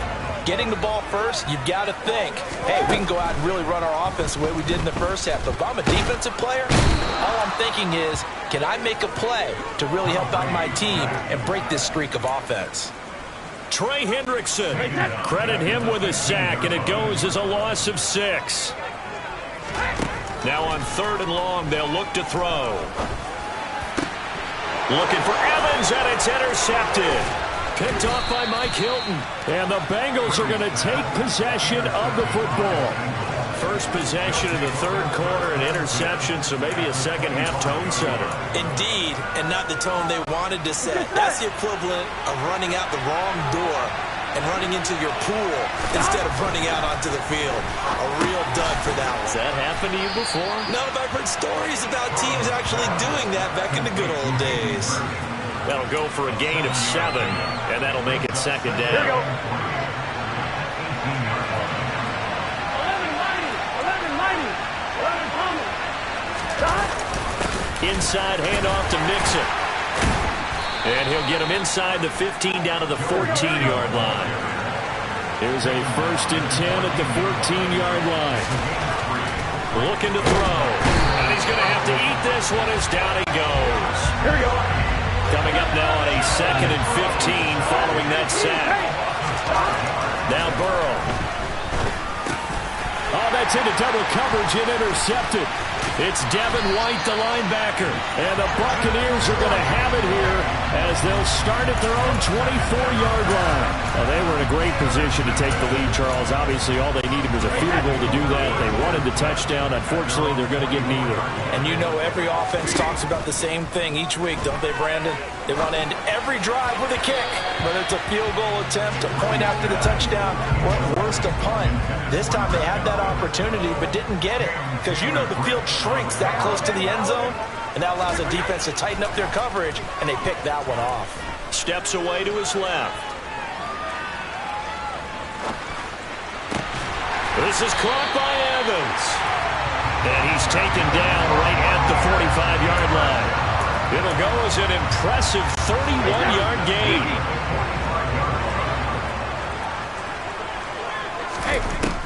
getting the ball first, you've got to think, hey, we can go out and really run our offense the way we did in the first half. But if I'm a defensive player, all I'm thinking is, can I make a play to really help out my team and break this streak of offense? Trey Hendrickson, credit him with a sack, and it goes as a loss of 6. Now on 3rd and long, they'll look to throw. Looking for Evans, and it's intercepted. Picked off by Mike Hilton. And the Bengals are going to take possession of the football. First possession of the third quarter, an interception, so maybe a second-half tone setter. Indeed, and not the tone they wanted to set. That's the equivalent of running out the wrong door and running into your pool instead of running out onto the field. A real dud for that one. Has that happened to you before? No, but I've heard stories about teams actually doing that back in the good old days. That'll go for a gain of 7, and that'll make it second down. Here we go. 1190. 1190. 11 Inside handoff to Mixon. And he'll get him inside the 15 down to the 14-yard line. Here's a 1st and 10 at the 14-yard line. Looking to throw. And he's going to have to eat this one as down he goes. Here we go. Coming up now on a 2nd and 15 following that sack. Now Burrow. Oh, that's into double coverage and intercepted. It's Devin White, the linebacker. And the Buccaneers are going to have it here as they'll start at their own 24-yard line. Well, they were in a great position to take the lead, Charles. Obviously, all they needed was a field goal to do that. They wanted the touchdown. Unfortunately, they're going to get neither. And you know every offense talks about the same thing each week, don't they, Brandon? They want to end every drive with a kick, whether it's a field goal attempt, a point after the touchdown, or at worst, a punt. This time they had that opportunity but didn't get it because you know the field shrinks that close to the end zone, and that allows the defense to tighten up their coverage, and they picked that one off. Steps away to his left. This is caught by Evans. And he's taken down right at the 45-yard line. It'll go as an impressive 31-yard gain.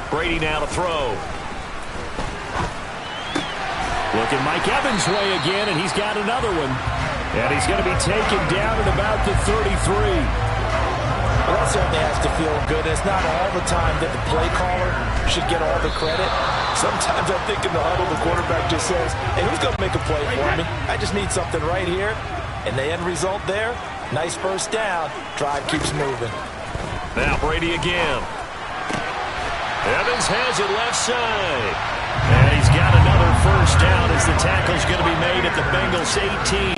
Brady now to throw. Looking Mike Evans' way again, and he's got another one. And he's going to be taken down at about the 33. Well, that certainly has to feel good. It's not all the time that the play caller should get all the credit. Sometimes I think in the huddle, the quarterback just says, hey, who's going to make a play for me? I just need something right here. And the end result there, nice first down. Drive keeps moving. Now Brady again. Evans has it left side. And he's got another first down as the tackle's going to be made at the Bengals 18.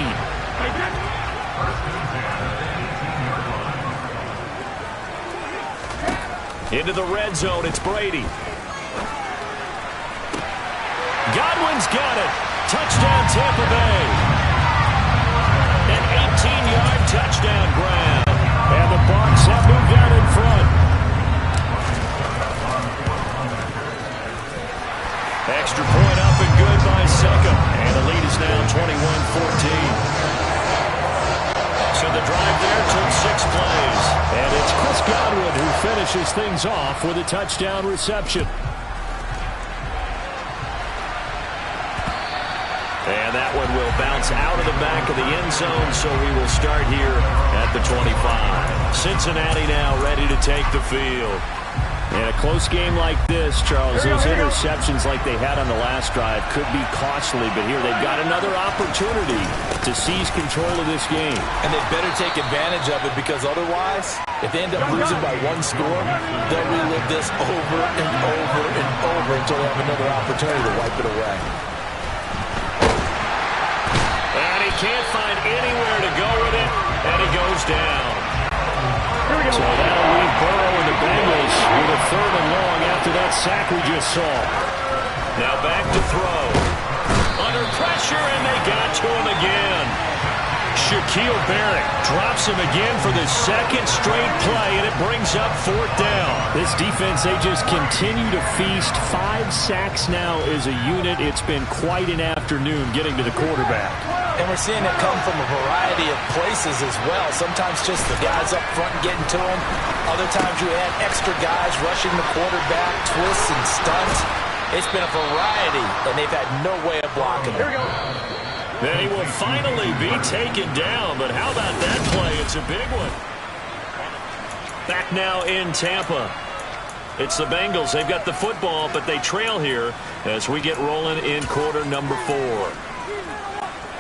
Into the red zone, it's Brady. Godwin's got it. Touchdown, Tampa Bay. An 18-yard touchdown grab. And the Bucs have moved out in front. Extra point up and good by Succop. And the lead is now 21-14. So the drive there took 6 plays. And it's Chris Godwin who finishes things off with a touchdown reception. And that one will bounce out of the back of the end zone, so we will start here at the 25. Cincinnati now ready to take the field. In a close game like this, Charles, those interceptions like they had on the last drive could be costly, but here they've got another opportunity to seize control of this game. And they better take advantage of it, because otherwise, if they end up losing by one score, they'll relive this over and over and over until they have another opportunity to wipe it away. And he can't find anywhere to go with it, and he goes down. So that'll leave Burrow and the Bengals with a 3rd and long after that sack we just saw. Now back to throw. Under pressure, and they got to him again. Shaquille Barrett drops him again for the 2nd straight play, and it brings up 4th down. This defense, they just continue to feast. 5 sacks now as a unit. It's been quite an afternoon getting to the quarterback. And we're seeing it come from a variety of places as well. Sometimes just the guys up front getting to him. Other times you had extra guys rushing the quarterback, twists and stunts. It's been a variety, and they've had no way of blocking him. Here we go. Then he will finally be taken down, but how about that play? It's a big one. Back now in Tampa. It's the Bengals. They've got the football, but they trail here as we get rolling in quarter number 4.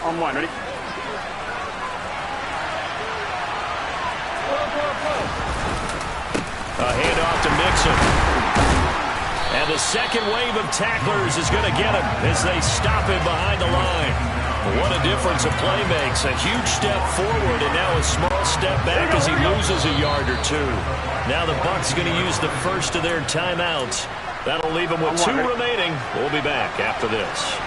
On 1, ready? A handoff to Mixon. And the second wave of tacklers is going to get him as they stop him behind the line. What a difference a play makes. A huge step forward and now a small step back as he loses a yard or 2. Now the Bucs going to use the first of their timeouts. That'll leave them with 2 remaining. We'll be back after this.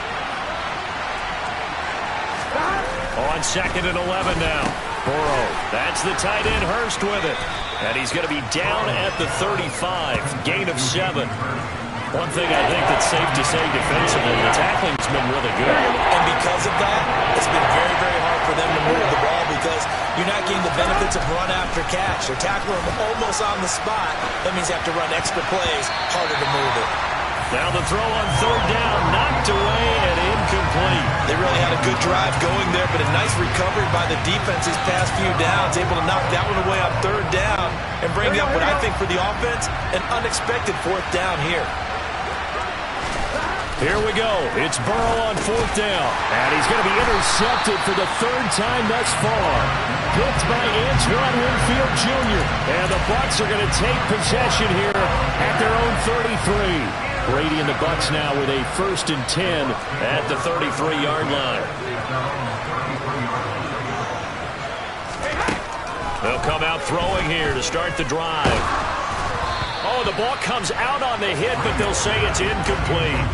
On 2nd and 11 now. Burrow. That's the tight end Hurst with it. And he's going to be down at the 35. Gain of 7. One thing I think that's safe to say defensively, the tackling's been really good. And because of that, it's been very, very hard for them to move the ball, because you're not getting the benefits of run after catch. They're tackling them almost on the spot. That means you have to run extra plays, harder to move it. Now the throw on 3rd down, knocked away and incomplete. They really had a good drive going there, but a nice recovery by the defense these past few downs, able to knock that one away on 3rd down and bring up what I think for the offense, an unexpected 4th down here. Here we go. It's Burrow on 4th down. And he's going to be intercepted for the 3rd time thus far. Picked by Antoine Winfield Jr. And the Bucs are going to take possession here at their own 33. Brady and the Bucs now with a 1st and 10 at the 33-yard line. They'll come out throwing here to start the drive. Oh, the ball comes out on the hit, but they'll say it's incomplete.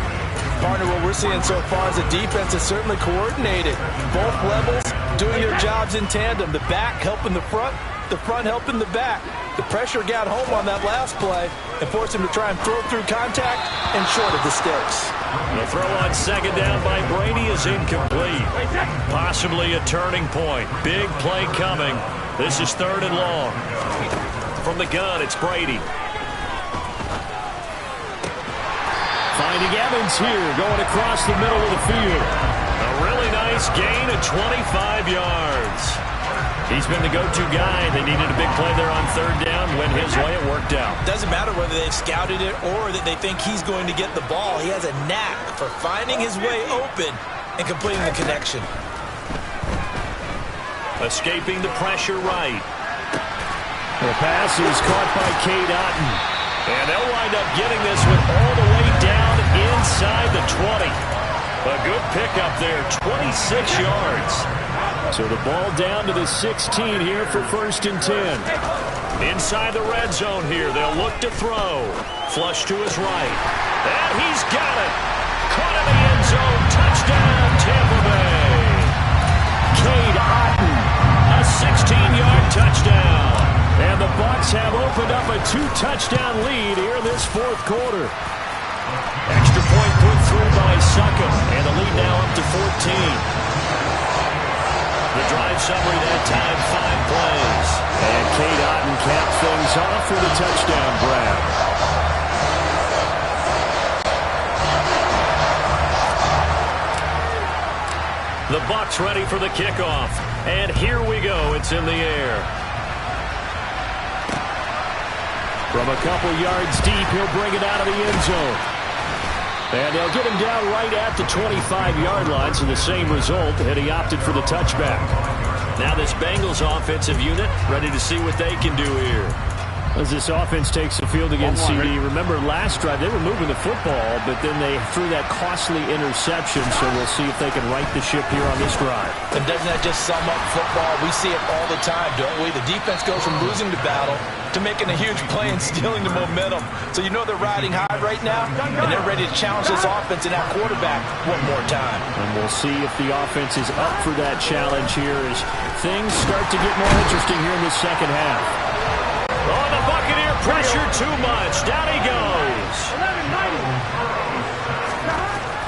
Partner, what we're seeing so far is the defense is certainly coordinated. Both levels doing their jobs in tandem. The back helping the front helping the back. The pressure got home on that last play and forced him to try and throw through contact and short of the sticks. The throw on 2nd down by Brady is incomplete. Possibly a turning point. Big play coming. This is 3rd and long. From the gun, it's Brady. Finding Evans here, going across the middle of the field. A really nice gain of 25 yards. He's been the go-to guy. They needed a big play there on 3rd down. Went his way, it worked out. Doesn't matter whether they've scouted it or that they think he's going to get the ball. He has a knack for finding his way open and completing the connection. Escaping the pressure right. The pass is caught by Cade Otton. And they'll wind up getting this one all the way down inside the 20. A good pickup there, 26 yards. So the ball down to the 16 here for 1st and 10. Inside the red zone here, they'll look to throw. Flush to his right. And he's got it. Caught in the end zone. Touchdown, Tampa Bay. Cade Otton, a 16-yard touchdown. And the Bucs have opened up a 2-touchdown lead here in this 4th quarter. Extra point put through by Succop. And the lead now up to 14. The drive summary that time, 5 plays. And Cade Otton capped things off with a touchdown grab. The Bucs ready for the kickoff. And here we go. It's in the air. From a couple yards deep, he'll bring it out of the end zone. And they'll get him down right at the 25-yard line, so the same result, and he opted for the touchback. Now this Bengals offensive unit ready to see what they can do here. As this offense takes the field against CD, remember last drive they were moving the football, but then they threw that costly interception, so we'll see if they can right the ship here on this drive. And doesn't that just sum up football? We see it all the time, don't we? The defense goes from losing the battle to making a huge play and stealing the momentum. So you know they're riding high right now, and they're ready to challenge this offense and that quarterback one more time. And we'll see if the offense is up for that challenge here as things start to get more interesting here in the second half. Oh, the Buccaneer pressure too much. Down he goes.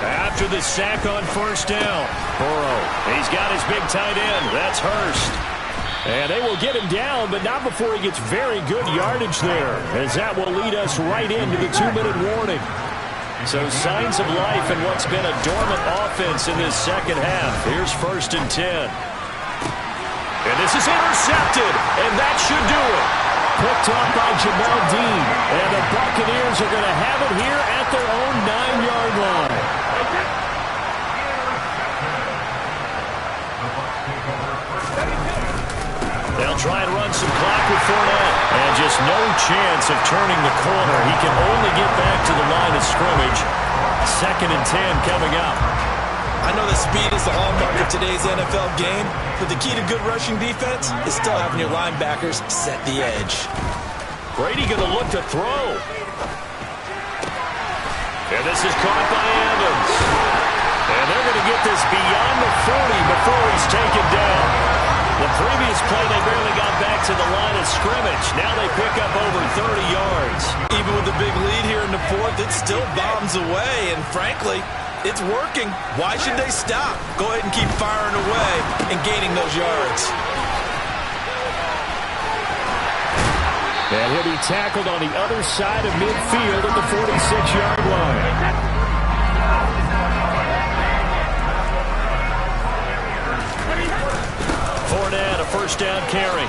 After the sack on first down, Burrow, he's got his big tight end. That's Hurst. And they will get him down, but not before he gets very good yardage there, as that will lead us right into the 2-minute warning. So signs of life in what's been a dormant offense in this second half. Here's 1st and 10. And this is intercepted, and that should do it. Picked off by Jamel Dean. And the Buccaneers are going to have it here at their own 9-yard line. They'll try and run some clock with Fournette. And just no chance of turning the corner. He can only get back to the line of scrimmage. 2nd and 10 coming up. I know that speed is the hallmark of today's NFL game, but the key to good rushing defense is still having your linebackers set the edge. Brady going to look to throw. And this is caught by Evans. And they're going to get this beyond the 40 before he's taken down. The previous play, they barely got back to the line of scrimmage. Now they pick up over 30 yards. Even with the big lead here in the 4th, it still bombs away, and frankly, it's working. Why should they stop? Go ahead and keep firing away and gaining those yards. And he'll be tackled on the other side of midfield at the 46-yard line. Fournette, a 1st down carry.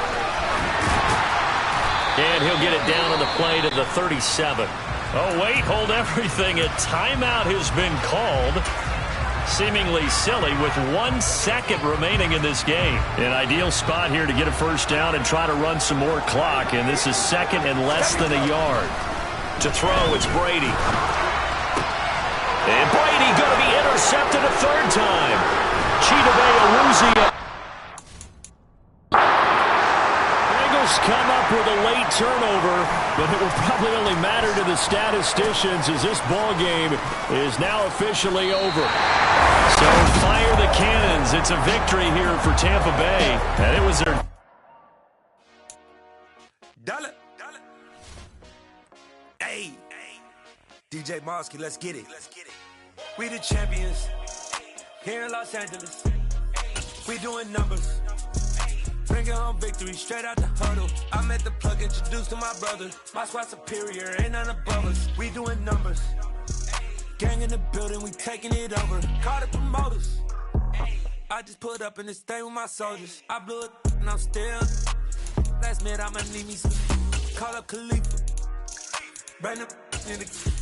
And he'll get it down on the play to the 37. Oh, wait, hold everything. A timeout has been called. Seemingly silly with 1 second remaining in this game. An ideal spot here to get a 1st down and try to run some more clock. And this is 2nd and less than a yard. To throw, it's Brady. And Brady going to be intercepted a 3rd time. Chidobe Awuzie. Come up with a late turnover, but it will probably only matter to the statisticians as this ball game is now officially over. So fire the cannons. It's a victory here for Tampa Bay, and it was their... Dollar. Hey, DJ Mosky, let's get it. We the champions here in Los Angeles. We doing numbers. Bringing home victory straight out the huddle. I met the plug, introduced to my brother. My squad superior, ain't none above us. We doing numbers. Gang in the building, we taking it over. Call the promoters. I just put up in this thing with my soldiers. I blew it and I'm still. Last minute I'ma need me some. Call up Khalifa. Brand new in the.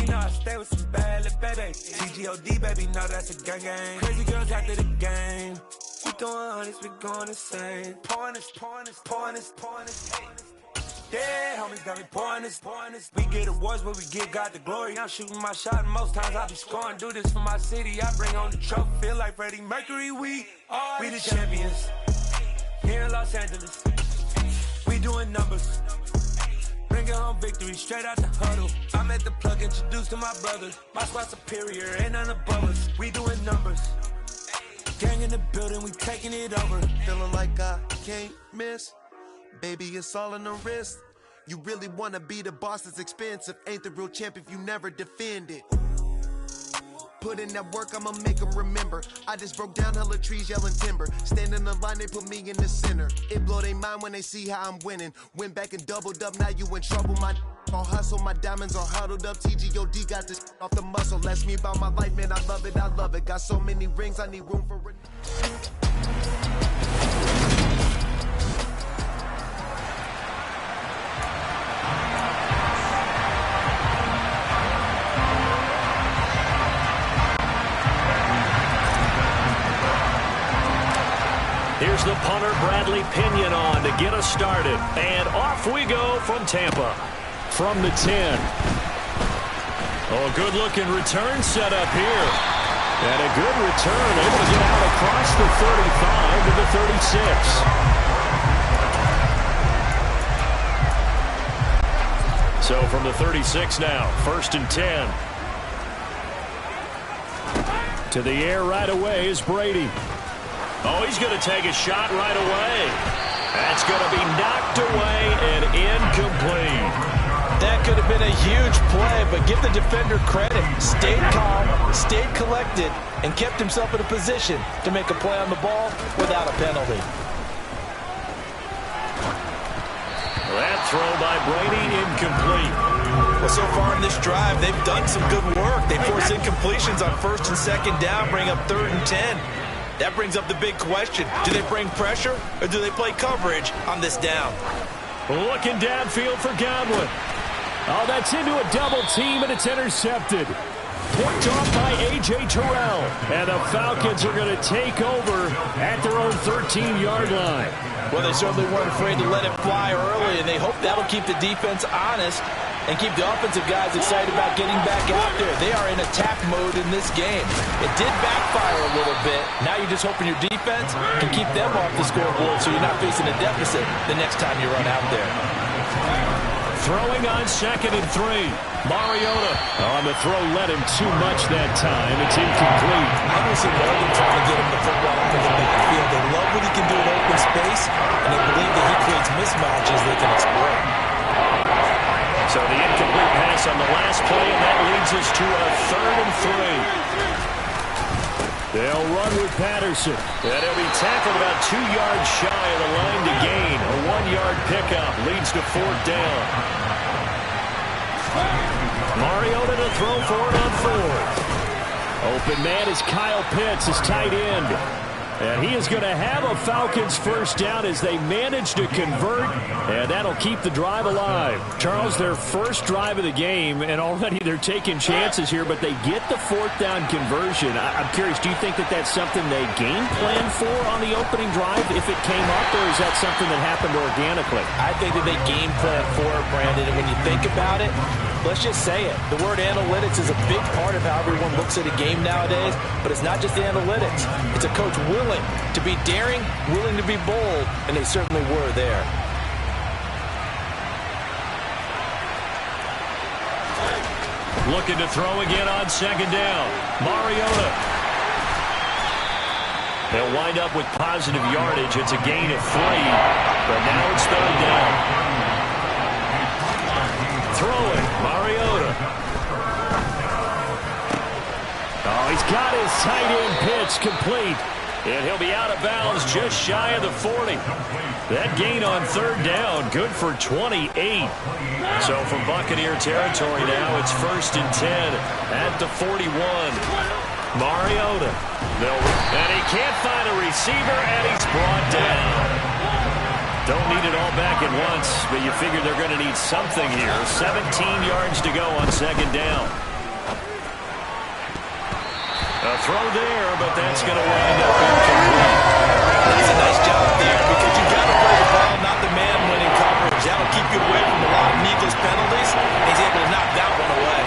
You know I stay with some bad little baby. TGOD baby, know that's a gang gang. Crazy girls after the game. We throwing hundreds, we going insane. Pouring this. Yeah, homies got me pouring this. We get awards, but we give God the glory. I'm shooting my shot, and most times I be scoring. Do this for my city, I bring on the trophy. Feel like Freddie Mercury, we the champions. Here in Los Angeles, we doing numbers. Bringing home victory straight out the huddle. I'm at the plug, introduced to my brother. My squad superior, ain't none above us. We doing numbers. Gang in the building, we taking it over. Feeling like I can't miss. Baby, it's all in the wrist. You really wanna be the boss, it's expensive. Ain't the real champ if you never defend it. Put in that work, I'ma make them remember. I just broke down hella trees, yelling timber. Stand in the line, they put me in the center. It blow their mind when they see how I'm winning. Went back and doubled up, now you in trouble, my on hustle, my diamonds are huddled up. TGOD got this off the muscle. That's me about my life, man. I love it, I love it. Got so many rings, I need room for it. Here's the punter, Bradley Pinion, on to get us started. And off we go from Tampa. From the 10. Oh, good-looking return set up here. And a good return, able to get out across the 35 to the 36. So from the 36 now, 1st and 10. To the air right away is Brady. Oh, he's going to take a shot right away. That's going to be knocked away and incomplete. That could have been a huge play, but give the defender credit. Stayed calm, stayed collected, and kept himself in a position to make a play on the ball without a penalty. That throw by Brady incomplete. Well, so far in this drive, they've done some good work. They force incompletions on 1st and 2nd down, bring up 3rd and 10. That brings up the big question. Do they bring pressure or do they play coverage on this down? Looking downfield for Godwin. Oh, that's into a double team, and it's intercepted. Picked off by A.J. Terrell. And the Falcons are going to take over at their own 13-yard line. Well, they certainly weren't afraid to let it fly early, and they hope that'll keep the defense honest and keep the offensive guys excited about getting back out there. They are in attack mode in this game. It did backfire a little bit. Now you're just hoping your defense can keep them off the scoreboard so you're not facing a deficit the next time you run out there. Throwing on 2nd and 3. Mariota on the throw, led him too much that time. It's incomplete. I don't see more than trying to get him the football up in the field. They love what he can do in open space, and they believe that he creates mismatches they can exploit. So the incomplete pass on the last play, and that leads us to a 3rd and 3. They'll run with Patterson. And he'll be tackled about 2 yards shy of the line to gain. A 1-yard pickup leads to 4th down. Mariota to throw for it on 4th. Open man is Kyle Pitts, his tight end. And he is going to have a Falcons 1st down as they manage to convert, and that'll keep the drive alive. Charles, their first drive of the game, and already they're taking chances here, but they get the 4th down conversion. I'm curious, do you think that that's something they game planned for on the opening drive if it came up, or is that something that happened organically? I think that they game planned for it, Brandon, and when you think about it, let's just say it. The word analytics is a big part of how everyone looks at a game nowadays, but it's not just the analytics. It's a coach willing to be daring, willing to be bold, and they certainly were there. Looking to throw again on 2nd down. Mariota. They'll wind up with positive yardage. It's a gain of 3, but now it's 3rd down. Throwing, Mariota. Oh, he's got his tight end pitch complete. And he'll be out of bounds just shy of the 40. That gain on 3rd down, good for 28. So from Buccaneer territory now, it's 1st and 10 at the 41. Mariota. And he can't find a receiver, and he's brought down. Don't need it all back at once, but you figure they're going to need something here. 17 yards to go on 2nd down. A throw there, but that's going to wind up incomplete. That's a nice job there because you've got to play the ball, not the man-winning coverage. That'll keep you away from a lot of needless penalties. He's able to knock that one away.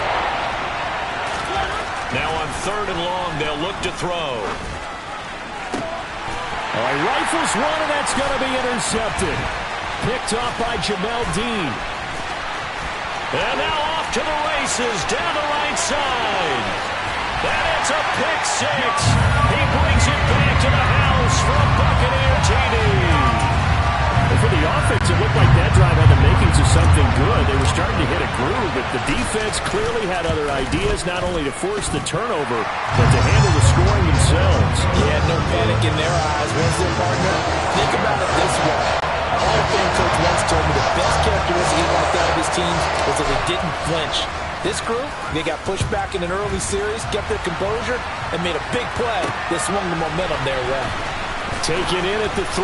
Now on 3rd and long, they'll look to throw. All right, rifles one, and that's going to be intercepted. Picked off by Jamel Dean. And now off to the races down the right side. And it's a pick 6. He brings it back to the house for a Buccaneer TD. Well, for the offense, it looked like that drive had the makings of something good. They were starting to hit a groove, but the defense clearly had other ideas, not only to force the turnover, but to handle the scoring themselves. Yeah, no panic in their eyes. What's their partner? Think about it this way. Hall of Fame coach once told me the best characteristic he wants out of his teams was that they didn't flinch. This group, they got pushed back in an early series, kept their composure, and made a big play that swung the momentum their way. Taken in at the 3.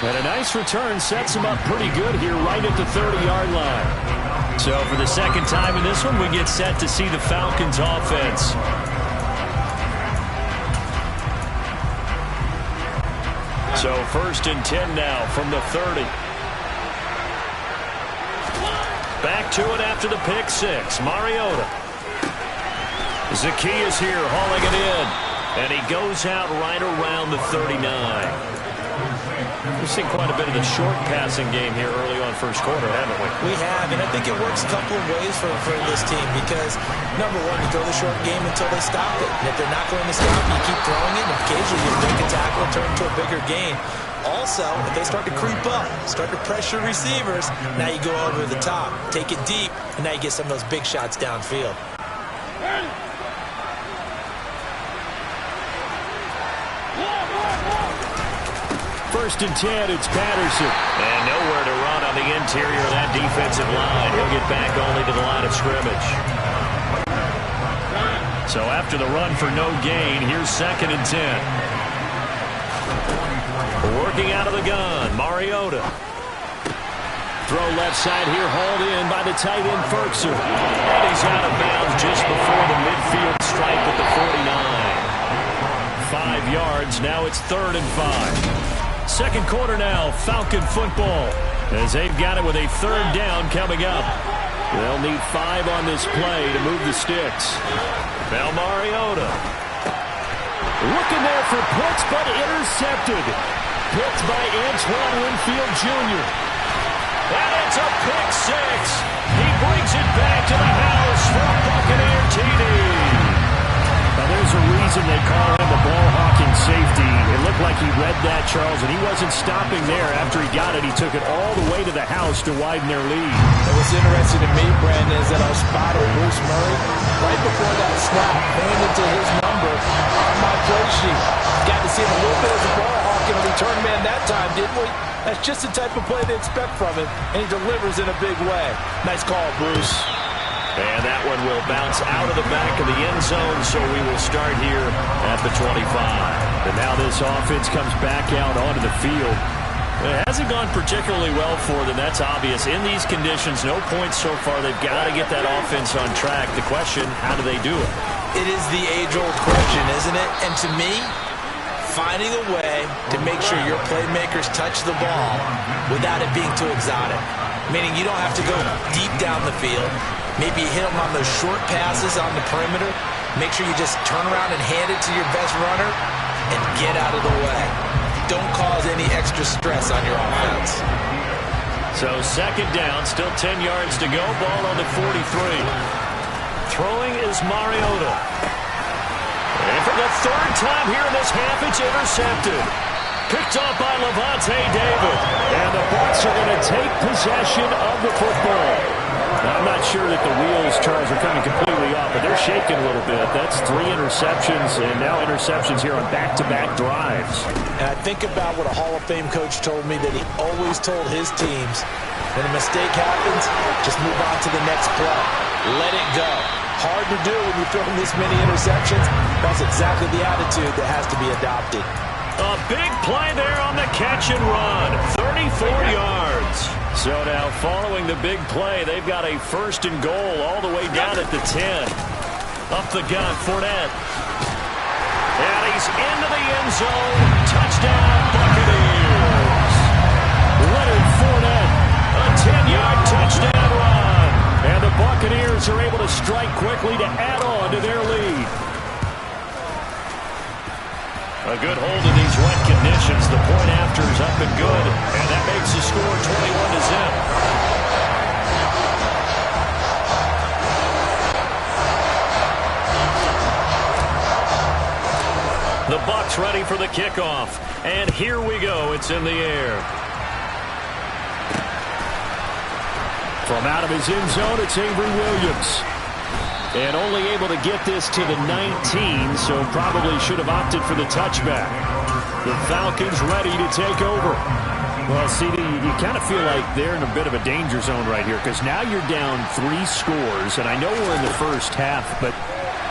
And a nice return sets them up pretty good here right at the 30-yard line. So for the second time in this one, we get set to see the Falcons offense. So 1st and 10 now from the 30. Back to it after the pick 6. Mariota. Zacchaeus here hauling it in. And he goes out right around the 39. We've seen quite a bit of the short passing game here early on first quarter, haven't we? We have, and I think it works a couple of ways for this team because, number one, you throw the short game until they stop it. And if they're not going to stop, you keep throwing it, and occasionally you make a tackle and turn into a bigger gain. Also, if they start to creep up, start to pressure receivers, now you go over the top, take it deep, and now you get some of those big shots downfield. First and 10, it's Patterson. And nowhere to run on the interior of that defensive line. He'll get back only to the line of scrimmage. So after the run for no gain, here's 2nd and 10. Working out of the gun, Mariota. Throw left side here, hauled in by the tight end, Ferkser. And he's out of bounds just before the midfield stripe at the 49. 5 yards, now it's 3rd and 5. Second quarter now, Falcon football, as they've got it with a 3rd down coming up. They'll need 5 on this play to move the sticks. Now Mariota. Looking there for Pitts, but intercepted. Picked by Antoine Winfield Jr. And it's a pick 6. He brings it back to the house for a Buccaneer TD. Now, there's a reason they call him the ball-hawking safety. It looked like he read that, Charles, and he wasn't stopping there. After he got it, he took it all the way to the house to widen their lead. And what's interesting to me, Brandon, is that our spotter, Bruce Murray, right before that snap, pointed to his number on my play sheet. Got to see him a little bit as a ball-hawk and a return man that time, didn't we? That's just the type of play they expect from him, and he delivers in a big way. Nice call, Bruce. And that one will bounce out of the back of the end zone, so we will start here at the 25. And now this offense comes back out onto the field. It hasn't gone particularly well for them, that's obvious. In these conditions, no points so far. They've got to get that offense on track. The question, how do they do it? It is the age-old question, isn't it? And to me, finding a way to make sure your playmakers touch the ball without it being too exotic. Meaning you don't have to go deep down the field. Maybe you hit them on those short passes on the perimeter. Make sure you just turn around and hand it to your best runner and get out of the way. Don't cause any extra stress on your offense. So 2nd down, still 10 yards to go. Ball on the 43. Throwing is Mariota. And for the 3rd time here in this half, it's intercepted. Picked off by Levante David. And the Bucs are going to take possession of the football. Now, I'm not sure that the wheels, Charles, are coming completely off, but they're shaking a little bit. That's 3 interceptions, and now interceptions here on back-to-back drives. And I think about what a Hall of Fame coach told me that he always told his teams, when a mistake happens, just move on to the next play. Let it go. Hard to do when you're throwing this many interceptions. That's exactly the attitude that has to be adopted. A big play there on the catch and run. 34 yards. So now following the big play, they've got a 1st and goal all the way down at the 10. Up the gut, Fournette. And he's into the end zone. Touchdown, Buccaneers. Leonard Fournette, a 10-yard touchdown run. And the Buccaneers are able to strike quickly to add on to their lead. A good hold in these wet conditions. The point after is up and good. And that makes the score 21-0. The Bucs ready for the kickoff. And here we go. It's in the air. From out of his end zone, it's Avery Williams. And only able to get this to the 19, so probably should have opted for the touchback. The Falcons ready to take over. Well, CD, you kind of feel like they're in a bit of a danger zone right here because now you're down 3 scores, and I know we're in the first half, but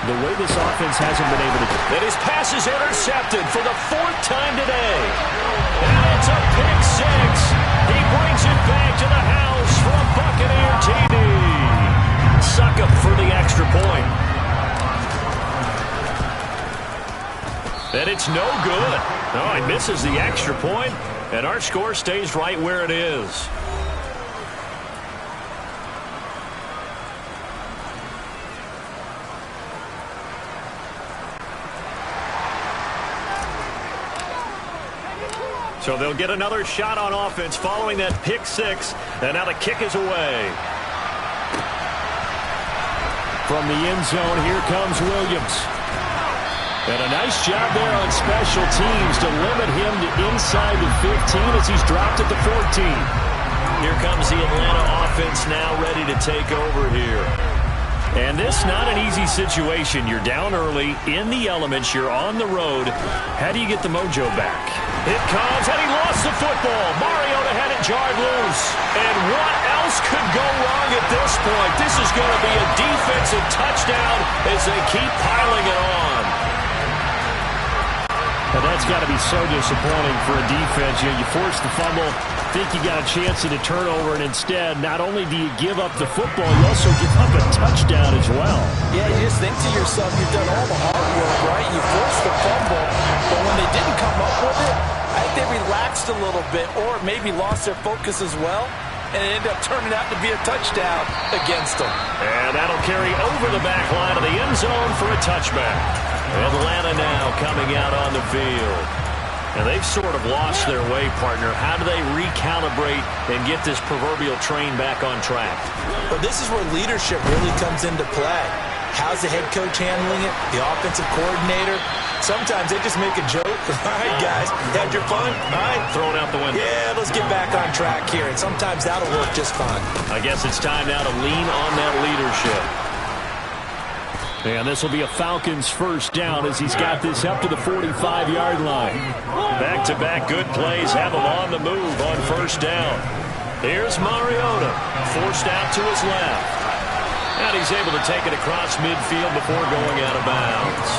the way this offense hasn't been able to... And his pass is intercepted for the 4th time today. And it's a pick 6. He brings it back to the house for a Buccaneer TD. Suck up for the extra point. And it's no good. No, he misses the extra point, and our score stays right where it is. So they'll get another shot on offense following that pick 6, and now the kick is away. From the end zone, here comes Williams. And a nice job there on special teams to limit him to inside the 15 as he's dropped at the 14. Here comes the Atlanta offense now ready to take over here. And this not an easy situation. You're down early, in the elements, you're on the road. How do you get the mojo back? It comes, and he lost the football. Mariota had it jarred loose. And what else could go wrong at this point? This is going to be a defensive touchdown as they keep piling it on. And that's got to be so disappointing for a defense. You force the fumble, think you got a chance at a turnover, and instead, not only do you give up the football, you also give up a touchdown as well. Yeah, you just think to yourself, you've done all the hard work, right? You forced the fumble, but when they didn't come up with it, I think they relaxed a little bit or maybe lost their focus as well, and it ended up turning out to be a touchdown against them. And that'll carry over the back line of the end zone for a touchback. Atlanta now coming out on the field. And they've sort of lost their way, partner. How do they recalibrate and get this proverbial train back on track? Well, this is where leadership really comes into play. How's the head coach handling it? The offensive coordinator? Sometimes they just make a joke. All right, guys, had your fun? All right. Throw it out the window. Yeah, let's get back on track here. And sometimes that'll work just fine. I guess it's time now to lean on that leadership. And this will be a Falcons first down as he's got this up to the 45-yard line. Back-to-back good plays have him on the move on first down. Here's Mariota, forced out to his left. And he's able to take it across midfield before going out of bounds.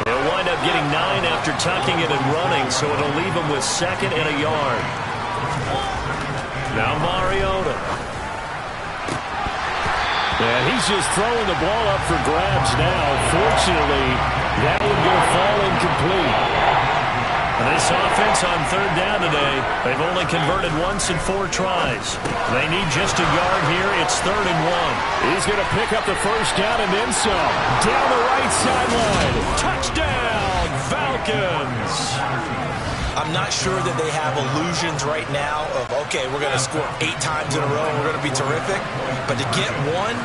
He'll wind up getting 9 after tucking it and running, so it'll leave him with 2nd and a yard. Now Mariota. And he's just throwing the ball up for grabs now. Fortunately, that would go fall incomplete. And this offense on 3rd down today, they've only converted once in 4 tries. They need just a yard here. It's 3rd and 1. He's going to pick up the first down and then some. Down the right sideline. Touchdown, Falcons. I'm not sure that they have illusions right now of, okay, we're going to score 8 times in a row and we're going to be terrific. But to get 1,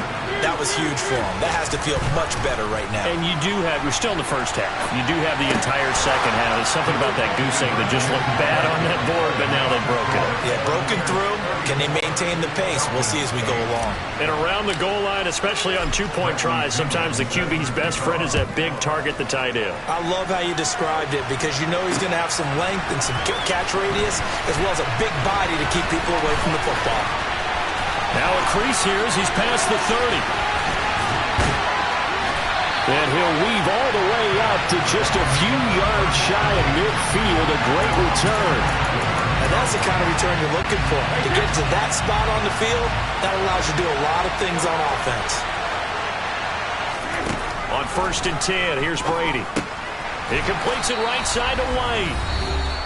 that was huge for them. That has to feel much better right now. And you do have, we're still in the first half. You do have the entire second half. There's something about that goose egg that just looked bad on that board, but now they've broken it. Yeah, broken through. Can they maintain the pace? We'll see as we go along. And around the goal line, especially on 2-point tries, sometimes the QB's best friend is that big target, the tight end. I love how you described it because you know he's going to have some length and some catch radius as well as a big body to keep people away from the football. Now a crease here as he's past the 30. And he'll weave all the way up to just a few yards shy of midfield. A great return. And that's the kind of return you're looking for. To get to that spot on the field, that allows you to do a lot of things on offense. On 1st and 10, here's Brady. He completes it right side to White.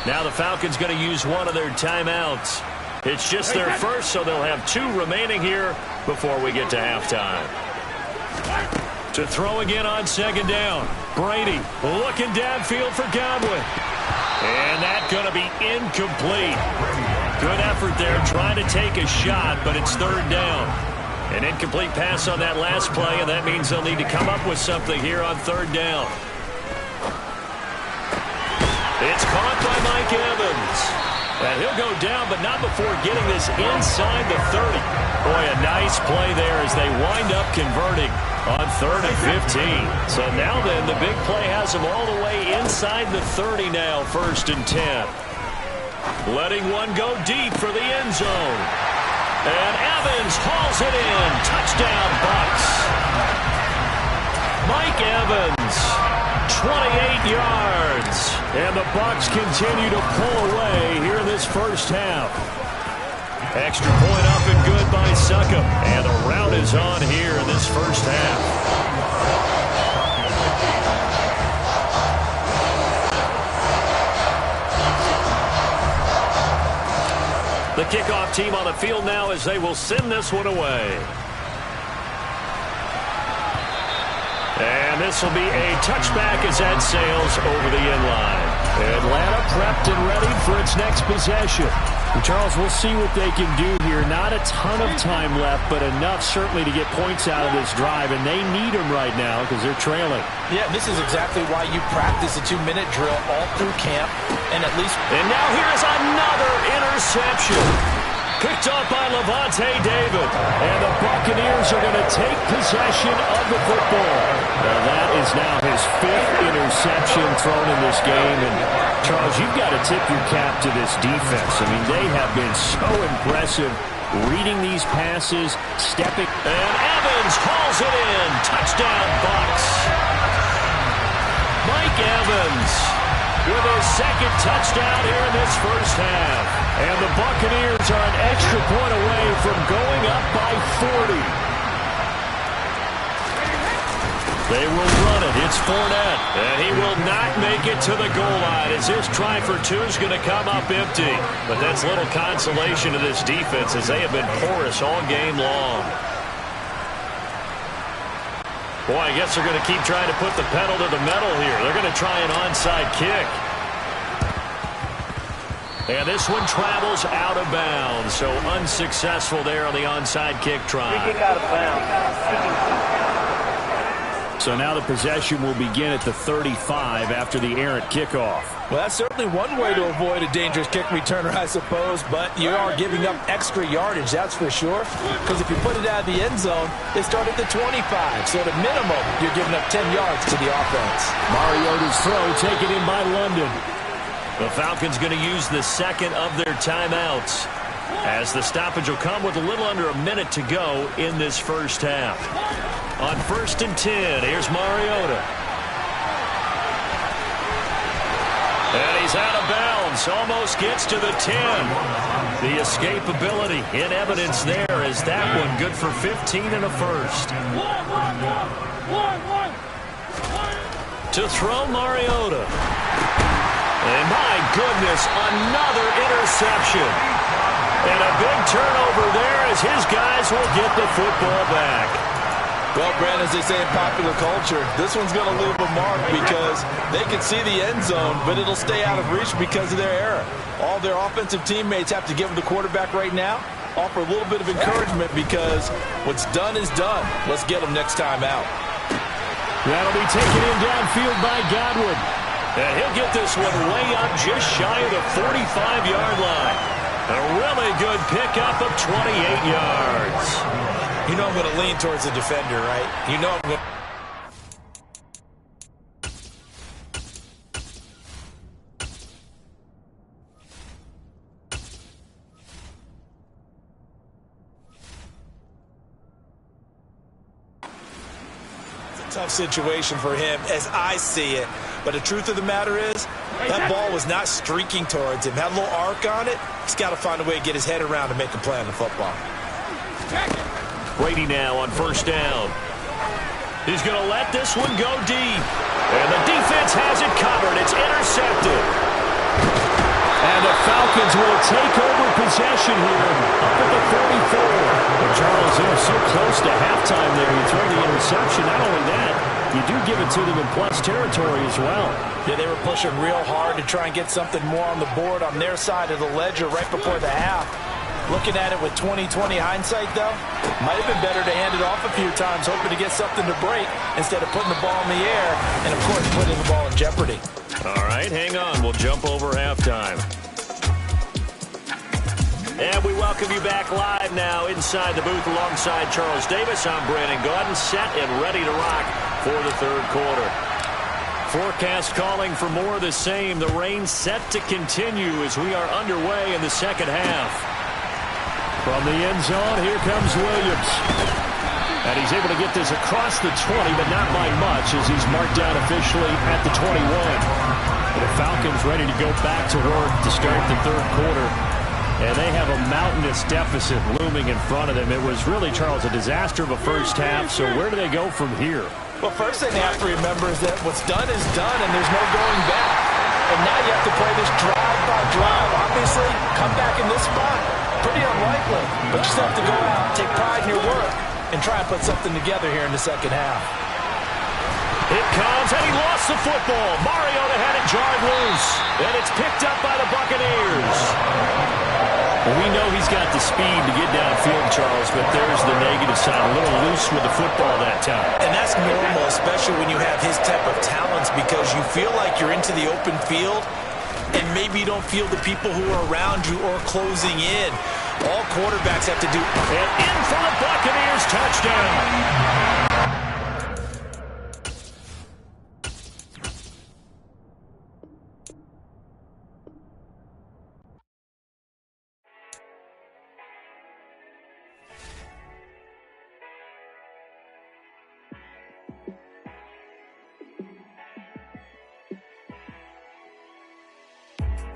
Now the Falcons going to use one of their timeouts. It's just their first, so they'll have 2 remaining here before we get to halftime. To throw again on 2nd down. Brady looking downfield for Godwin. And that's going to be incomplete. Good effort there trying to take a shot, but it's 3rd down. An incomplete pass on that last play, and that means they'll need to come up with something here on 3rd down. It's caught by Mike Evans. And he'll go down, but not before getting this inside the 30. Boy, a nice play there as they wind up converting on 3rd and 15. So now then, the big play has them all the way inside the 30 now, 1st and 10. letting one go deep for the end zone. And Evans hauls it in. Touchdown, Bucks. Mike Evans, 28 yards. And the Bucks continue to pull away here in this first half. Extra point up and good by Succop. And the rout is on here in this first half. The kickoff team on the field now as they will send this one away. And this will be a touchback as that sails over the end line. Atlanta prepped and ready for its next possession. And Charles, we'll see what they can do here. Not a ton of time left, but enough certainly to get points out of this drive, and they need them right now because they're trailing. Yeah, this is exactly why you practice a 2-minute drill all through camp, and at least... And now here's another interception. Picked off by Levante David. And the Buccaneers are going to take possession of the football. Now that is now his 5th interception thrown in this game. And, Charles, you've got to tip your cap to this defense. I mean, they have been so impressive reading these passes, stepping. And Evans hauls it in. Touchdown, Bucks. Mike Evans with his 2nd touchdown here in this first half. And the Buccaneers are an extra point away from going up by 40. They will run it. It's Fournette. And he will not make it to the goal line as this try for 2 is going to come up empty. But that's little consolation to this defense as they have been porous all game long. Boy, I guess they're going to keep trying to put the pedal to the metal here. They're going to try an onside kick. And this one travels out of bounds. So unsuccessful there on the onside kick try. Free kick out of bounds. So now the possession will begin at the 35 after the errant kickoff. Well, that's certainly one way to avoid a dangerous kick returner, I suppose, but you are giving up extra yardage, that's for sure, because if you put it out of the end zone, they start at the 25, so at a minimum, you're giving up 10 yards to the offense. Mariota's throw taken in by London. The Falcons going to use the 2nd of their timeouts as the stoppage will come with a little under a minute to go in this first half. On 1st and 10, here's Mariota. And he's out of bounds, almost gets to the 10. The escapability in evidence there is that one good for 15 and a first. To throw Mariota. And my goodness, another interception. And a big turnover there as his guys will get the football back. Well, Brandon, as they say in popular culture, this one's going to leave a mark because they can see the end zone, but it'll stay out of reach because of their error. All their offensive teammates have to give the quarterback right now, offer a little bit of encouragement because what's done is done. Let's get them next time out. That'll be taken in downfield by Godwin. And he'll get this one way up just shy of the 45-yard line. A really good pickup of 28 yards. You know I'm going to lean towards the defender, right? You know I'm going to... Tough situation for him as I see it. But the truth of the matter is, that ball was not streaking towards him. Had a little arc on it. He's got to find a way to get his head around and make a play on the football. Brady now on 1st down. He's going to let this one go deep. And the defense has it covered. It's intercepted. And the Falcons will take over possession here up at the 44. Well, Charles, they were so close to halftime there. You throw the interception. Not only that, you do give it to them in plus territory as well. Yeah, they were pushing real hard to try and get something more on the board on their side of the ledger right before the half. Looking at it with 20/20 hindsight, though, might have been better to hand it off a few times, hoping to get something to break instead of putting the ball in the air and, of course, putting the ball in jeopardy. All right, hang on. We'll jump over halftime. And we welcome you back live now inside the booth alongside Charles Davis. I'm Brandon Gaudin, set and ready to rock for the third quarter. Forecast calling for more of the same. The rain set to continue as we are underway in the second half. From the end zone, here comes Williams. And he's able to get this across the 20, but not by much as he's marked down officially at the 21. The Falcons ready to go back to work to start the third quarter. And they have a mountainous deficit looming in front of them. It was really, Charles, a disaster of a first half. So where do they go from here? Well, first thing they have to remember is that what's done is done, and there's no going back. And now you have to play this drive by drive. Obviously, come back in this spot, pretty unlikely. But you still have to go out, take pride in your work, and try and put something together here in the second half. It comes, and he lost the football. Mariota had it jarred loose, and it's picked up by the Buccaneers. Well, we know he's got the speed to get downfield, Charles, but there's the negative side. A little loose with the football that time. And that's normal, especially when you have his type of talents, because you feel like you're into the open field, and maybe you don't feel the people who are around you or closing in. All quarterbacks have to do. And in for the Buccaneers, touchdown.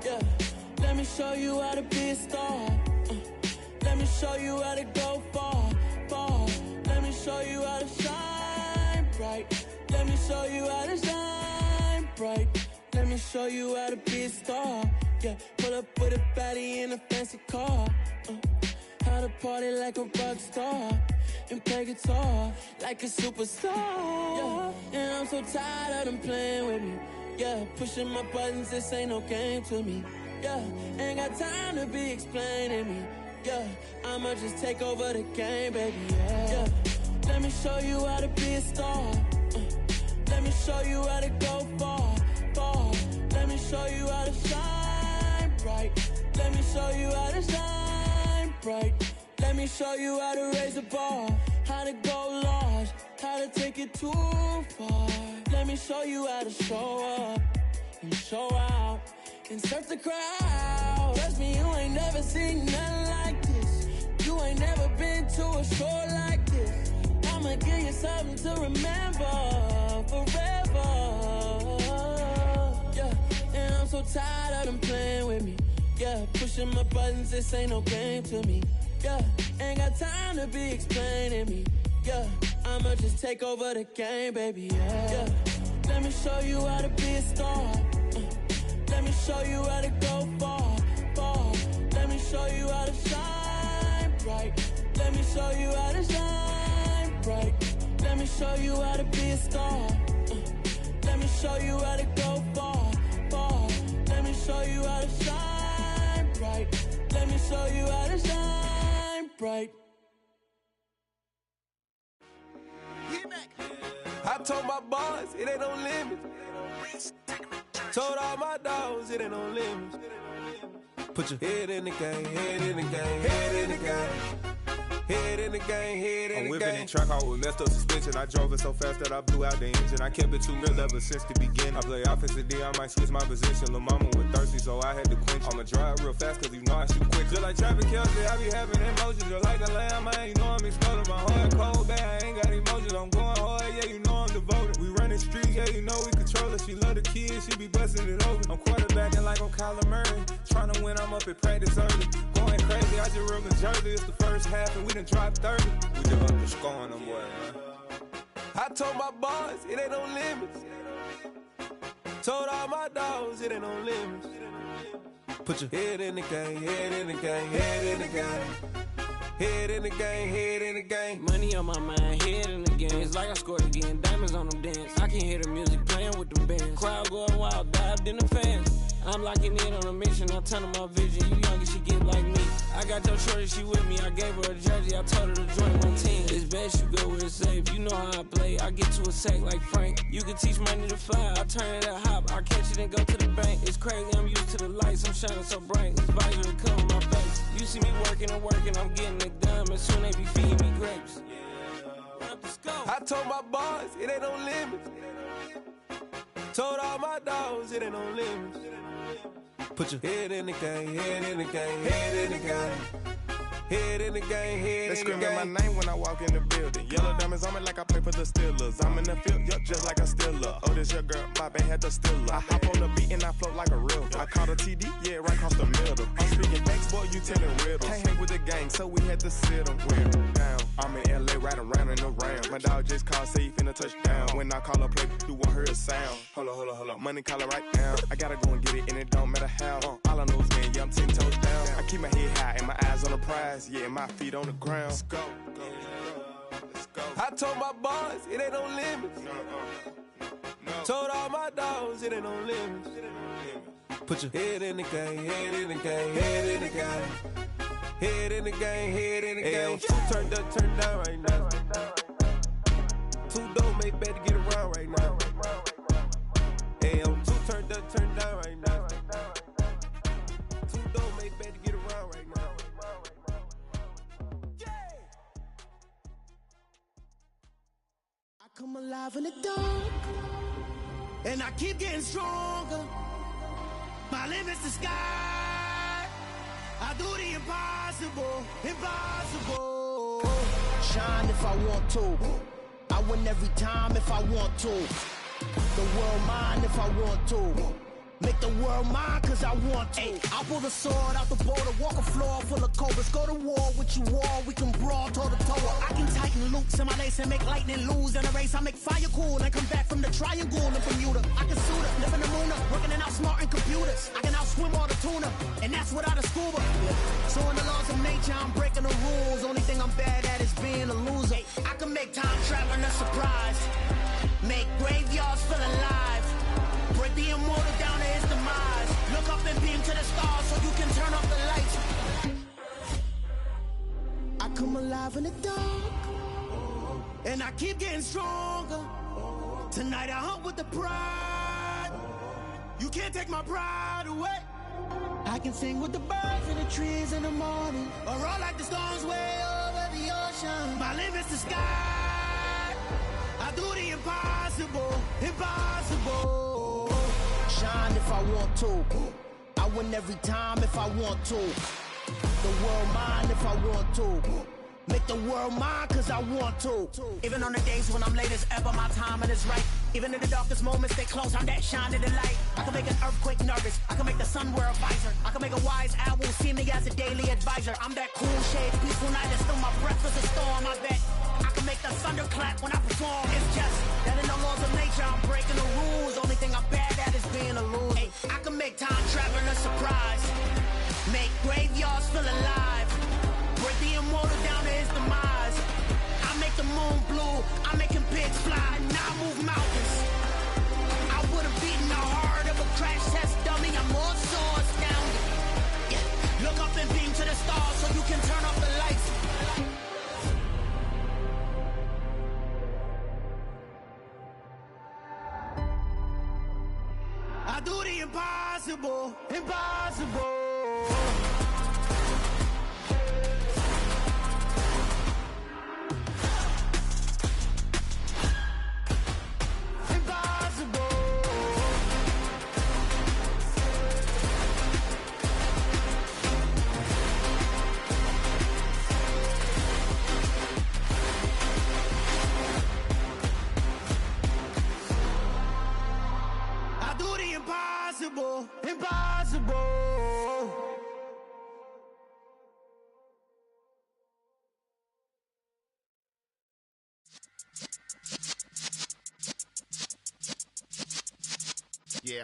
Yeah, let me show you how to be a star. Let me show you how to go far, far. Let me show you how to shine bright. Let me show you how to shine bright. Let me show you how to be a star. Yeah, pull up with a baddie in a fancy car. How to party like a rock star and play guitar like a superstar. Yeah, and I'm so tired of them playing with me. Yeah, pushing my buttons, this ain't no game to me. Yeah, ain't got time to be explaining me. Yeah, I'ma just take over the game, baby. Yeah, let me show you how to be a star. Let me show you how to go far, far. Let me show you how to shine bright. Let me show you how to shine bright. Let me show you how to raise the bar, how to go large, how to take it too far. Let me show you how to show up and show out and surf the crowd. Trust me, you ain't never seen nothing like this. You ain't never been to a show like this. I'ma give you something to remember forever. Yeah, and I'm so tired of them playing with me. Yeah, pushing my buttons, this ain't no game to me. Yeah, ain't got time to be explaining me. Yeah, I'ma just take over the game, baby. Yeah, let me show you how to be a star. Let me show you how to go far, far. Let me show you how to shine bright. Let me show you how to shine bright. Let me show you how to be a star. Let me show you how to go far, far. Let me show you how to shine bright. Let me show you how to shine bright. I told my boys it ain't no limits. Told all my dogs it ain't no limits. Put your head in the game, head in the game, head in the game. Head in the game, head in the game. I'm whipping in track out with messed up suspension. I drove it so fast that I blew out the engine. I kept it too real ever since the beginning. I play offensive D, I might switch my position. Lil' mama was thirsty, so I had to quench. I'ma drive real fast, cause you know I shoot quick. Just like Travis Kelce, I be having emotions. Just like a lamb, man, you know I'm exploding. My heart cold, bad, I ain't got emotions. I'm going hard, yeah, you know I'm devoted. We running streets, yeah, you know we control it. She love the kids, she be busting it over. I'm quarterbacking like I'm Kyler Murray. Trying to win, I'm up at practice early. Going crazy, I just real the jersey. It's the first half, and we done dropped 30. We just underscoring them, boy, man. I told my boys it ain't no limits. Told all my dogs it ain't no limits. Put your head in the game, head in the game, head in the game. Head in the game, head in the game. Money on my mind, head in the game. It's like I scored again, diamonds on them dance. I can hear the music playing with them bands. Crowd going wild, dived in the fans. I'm locking in on a mission, I'm turning my vision. You young and she get like me. I got your shorty, she with me. I gave her a jersey, I told her to join my team. It's best you go where it's safe. You know how I play, I get to a sack like Frank. You can teach money to fly, I turn it at hop. I catch it and go to the bank. It's crazy, I'm used to the lights, I'm shining so bright. This visor to cover my face. You see me working and working, I'm getting it done. And soon they be feeding me grapes. I told my boys it ain't no limits. Told all my dogs it ain't no limits. Put your head in the game, head in the game, head in the game. Head in the game, head in the game. They screaming my name when I walk in the building. Yellow diamonds on me like I play for the Steelers. I'm in the field, yup, just like a Steeler. Oh, this your girl, my band had the Steeler. I hop on the beat and I float like a river. I caught a TD, yeah, right across the middle. I'm speaking thanks, boy, you telling riddles. Can't hang with the gang, so we had to sit them down. I'm in LA, riding around in the round. My dog just called, say he finna touchdown. When I call a play, you won't hear a sound. Hold on, money calling right now. I gotta go and get it, and it don't matter how. All I know is man, yeah, I'm 10 toes down. I keep my head high and my eyes on the prize. Yeah, my feet on the ground. Let's go. I told my boys it ain't no limits. Told all my dogs it ain't no limits. Put your head in the game, head in the game, head in the game. Head in the game, head in the game. Two turned up, turned down right now. Two dope make better get around right now. Hey, I'm two turned up, turned down right now. Two dope make better get around right now. I come alive in the dark, and I keep getting stronger. My limit's the sky. I do the impossible, impossible. Shine if I want to. I win every time if I want to. The world mine if I want to. Make the world mine cause I want to. Ay, I pull the sword out the border, walk a floor full of cobras. Go to war with you all, we can brawl toe to toe. I can tighten loops in my lace and make lightning lose in a race. I make fire cool and come back from the triangle in Bermuda. I can suit up, live in the moon, working and outsmarting computers. I can outswim all the tuna, and that's without a scuba. So in the laws of nature, I'm breaking the rules. Only thing I'm bad at is being a loser. I can make time traveling a surprise, make graveyards feel alive. Break the immortal down to his demise. Look up and beam to the stars so you can turn off the lights. I come alive in the dark, and I keep getting stronger. Tonight I hunt with the pride. You can't take my pride away. I can sing with the birds in the trees in the morning, or roll like the storms way over the ocean. My limit's the sky. I do the impossible, impossible. Shine if I want to. I win every time if I want to. The world mine if I want to. Make the world mine cause I want to. Even on the days when I'm late as ever, my timing is right. Even in the darkest moments, they close, I'm that shining the light. I can make an earthquake nervous, I can make the sun wear a visor. I can make a wise owl see me as a daily advisor. I'm that cool shade, peaceful night, and still my breath is a storm. I bet I can make the thunder clap when I perform. It's just that in the laws of nature, I'm breaking the rules. Only thing I'm bad at is being a loser. Hey, I can make time traveling a surprise, make graveyards feel alive. Break the immortal down to his demise. I make the moon blue, I'm making pigs fly, now I move mountains. I would've beaten the heart of a crash test dummy, I'm more so astounded. Yeah. Look up and beam to the stars so you can turn off the lights. I do the impossible, impossible. Impossible, impossible. Yeah.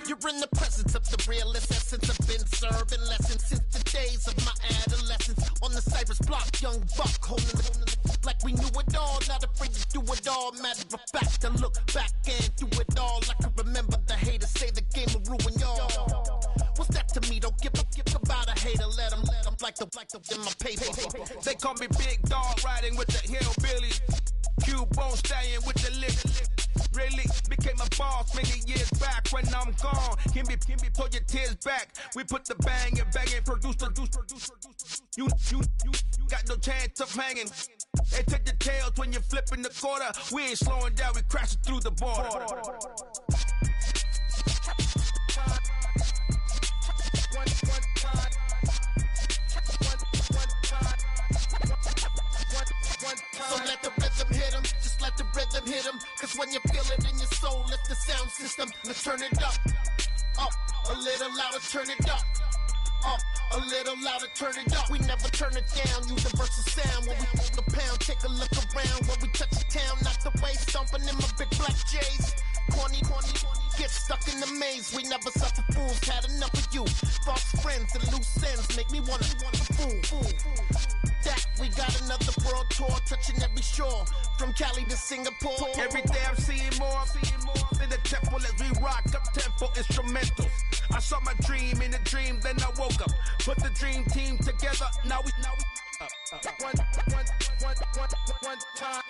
You're in the presence of the realest essence. I've been serving lessons since the days of my adolescence. On the Cypress block, young buck holding the like we knew it all, not afraid to do it all. Matter of fact, to look back and do it all. I can remember the haters say the game will ruin y'all. What's that to me? Don't give about a hater. Let them like the in my paper. They call me Big Dog, riding with the hillbillies. Cubone stallion with the lick. Really became a boss many years back. When I'm gone, can be pull your tears back. We put the bang and produce. You got no chance of hanging. They take the tails when you're flipping the quarter. We ain't slowing down, we crashing through the border. So let the rhythm hit him, just let the rhythm hit him. Cause when you feel it in your soul, lift the sound system. Let's turn it up, a little louder, turn it up. A little louder, turn it up. We never turn it down, universal sound. When we move the pound, take a look around. When we touch the town, not the way, stomping in my big black J's. Corny, get stuck in the maze. We never suffer fools, had enough of you. False friends and loose ends make me wanna fool. That we got another world tour, touching every shore, from Cali to Singapore. Every day I'm seeing more in the temple as we rock up tempo instrumentals. I saw my dream in a dream, then I woke up. Put the dream team together, now we one time.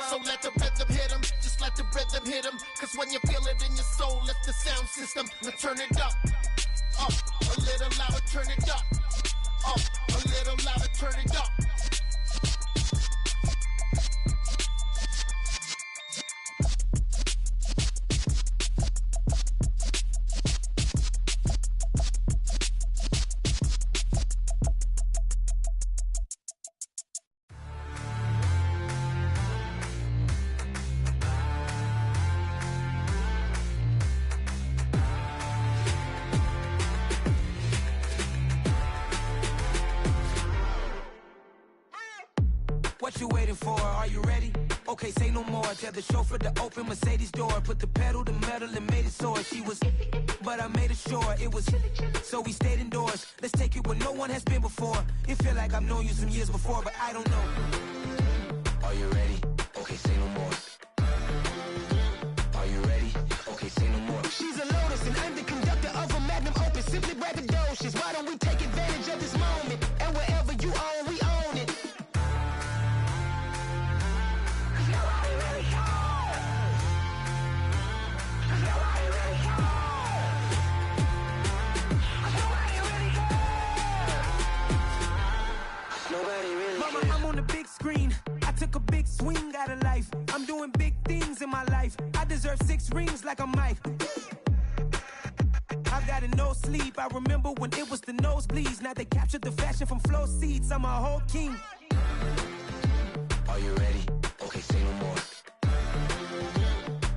So let the rhythm hit him, just let the rhythm hit him. Cause when you feel it in your soul, lift the sound system. Now turn it up, a little louder, turn it up, a little louder, turn it up. What you waiting for? Are you ready? Okay, say no more. Tell the chauffeur to open Mercedes door. Put the pedal to metal and made it soar. She was, but I made it sure it was. So we stayed indoors. Let's take it where no one has been before. It feel like I've known you some years before, but I don't know. Are you ready? Okay, say no more. Are you ready? Okay, say no more. She's a Lotus and I'm the conductor of a Magnum Opus. Simply braggadocious. Why don't we take advantage of this moment? And wherever you own, we own it. Mama, I'm on the big screen. I took a big swing out of life. I'm doing big things in my life. I deserve 6 rings like a Mike. I've got no sleep. I remember when it was the nosebleeds. Now they captured the fashion from flow seats. I'm a whole king. Are you ready? Okay, say no more.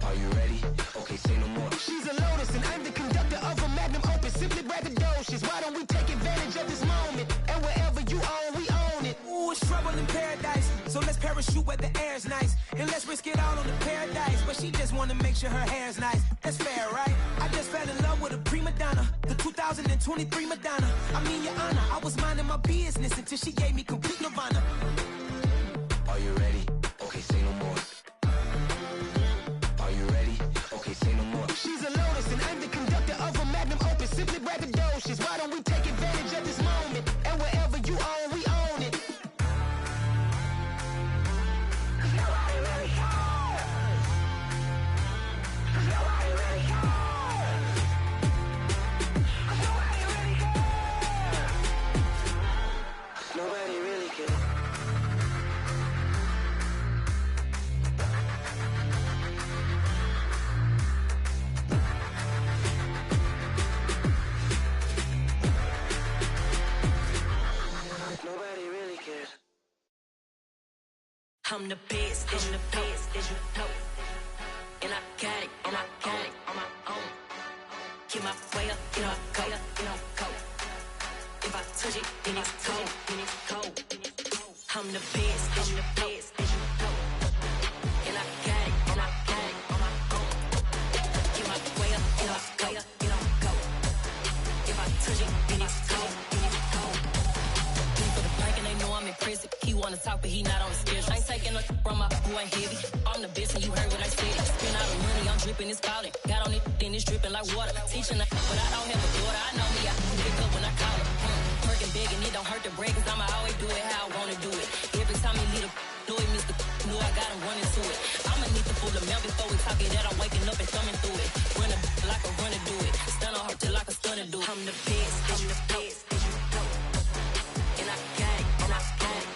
Are you ready? Okay, say no more. She's a Lotus and I'm the conductor of a Magnum Opus. Simply braggadocious. Why don't we take advantage of this moment? And wherever you own, we own it. Ooh, it's trouble in paradise. So let's parachute where the air's nice. And let's risk it all on the paradise. But she just wanna make sure her hair's nice. That's fair, right? I just fell in love with a prima donna. The 2023 Madonna. I mean, your honor, I was minding my business until she gave me complete nirvana. Are you ready? Okay, say no more. Are you ready? Okay, say no more. She's a Lotus and I'm the conductor of a Magnum Opus. Simply braggadocious. Why don't we take advantage of this moment? And wherever you own, we own it. Nobody really cares. Nobody really cares. Nobody really cares. Nobody really cares. Nobody really cares. I'm the best, I'm the best, as you know. And I got it, and I got it on my own. Get my way up, you know I go, you know I go. If I touch it, then it's cold, then it's cold. I'm the best, I'm the best, as you know. And I got it, and I got it on my own. Get my way up, you know I go, you know I go. If I touch it, then it's cold, then it's cold. For the plank and they know I'm in prison. He wanna talk, but he not on the schedule. I ain't taking no from my boy heavy. I'm the best and you heard what I said. Spend all the money, I'm dripping, it's falling. Got on it, then it's dripping like water. Teaching her, but I don't have a daughter. I know me, I can pick up when I call her. Working big and it don't hurt to break, cause I'ma always do it how I wanna do it. Every time he lead a Louis, Mr. Knew I got him running to it. I'ma need to pull the mouth before we talk it that I'm waking up and thumbing through it. Run a like a runner do it. Stun on her till like a stunner do it. I'm the best, I'm the best, as you know. And I got it, and I got it.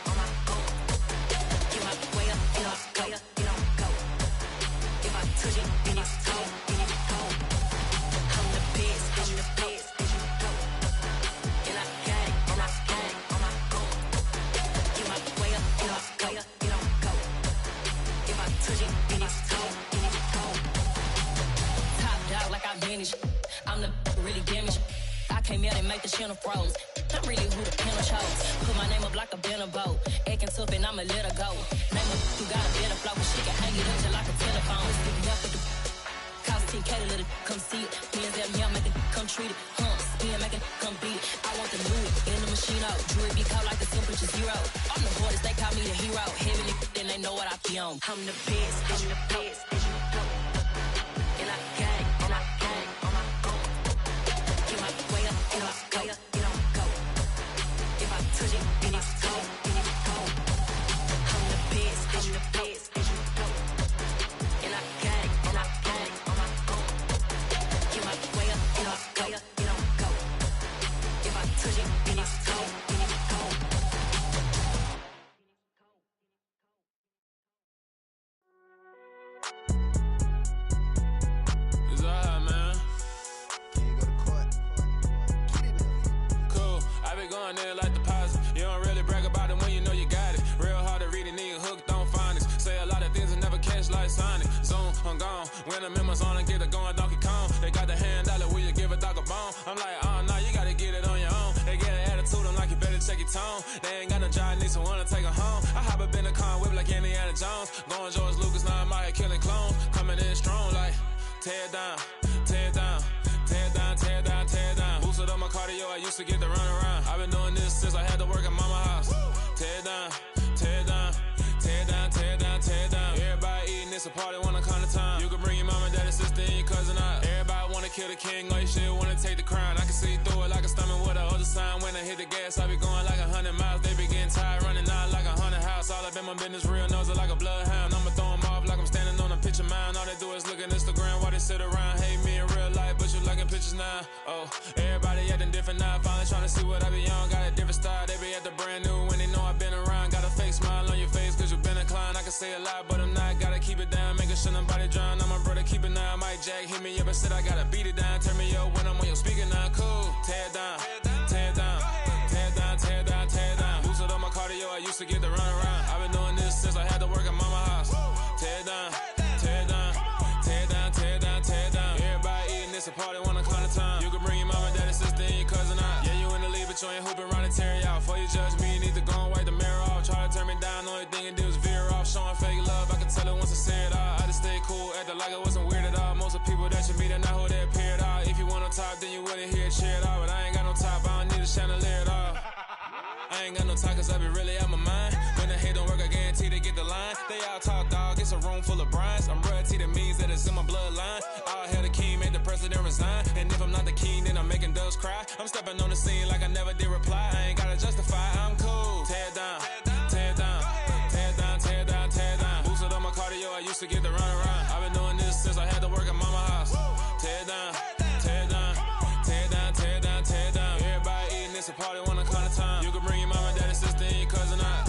touch it, then it's cold. Top dog like I vanished. I'm the really damaged. I came out and make the channel froze. I'm really who the panel chose. Put my name up like a banner boat. Acting tough and I'ma let her go. Name her who got a better flow. She can hang it up just like a telephone. Stick me up with the cost 10K to let it come see it. Me and them young make it come treat it. Spin make it come beat it. I want the new in the machine out. Jewelry be cold like the temperature 0. I'm the hardest, they call me the hero. Heavenly, then they know what I be on. I'm the best, I'm the best, and you know. And I gang, and I gang on my own. Get my way up, and I go, and I go. If I touch it, then it's cold, then it's cold. I'm the best, I'm the best, and you know. And I gang, and I gang on my own. Get my way up, and I go, and I go. If I touch it, then it's cold, then it's cold. It's alright, man. Can you go to court? Get it up. Cool. I been going there like deposit. You don't really brag about it when you know you got it. Real hard to read it, nigga hooked on phonics. Say a lot of things and never catch like Sonic. Zoom, I'm gone. When I'm in my zone and get it going Donkey Kong. They got the hand dollar, will you give a dog a bone? I'm like, oh no, you gotta get it on your own. They get an attitude, I'm like, you better check your tone. They ain't got no job, need someone to take her home. I hop up in the car and whip like Indiana Jones. Going George Lucas, now I'm out here killing clones. Coming in strong like, tear down, tear down, tear down, tear down, tear down. Boosted up my cardio, I used to get to run around. I've been doing this since I had to work at mama house. Tear down, tear down, tear down, tear down, tear down. Everybody eating, it's a party when I come to time. You can bring your mama, daddy, sister, and your cousin out. Everybody wanna kill the king, or you shit wanna take the crown. I can see through it like a stomach with a other sign. When I hit the gas, I be going like 100 miles. They be getting tired, running out like 100 house. All up in my business, real nose it like a bloodhound. I'ma throw 'em off like I'm standing on a picture mound. All they do is look at Instagram while they sit around. Hate me in real life, but you liking pictures now. Oh, everybody acting different now. Finally trying to see what I be on. Got a different style, they be at the brand new when they know I've been around. Got a fake smile on your face cause you been inclined. I can say a lot, but I'm not. Gotta keep it down, making sure nobody drown. I'm my brother, keep it now. Mike Jack hit me up and said I gotta beat it down. Turn me up when I'm on your speaker now. Cool, tear down, tear down, tear down, tear down, tear down. Boosted up my cardio, I used to get to run around. I've been doing this since I had to work at mama house. Tear down, tear down, tear down, tear down, tear down. Everybody eating, it's a party when I come to time. You can bring your mama, daddy, sister, and your cousin out. Yeah, you in the lead, but you ain't hooping around and tear you out. Before you judge me, you need to go and wipe the mirror off. Try to turn me down, only thing you do is veer off. Showing fake love, I can tell it once I say it all. I just stay cool, acting like I wasn't weird at all. Most of the people that you meet are not who they appear at all. If you want on top, then you wouldn't hear it cheer at all. But I ain't got no top, I don't need a chandelier at all. I ain't got no time cause I be really out my mind. When the hate don't work, I guarantee they get the line. They all talk dog, it's a room full of brines. I'm royalty, that means that it's in my bloodline. All hail the king, made the president resign. And if I'm not the king, then I'm making doves cry. I'm stepping on the scene like I never did reply. I ain't gotta justify, I'm cool. Tear down, tear down, tear down, tear down, tear down. Boosted up my cardio, I used to get to run around. I've been doing this since I had to work at mama house. Tear down, tear down, tear down, tear down, tear down. Everybody eating, it's a party when I come to time. You can bring your mama, daddy, sister, and your cousin out.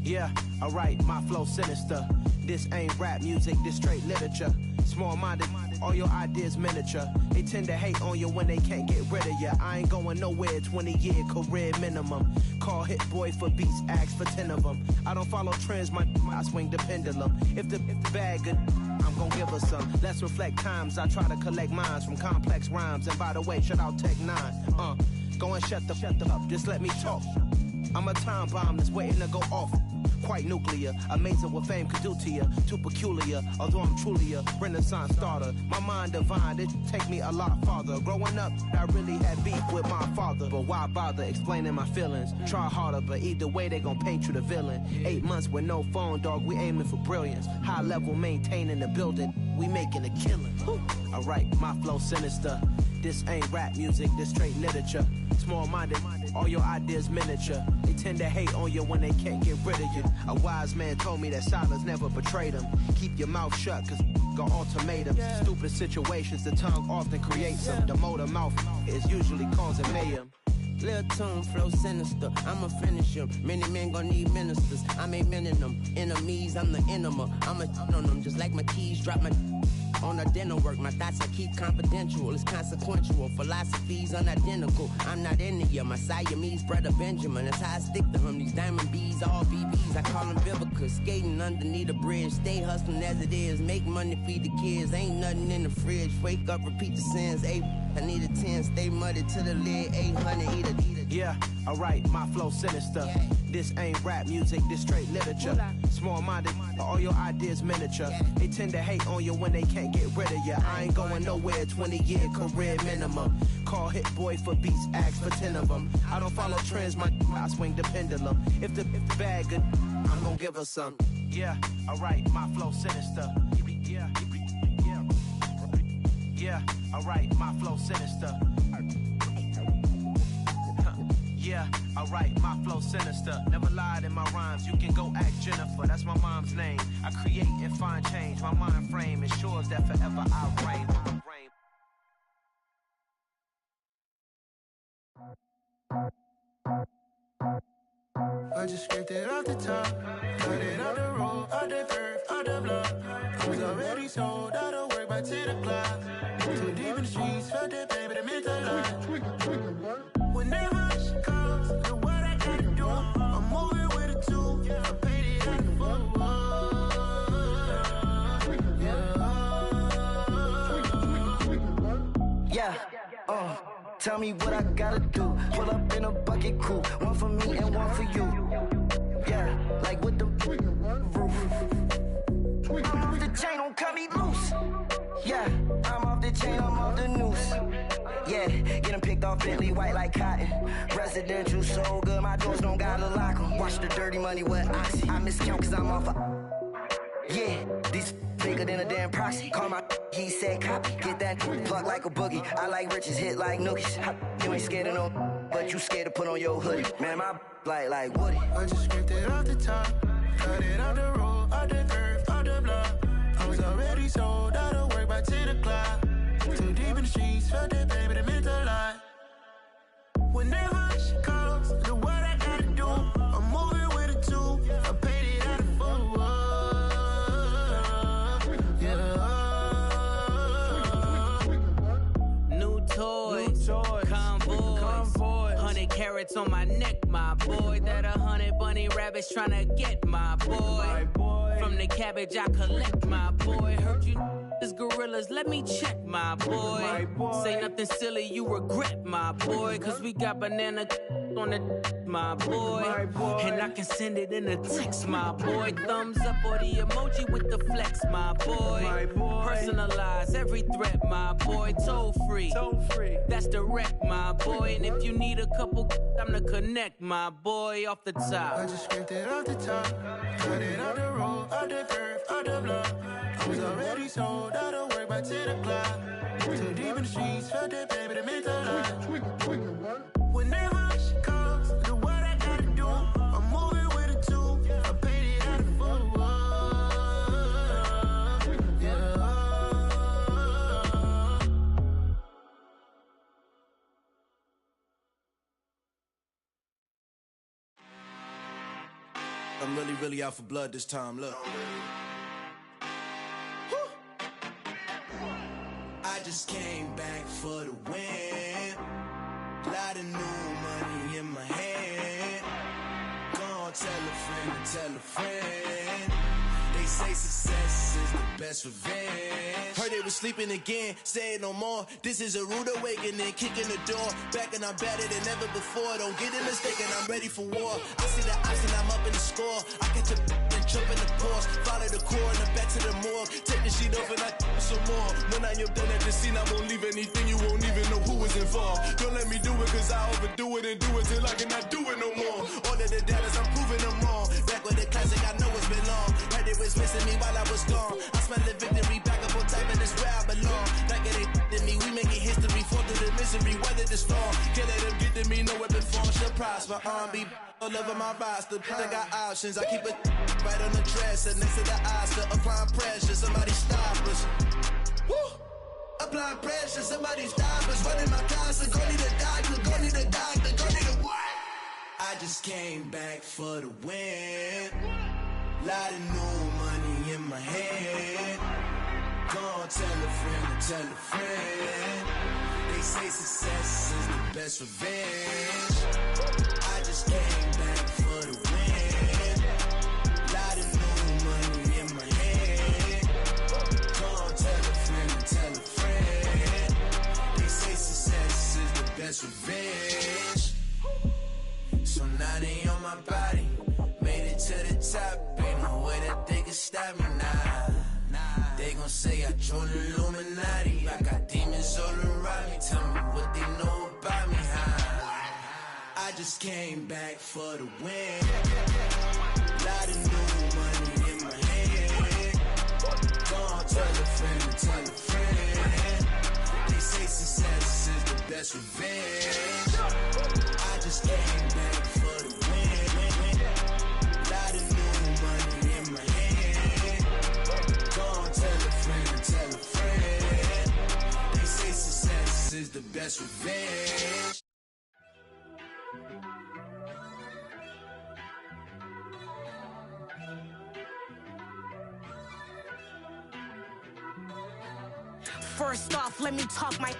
Yeah, alright, my flow sinister. This ain't rap music, this straight literature. Small-minded, all your ideas miniature. They tend to hate on you when they can't get rid of you. I ain't going nowhere, 20-year career minimum. Call Hit Boy for beats, ask for 10 of them. I don't follow trends, I swing the pendulum. If the bag good, I'm gon' give her some. Let's reflect times, I try to collect minds from complex rhymes. And by the way, shout out Tech 9. Go and shut the up, just let me talk. I'm a time bomb that's waiting to go off. quite nuclear. Amazing what fame could do to you. Too peculiar, although I'm truly a Renaissance starter. My mind divine, it take me a lot farther. Growing up, I really had beef with my father. But why bother explaining my feelings? Try harder, but either way they gon' paint you the villain. 8 months with no phone, dog, we aiming for brilliance. High level maintaining the building, we making a killing. Alright, my flow sinister. This ain't rap music, this straight literature. Small-minded, all your ideas miniature. They tend to hate on you when they can't get rid of you. A wise man told me that silence never betrayed him. Keep your mouth shut, cause got ultimatums. Stupid situations, the tongue often creates them. The motor mouth is usually causing mayhem. Lil' tune, flow sinister, I'ma finish him. Many men gon' need ministers, I'm a men in them. Enemies, I'm the enema, I'ma on them. Just like my keys, drop my on a dinner work. My thoughts I keep confidential, it's consequential. Philosophies unidentical, I'm not into you. My Siamese brother Benjamin, that's how I stick to him. These diamond bees, all BBs, I call them Vivica. Skating underneath a bridge, stay hustling as it is. Make money, feed the kids, ain't nothing in the fridge. Wake up, repeat the sins, I need a 10, stay muddy to the lid, 800, eat a. Yeah, alright, my flow sinister. This ain't rap music, this straight literature. Small-minded, all your ideas miniature. They tend to hate on you when they can't get rid of you. I ain't going nowhere, 20-year career minimum. Call Hit Boy for beats, ask for 10 of them. I don't follow trends, I swing the pendulum. If the bag good, I'm gonna give her some. Yeah, alright, my flow sinister. Yeah, alright, my flow sinister. Yeah, alright, my flow sinister. Never lied in my rhymes, you can go ask Jennifer. That's my mom's name. I create and find change. My mind frame ensures that forever I reign. I just scraped it off the top, cut it out the road, out the curve, out the block. I was already sold, out of work by 10 o'clock. Too deep in the streets, felt that baby, the mental line. Whenever she calls, know what I gotta do. I'm moving with a two, I paid it out the full. Yeah, tell me what I gotta do. Pull up in a bucket crew, one for me and one for you. Yeah, like with the roof. I'm off the chain, don't cut me loose. Yeah, I'm off the chain, I'm off the noose. Yeah, get them picked off Bentley white like cotton. Residential so good, my doors don't gotta lock them. Watch the dirty money with Oxy. I miscount cause I'm off a... Yeah, these bigger than a damn proxy. Call my he said copy. Get that plug like a boogie. I like riches, hit like nookies. You ain't scared of no, but you scared to put on your hoodie. Man, my like Woody. I just scraped it off the top, cut it out the road, out the curve, out the block. I was already sold, out of work by 10 o'clock. Too deep in the streets, felt that baby, the mental line. Whenever she calls, know what I gotta do. I'm moving with a two, I paid it out of full. Yeah. New toys, convoys, 100 carats on my neck, my boy. That 100 bunny rabbits tryna get my boy. From the cabbage I collect, my boy. Heard you is gorillas, let me check, my boy. Say nothing silly, you regret, my boy. Cause we got banana on the my boy. And I can send it in a text, my boy. Thumbs up or the emoji with the flex, my boy. Personalize every threat, my boy. Toll free, that's direct, my boy. And if you need a couple, I'm to connect, my boy. Off the top, I just scraped it off the top, cut it out the road, out the curve, out the block. I was already sold, out of work by 10 o'clock. Too deep in the streets, felt that baby, the mental line. Whenever she calls, know what I gotta do. I'm moving with a two, I paid it out of full. Yeah. I'm really out for blood this time, look. I just came back for the win. Lot of new money in my hand. Gonna tell a friend and tell a friend. They say success is the best revenge. Heard they was sleeping again, say it no more. This is a rude awakening, kicking the door. Back and I'm better than ever before. Don't get it mistaken, I'm ready for war. I see the option, I'm up in the score. I catch a and jump in the course. Follow the core and the back to the morgue. Take the sheet off and I some more. When I am done at the scene, I won't leave anything. You won't even know who was involved. Don't let me do it, cause I overdo it and do it till I cannot do it no more. All of the doubters, I'm proving them wrong. Back with the classic, I know it's been long. Heard it was missing me while I was gone. I smell the victory, back up on time, and it's where I belong. Like it ain't to me, we making history. Fall through the misery, weather the storm. Can't let them get to me, no weapon form shall prosper. Be all over my roster, I got options. I keep it right on the dresser, next to the Oscar. Applying pressure, somebody stop us. Woo! Applying pressure, somebody stop us. Running my closet, go need a doctor, go need a doctor, go need a what? I just came back for the win. Lot of new money in my head. Go on, tell a friend, tell a friend. They say success is the best revenge. I just came back for the win. Lot of new money in my head. Go on, tell a friend, tell a friend. They say success is the best revenge. So now they on my body. Made it to the top. Ain't no way that they can stop me now. They gon' say I joined the Illuminati. I got demons all around me. Tell me what they know about me, huh? I just came back for the win. Lot of new money in my head. Go on, tell a friend, tell a friend. They say success is the best revenge. I just came back for the win. Lot of new money in my head. Go on, tell a friend, tell a friend. They say success is the best revenge. First off, let me talk my.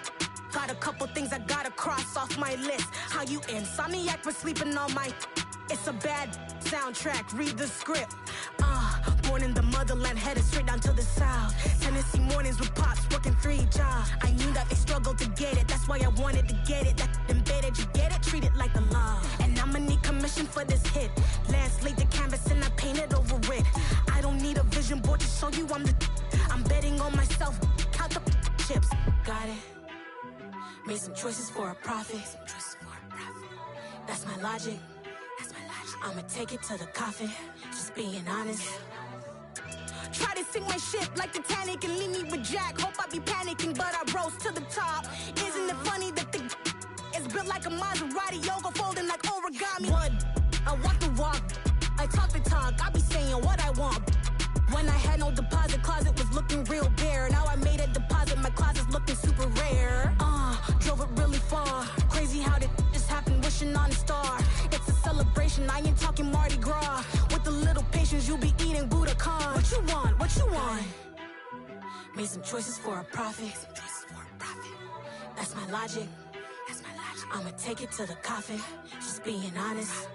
Got a couple things I gotta cross off my list. How you insomniac for sleeping on my. It's a bad soundtrack, read the script. Born in the motherland, headed straight down to the south. Tennessee mornings with pops, working 3 jobs. I knew that they struggled to get it, that's why I wanted to get it. That embedded, you get it, treat it like the law. And I'ma need commission for this hit. Lance laid the canvas and I painted over it. I don't need a vision board to show you I'm betting on myself, count the chips. Got it. Made some choices for a profit. That's my logic. I'ma take it to the coffin, just being honest. Try to sink my ship like Titanic and leave me with Jack. Hope I be panicking, but I rose to the top. Isn't it funny that the is built like a Maserati, yoga folding like origami? What? I walk the walk, I talk the talk, I be saying what I want. When I had no deposit, closet was looking real bare. Now I made a deposit, my closet's looking super rare. Drove it really far. Crazy how did just happen, wishing on a star. It's a celebration, I ain't talking Mardi Gras. With a little patience, you'll be eating Budokan. What you want? What you want? Made some choices for a profit. That's my logic. I'ma take it to the coffin, just being honest.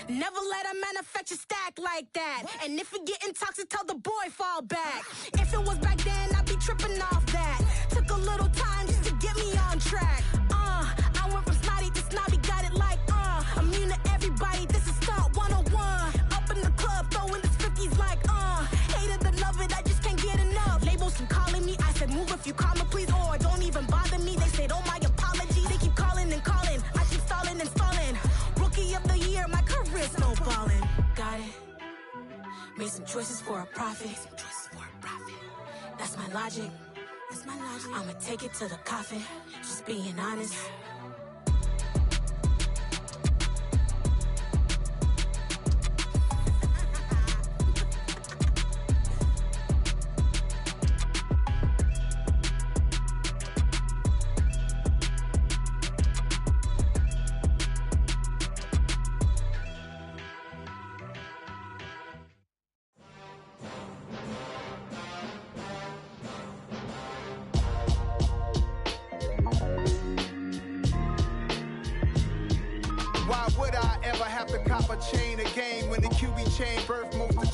Never let a manufacture stack like that. And if it getting toxic, tell the boy fall back. If it was back then, I'd be tripping off that. Took a little time just to get me on track. I went from snotty to snobby, got it like immune to everybody, this is stunt 101. Up in the club, throwing this 50s like hate it or love it, I just can't get enough. Labels from calling me, I said move if you call me please, or don't even bother me. They said oh my apologies, they keep calling and calling. I keep stalling and stalling. Rookie of the year, my career snowballing. Got it. Made some choices for a profit. That's my logic. I'ma take it to the coffin, just being honest.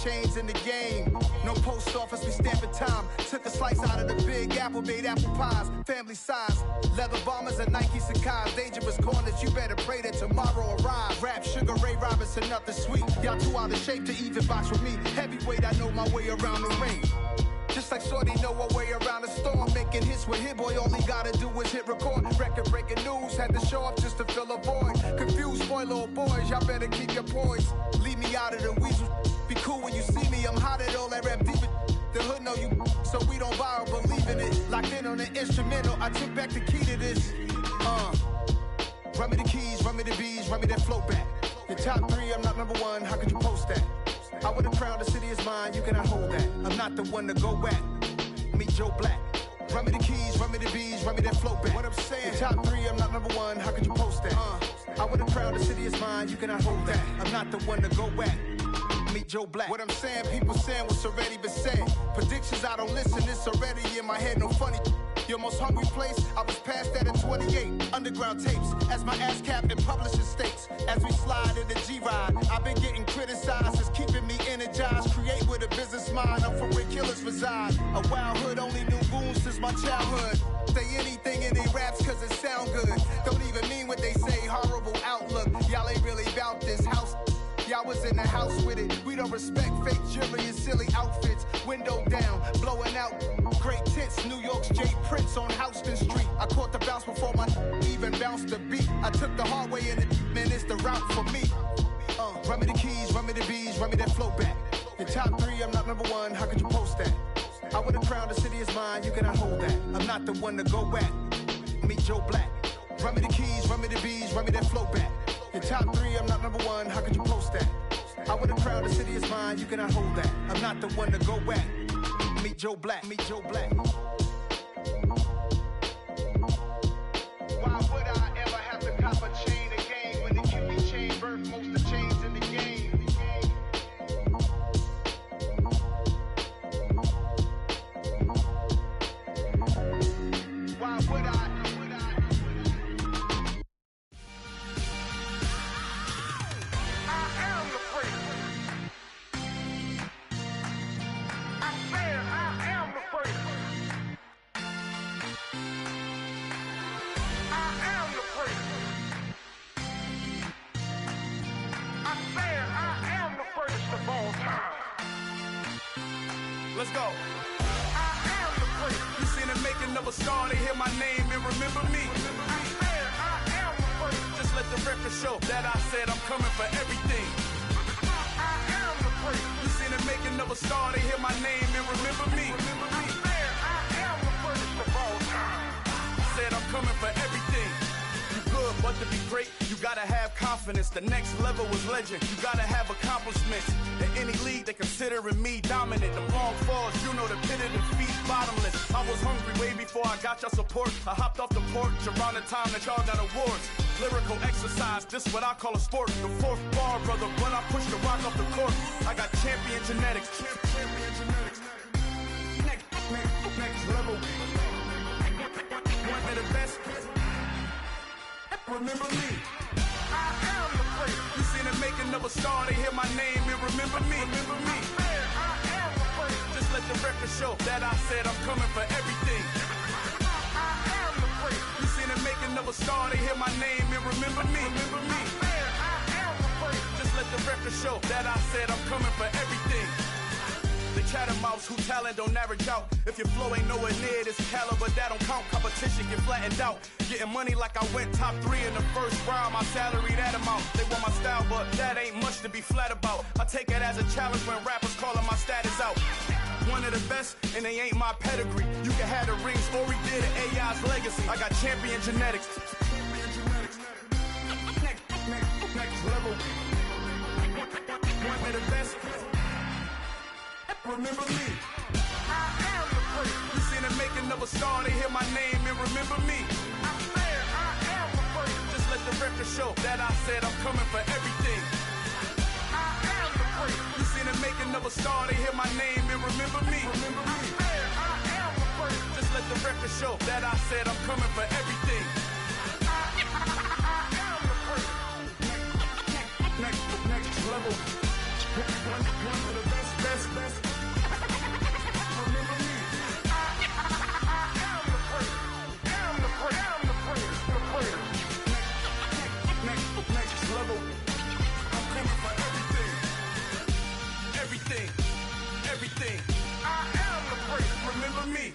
chains in the game. No post office, we stamping time. Took a slice out of the big apple, made apple pies. Family size, leather bombers and Nike Sacai's. Dangerous corners, you better pray that tomorrow arrives. Rap, Sugar Ray Robinson, nothing sweet. Y'all too out of shape to even box with me. Heavyweight, I know my way around the ring. Just like Shorty know her way around the storm. Making hits with Hit Boy, all he gotta do is hit record. Record breaking news, had to show up just to fill a void. Confused boy, little boys, y'all better keep your poise. Leave me out of the weasel. Be cool when you see me, I'm hot at all that rap deep. The hood know you, so we don't borrow, believe in it. Locked in on the instrumental, I took back the key to this. Run me the keys, run me the bees, run me that flow back. Your top 3, I'm not number 1, how could you post that? I would've crowned the city is mine, you cannot hold that. I'm not the one to go at. Meet Joe Black. Run me the keys, run me the bees, run me that flow back. What I'm saying, your top 3, I'm not number 1, how could you post that? I would've crowned the city is mine, you cannot hold that. I'm not the one to go at. Meet Joe Black. What I'm saying, people saying what's already been said. Predictions, I don't listen, it's already in my head, no funny. Your most hungry place, I was past that in 28. Underground tapes, as my ass cap in publishing states. As we slide in the G-Ride, I've been getting criticized, it's keeping me energized. Create with a business mind, I'm from where killers reside. A wild hood, only knew goons since my childhood. Say anything in they raps cause it sound good. Don't even mean what they say, horrible outlook. Y'all ain't really about this house. Y'all was in the house with it. We don't respect fake jewelry and silly outfits. Window down, blowing out great tits. New York's J. Prince on Houston Street. I caught the bounce before my even bounced the beat. I took the hard way in it, man, it's the route for me. Run me the keys, run me the bees, run me that flow back. Your top 3, I'm not number 1, how could you post that? I would've crowned the city is mine, you cannot hold that. I'm not the one to go at. Meet Joe Black. Run me the keys, run me the bees, run me that flow back. Your top 3, I'm not number 1, how could you post that? I would've crowned the city is mine, you cannot hold that. I'm not the one to go at. Meet Joe Black, meet Joe Black. Why would I ever have to cop a chain again when the QB chain birthed most of the chains in the game? Why would I? Let's go. I am the first. You seen the making of a star, they hear my name and remember me. I am the first. Just let the record show that I said I'm coming for everything. I am the first. You seen the making of a star, they hear my name and remember me. I am the first of all time. Said I'm coming for everything. You good, but to be great, you gotta have confidence. The next level was legend. You gotta have accomplishments. In any league, they considering me dominant. The long falls, you know the pit of defeat, bottomless. I was hungry way before I got your support. I hopped off the porch around the time that y'all got awards. Lyrical exercise, this what I call a sport. The 4th bar, brother, when I push the rock off the court. I got champion genetics. Champion genetics. Next level. One of the best. Remember me. I am the first. You seen the making of a star, they hear my name and remember me. Remember me. I am the first. Just let the record show that I said I'm coming for everything. I am the first. You seen the making of a star, they hear my name and remember me. Remember me. I am the first. Just let the record show that I said I'm coming for everything. The chattermouths who talent don't average out. If your flow ain't nowhere near this caliber, that don't count. Competition get flattened out. Getting money like I went top 3 in the first round. My salary that amount. They want my style, but that ain't much to be flat about. I take it as a challenge when rappers calling my status out. One of the best, and they ain't my pedigree. You can have the rings, or we did it, AI's legacy. I got champion genetics. Next level. One of the best. Remember me. I am the first. You seen the making of a star, they hear my name and remember me. I am the first. Just let the record show that I said I'm coming for everything. I am the first. You seen the making of a star, they hear my name and remember me. Remember me. I am the first. Just let the record show that I said I'm coming for everything. I am the first. Next level. One of the best. everything. I am the great, remember me.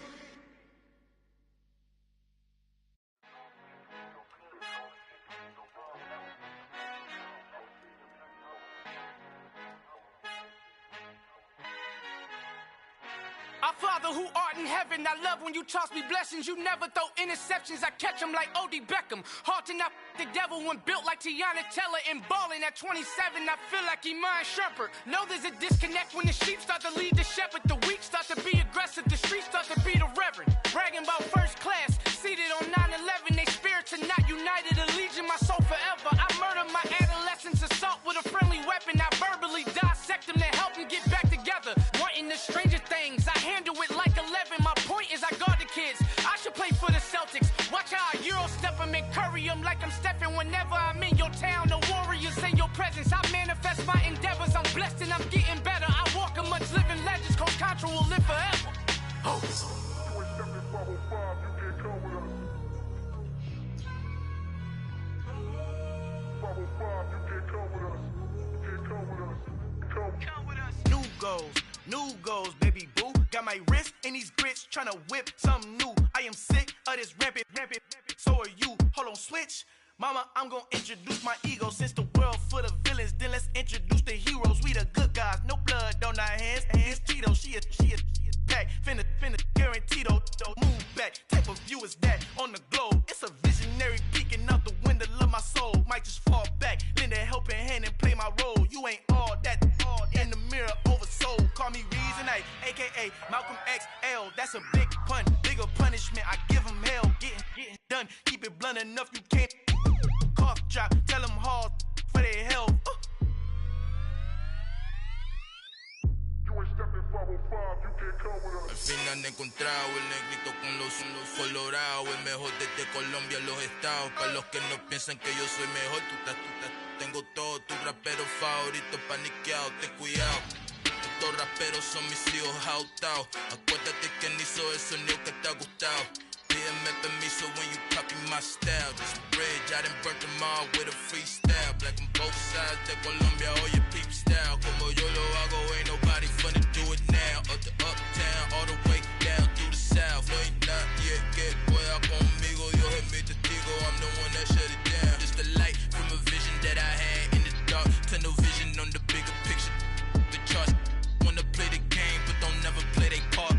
Our Father who art in heaven, I love when you toss me blessings. You never throw interceptions, I catch them like O.D. Beckham. Hard to knock the devil when built like Tiana Teller. And balling at 27, I feel like Iman Shumpert. Know there's a disconnect when the sheep start to lead the shepherd. The weak start to be aggressive, the streets start to be the reverend. Bragging about first class, seated on 9/11. They spirits are not united, a legion, my soul forever. I murder my adolescence, assault with a friendly weapon. I verbally dissect them to help them get back together. Wanting the stranger things, I handle it like 11. My point is I guard the kids. I should play for the Celtics. Watch how I Euro step them and curry them like I'm stepping. Whenever I'm in your town, the warriors in your presence. I manifest my endeavors. I'm blessed and I'm getting better. I walk amongst living legends. Coach Contra will live forever. Oh. New goals, baby boo. Got my wrist in these grits, tryna whip something new. I am sick of this rampant. So are you. Hold on, switch. Mama, I'm gonna introduce my ego. Since the world full of villains, then let's introduce the heroes. We the good guys, no blood on our hands. Hands Cheeto, she is back. Finna, guaranteed though. Move back, type of view is that on the globe. It's a visionary peeking out the window of my soul. Might just fall back, lend a helping hand and play my role. You ain't all that in the mirror oversold. Call me Reason A, aka Malcolm XL. That's a big pun, bigger punishment. I give him hell, getting done. Keep it blunt enough, you can't cough drop. Tell them hard for their health. Al fin han encontrado el negrito con los colorados, el mejor desde Colombia, los estados. Para los que no piensan que yo soy mejor, tengo todo, tu rapero favorito paniqueado, ten cuidado. Estos raperos son mis hijos jautados. Acuérdate quién hizo el sonido que te ha gustado. Pídeme permiso when you copy my style. This bridge, I done burnt them all with a freestyle. Black on both sides de Colombia, oye peep style. Como yo lo hago, ain't nobody finna do it now. Up to uptown, all the way down through the south. No hay nadie que pueda conmigo, Dios es mi testigo. I'm the one that shut it down. Just the light from a vision that I had in the dark. Tunnel vision on the bigger picture. The charts wanna play the game, but don't never play their part.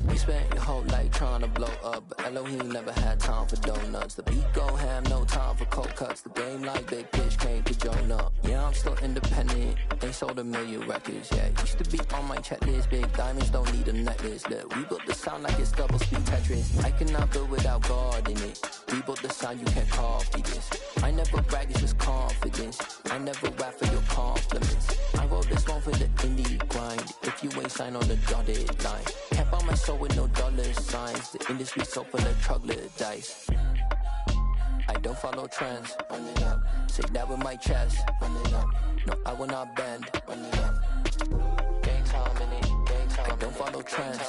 We spent your whole life trying to blow up, but Elohim never had time for donuts. The beat go ham, no time for cold cuts. The game like Big Pitch came to join up. Yeah, I'm still independent, ain't sold a million records yet. Used to be on my checklist, big diamonds don't need a necklace. Look, we built the sound like it's double speed Tetris. I cannot build without God in it. We built the sound, you can't copy this. I never brag, it's just confidence. I never rap for your compliments. I wrote this one for the indie grind. If you ain't signed on the dotted line, can't buy my soul with no dollar signs. The industry so full of troglodytes. I don't follow trends. Run it up. Say that with my chest. Run it up. No, I will not bend. Run it up. Gang time in it. Gang time. I don't follow trends.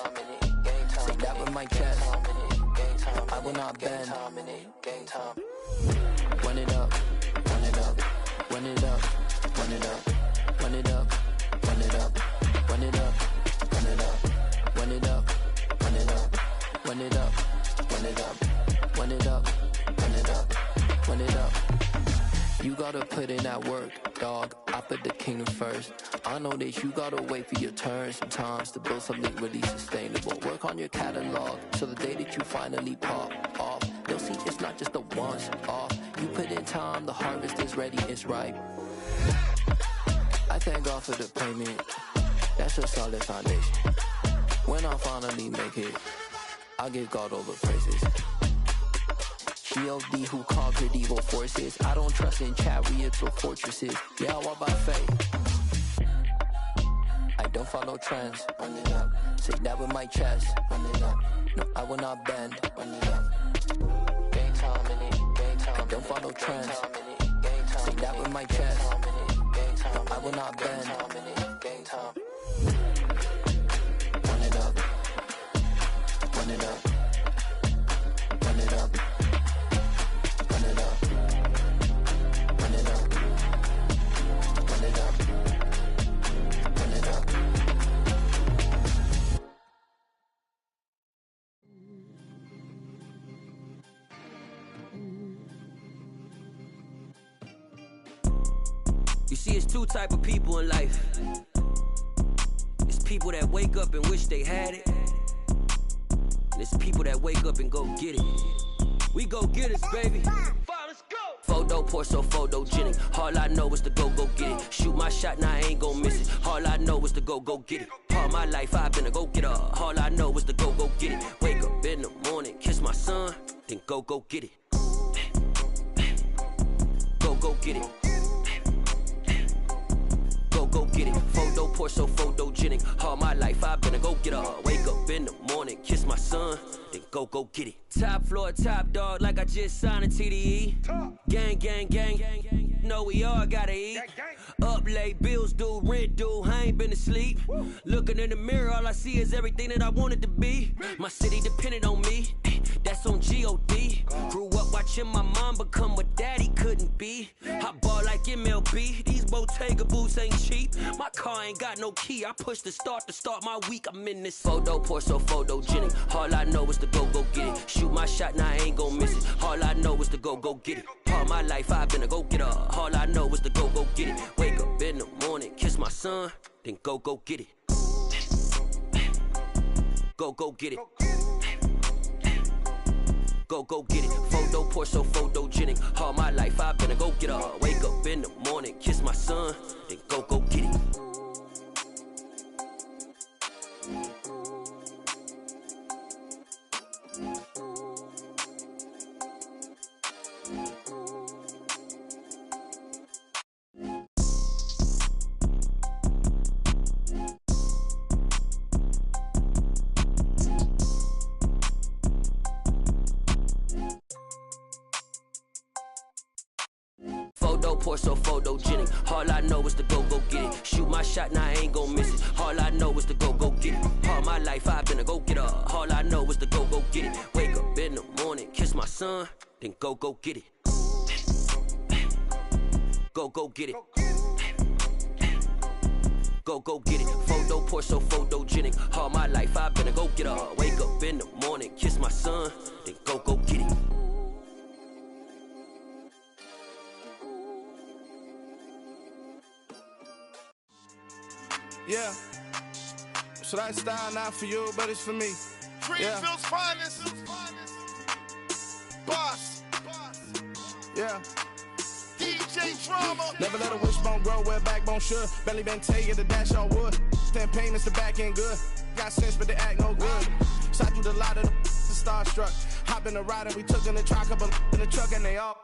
Say that with my chest. I will not bend. Gang time. Run it up. Run it up. Run it up. Run it up. Run it up. Run it up. Run it up. Run it up. Run it up. Run it up. Run it up. Run it up. Run it up. Run it up. Run it up. You gotta put in that work, dog. I put the kingdom first. I know that you gotta wait for your turn sometimes to build something really sustainable. Work on your catalog so the day that you finally pop off, they'll see it's not just a once off. You put in time, the harvest is ready, it's ripe. I thank God for the payment. That's a solid foundation. When I finally make it, I'll give God all the praises. G.O.D. who conquered evil forces. I don't trust in chariots or fortresses. Yeah, I walk by faith. I don't follow trends. Run it up. Say that with my chest. Run it up. No, I will not bend. Run it up. Gang time in it. Gang time. I don't follow trends. Say that with my chest. No, I will not bend. Gang time. Run it up. Run it up. Run it up. Run it up. You see, it's two type of people in life. It's people that wake up and wish they had it. And it's people that wake up and go get it. We go get it, baby. Photo pour so photogenic. All I know is to go get it. Shoot my shot, now I ain't gon' miss it. All I know is to go get it. All my life I've been a go getter. All I know is to go get it. Wake up in the morning, kiss my son, then go get it. Go get it. Go get it. Photo pour so photogenic. All my life I've been a go getter. Wake up in the morning, kiss my son, then go get it. Top floor, top dog, like I just signed a TDE. Gang, gang, gang. Know we all gotta eat. Up late, bills due, rent due. I ain't been asleep. Looking in the mirror, all I see is everything that I wanted to be. My city depended on me. That's on G.O.D. Grew up watching my mom become what daddy couldn't be. I ball like MLB. These Bottega boots ain't cheap. My car ain't got no key. I push the start to start my week. I'm in this photo pour so photogenic. All I know is to go get it. Shoot my shot, now I ain't gon' miss it. All I know is to go get it. All my life I've been a go getter. All I know is to go get it. Wake up in the morning, kiss my son, then go get it. Go get it. Go get it. Photo pour so photogenic. All my life I've been a go getter. Wake up in the morning, kiss my son, then go get it. Photo pour so photogenic. All I know is to go get it. Shoot my shot, now I ain't gon' miss it. All I know is to go get it. All my life I've been a go getter. All I know is to go get it. Wake up in the morning, kiss my son, then go get it. Go get it. Go get it. Photo pour so photogenic. All my life I've been a go getter. Wake up in the morning, kiss my son, then go get it. Yeah. So that style not for you, but it's for me. Greenville's finest. Boss. Yeah. DJ Drama. Never let a wishbone grow where backbone should. Belly been taking the dash on wood. 10 payments, the back end good. Got sense, but they act no good. Shot through the lot of the starstruck. Hop in the ride and we took in the truck, couple in the truck, and they all.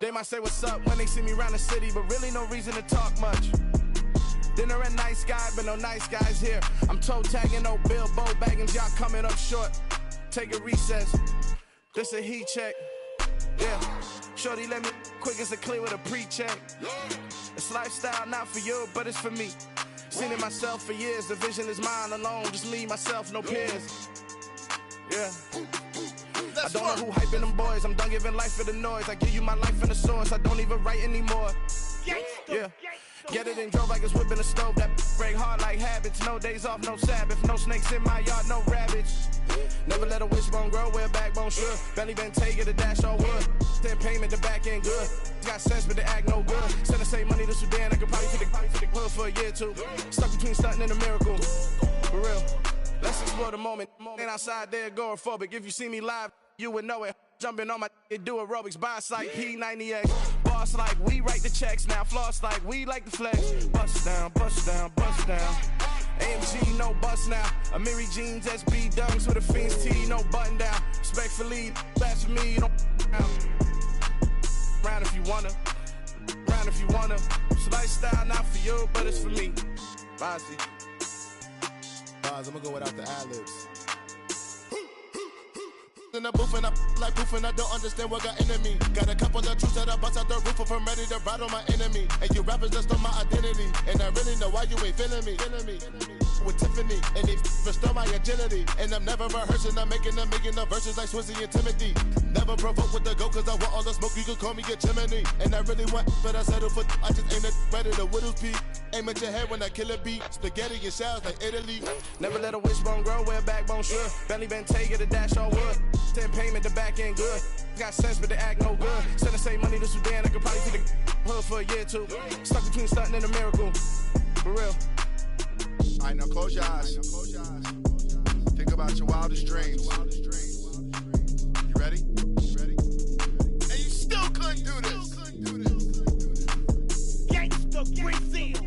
They might say what's up when they see me around the city, but really no reason to talk much. Dinner and nice guy, but no nice guys here. I'm toe tagging, no Bilbo Baggins, y'all coming up short. Take a recess. This a heat check. Yeah. Shorty let me quick as a clear with a pre-check. It's lifestyle not for you, but it's for me. Seen it myself for years. The vision is mine alone. Just me, myself, no peers. Yeah. I don't know who hyping them boys. I'm done giving life for the noise. I give you my life in the source. I don't even write anymore. Yeah. Get it and drove like it's whipping a stove. That break hard like habits. No days off, no Sabbath. No snakes in my yard, no rabbits. Never let a wishbone grow where backbone should. Belly been taking the dash on wood. 10 payment, the back end good. Got sense, but they act no good. Send the same money to Sudan. I could probably take the hood for a year or two. Stuck between stunting and a miracle. For real. Let's explore the moment. Ain't outside there agoraphobic. If you see me live, you would know it. Jumping on my do aerobics, boss like P90X. Boss like we write the checks now. Floss like we like the flex. Bust down, bust down, bust down. AMG, no bust now. Amiri jeans, SB dunks with a Fiends T, no button down. Respectfully, that's for me, you don't down. Round if you wanna. Round if you wanna. It's lifestyle not for you, but it's for me. Bossy. Boz, I'm gonna go without the ad-libs. In the booth and I like proof and I don't understand what got into me. Got a couple of truths that I bust out the roof if I'm ready to ride on my enemy. And you rappers just stole my identity. And I really know why you ain't feeling me. With Tiffany, and they restore my agility. And I'm never rehearsing, I'm making a million of verses like Swizzy and Timothy. Never provoke with the go, cause I want all the smoke, you can call me a chimney. And I really want, but I settle for, I just ain't ready to whittles peak. Aim at your head when I kill a beat. Spaghetti and shells like Italy. Never let a wishbone grow where backbone should. Belly been taking the dash on wood. 10 payment, the back end good. Got sense, but they act no good. Send the same money to Sudan, I could probably take the hood for a year or two. Stuck between stunting and a miracle. For real. All right, now close your eyes. Think about your wildest dreams. You ready? And you still couldn't do this. Gangsta Brazil.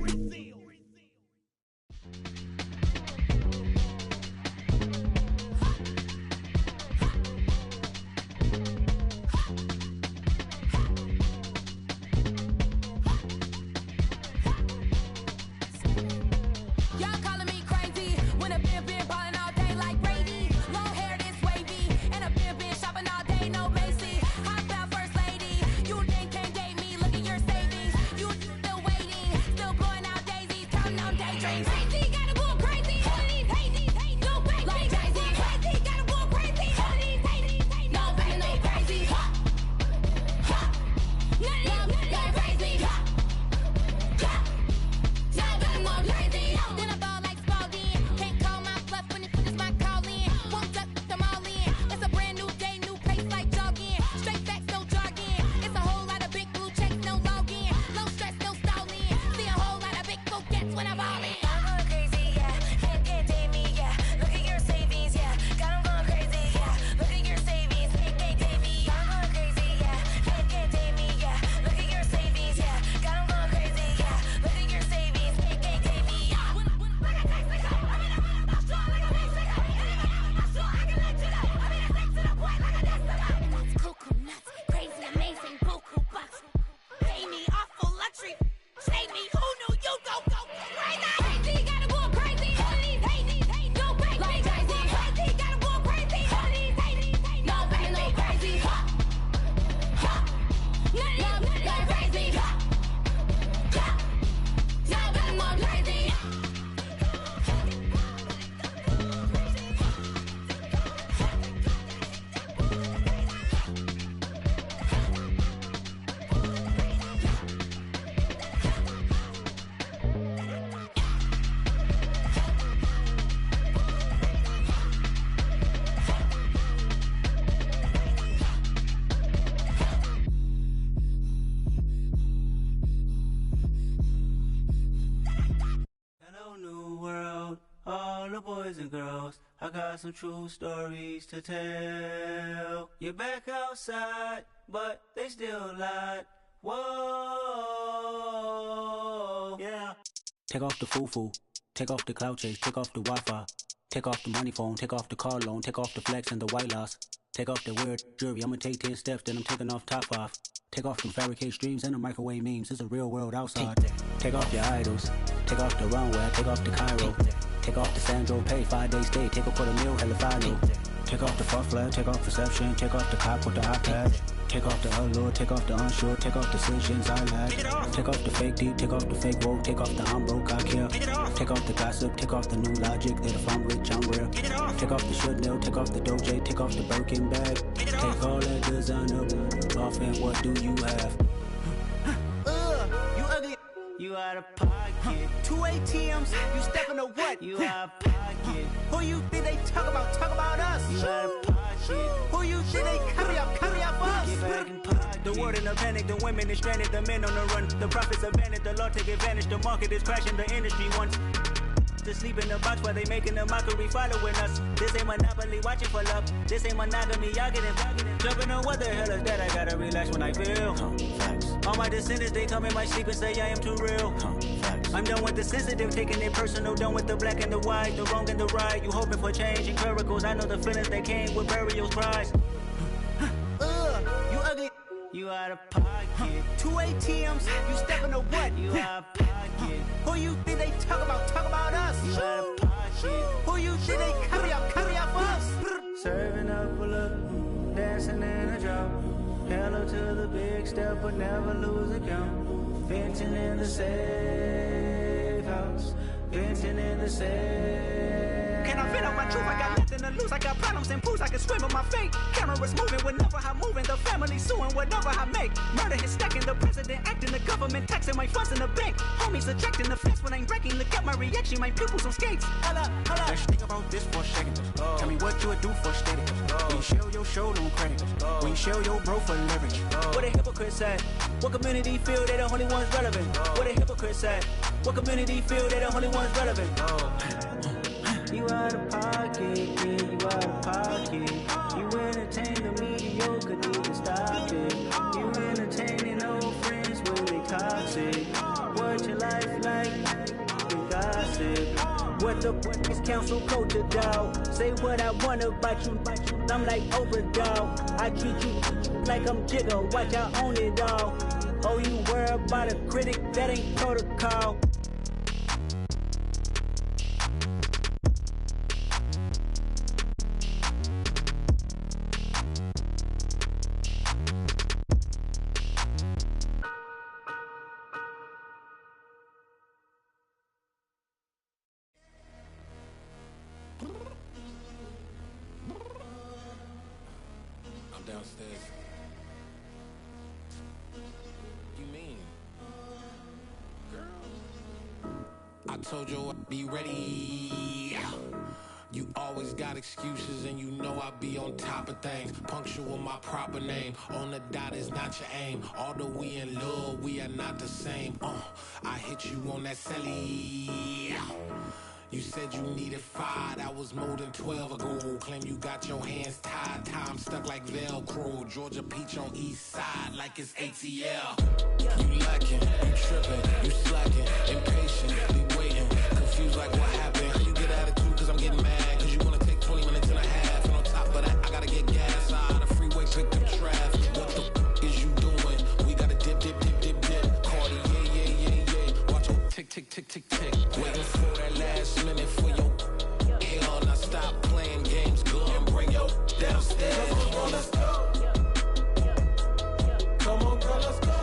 boys and girls, I got some true stories to tell. You're back outside, but they still lied. Whoa, yeah. Take off the foo-foo, take off the cloud chase, take off the Wi-Fi, take off the money phone, take off the car loan, take off the flex and the white loss. Take off the weird jewelry, I'ma take 10 steps, then I'm taking off top 5. Take off them fabricate streams and the microwave memes, it's a real world outside. Take off your idols, take off the runway, take off the Cairo. Take off the Sandro pay, 5 days stay, take a $250,000, hella follow. Take off the fuck flag, take off perception, take off the cop with the iPad. Take off the allure, take off the unsure, take off decisions I lack. Take off the fake deep, take off the fake woke, take off the I'm broke, I care. Take off the gossip, take off the new logic that if I'm rich, I'm real. Take off the Chanel, take off the Doja, take off the Birkin bag. Take all that designer off and what do you have? You ugly. You out of pocket. 2 ATMs, you stepping to what? You out of pocket. Who you think they talk about us? You out of pocket. Who you think they carry out for us? Get back in pocket. The world in a panic, the women is stranded, the men on the run. The profits abandoned, the law take advantage, the market is crashing, the industry wants to sleep in the box while they making a mockery following us. This ain't monopoly, watching for love. This ain't monogamy, y'all getting jumping on what the hell is that? I gotta relax when I feel. All my descendants, they come in my sleep and say I am too real. I'm done with the sensitive, taking it personal. Done with the black and the white, the wrong and the right. You hoping for change and miracles. I know the feelings that came with burial cries. You ugly. You out of pocket. 2 ATMs, you stepping to what? You out of pocket. Who you think they talk about us? You out of pocket. Who you think they carry out for us? Serving up a look, dancing in a drop. Hello to the big step, but never lose a count. Venting in the safe house. Venting in the safe. Can I vent out my truth? I got nothing to lose. I got problems and pools. I can swim with my fate. Cameras moving whenever I'm moving. The family suing whatever I make. Murder is stacking. The president acting. The government government taxing my funds in the bank. Homies ejecting the fence when I'm breaking. Look at my reaction, my pupils on skates. Holla, holla. Let's think about this for a second. Tell me what you would do for steady. When you show your show, no credit. When you show your bro for leverage. What a hypocrite at? What community feel they the only ones relevant? What a hypocrite at? What community feel they the only ones relevant? You out of pocket, yeah, you out of pocket. You entertain the mediocre, need to stop it. You entertaining old friends when they toxic. What your life like? You gossip. What the fuck is council culture, dog? Say what I want about you, I'm like overdog. I treat you like I'm Jigga, watch I own it all. Oh, you worry about a critic, that ain't protocol. Downstairs. You mean? Girl, I told you I'd be ready. You always got excuses and you know I be on top of things. Punctual my proper name. On the dot is not your aim. Although we in love, we are not the same. I hit you on that celly. You said you needed 5, that was more than 12 ago. Claim you got your hands tied, time stuck like Velcro. Georgia Peach on east side like it's ATL. You lacking, you tripping, you slacking, impatient, be waiting, confused like what happened. How you get attitude cause I'm getting mad, cause you wanna take 20 minutes and a half. And on top of that, I gotta get gas out of the freeway, pick up traffic. What the is you doing? We gotta dip. Cardi, yeah. Watch your tick. Waiting for that last minute for your hell. Now stop playing games, go and bring your downstairs. Come on, girl, let's go. Come on, girl, let's go.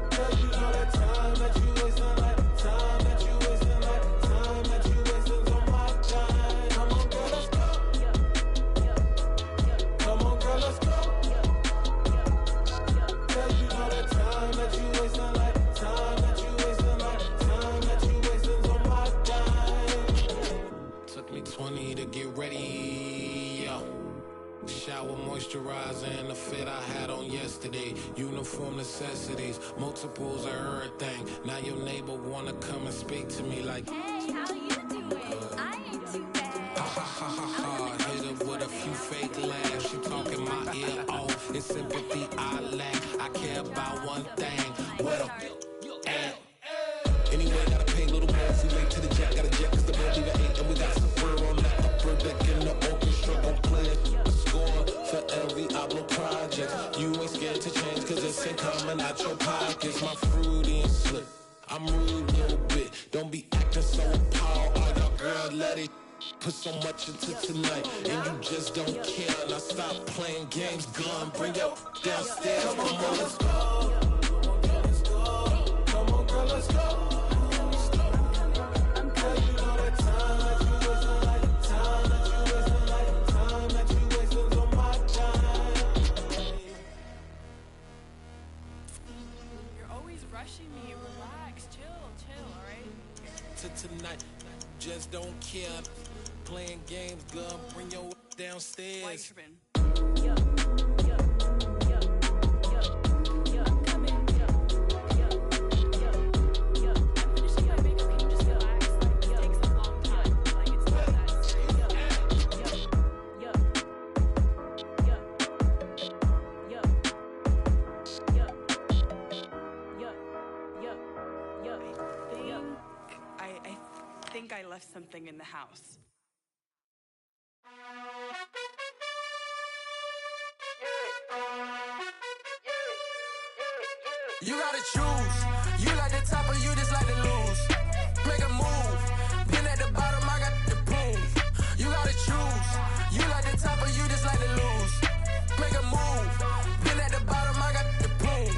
Girl, you know that time that you wasting, like time that you wasting, like time that you wasting on my time. Come on, girl, let's go. Come on, girl, let's go. Girl, you know that time that you wasting, like time that you wasting, like time that you wasting on my time. Took me 20 to get ready, yo. Shower moisturizer and the fit I had on yesterday. Uniform necessities, multiples of everything. Now your neighbor wanna come and speak to me like, hey, how you doing? I ain't too bad. Ha. Hit her with a few fake laughs. She talking my ear off. It's sympathy I lack. I care about one thing. What up? Anyway, gotta pay a little more if we late to the jet. Gotta jet cause the boat leave at 8 and we got some fur on that upper deck in the orchestra. Gon' play it, score for every Ablo project. You ain't scared to change cause it's ain't coming out your pockets. My fruity and slick, I'm rude a little bit. Don't be acting so appalled. All y'all girls let it put so much into tonight and you just don't care. Now stop playing games, gun, bring your downstairs. Come on, let's go. Come on, girl, let's go. Tonight, just don't care. Playing games, girl, bring your downstairs. I left something in the house. You gotta choose. You like the top or you just like to lose. Make a move. Been at the bottom, I got the proof. You gotta choose. You like the top or you just like to lose. Make a move. Been at the bottom, I got the proof.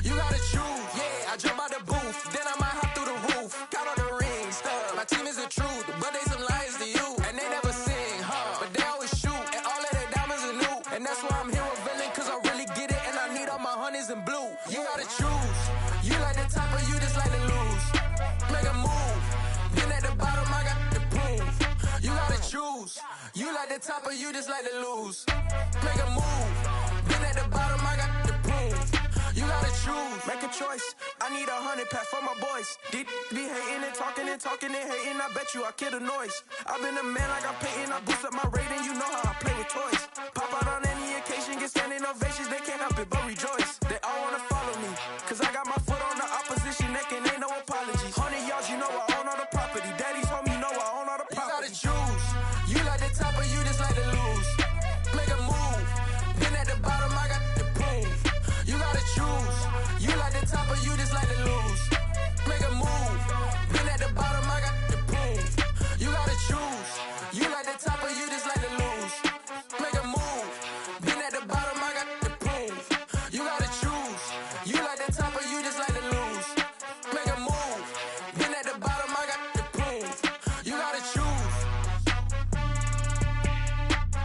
You gotta choose. Yeah, I jump out the booth. Then I might hop through the roof. Count on the rings. My team is the truth, but they some liars to you. And they never sing, but they always shoot. And all of their diamonds are new. And that's why I'm here with Villain, cause I really get it. And I need all my one isn't blue. You gotta choose. You like the top or you just like to lose. Make a move. Been at the bottom, I got the proof. You gotta choose. You like the top or you just like to lose. Make a move. Been at the bottom, I got the proof. You gotta choose. Make a choice. I need 100 pack for my boys. Be hating and talking and hating. I bet you I kill the noise. I've been a man like I'm painting. I boost up my rating. You know how I play with toys. Pop out on any occasion, get standing ovations. They can't help it but rejoice. They all wanna follow me, cause I got my foot on the opposition neck and ain't no apologies. 100 yards, you know I own all the property. Daddy's home, you know I own all the property. You gotta choose. You like the top or you just like to lose. Make a move. Been at the bottom, I got the proof. You gotta choose. You like the top or you just like to lose. Make a move. Been at the bottom, I got the proof. You gotta choose. You like the top or you just like to lose. Make a move. Been at the bottom, I got the proof. You gotta choose. You like the top or you just like to lose. Make a move. Been at the bottom, I got the proof. You gotta choose.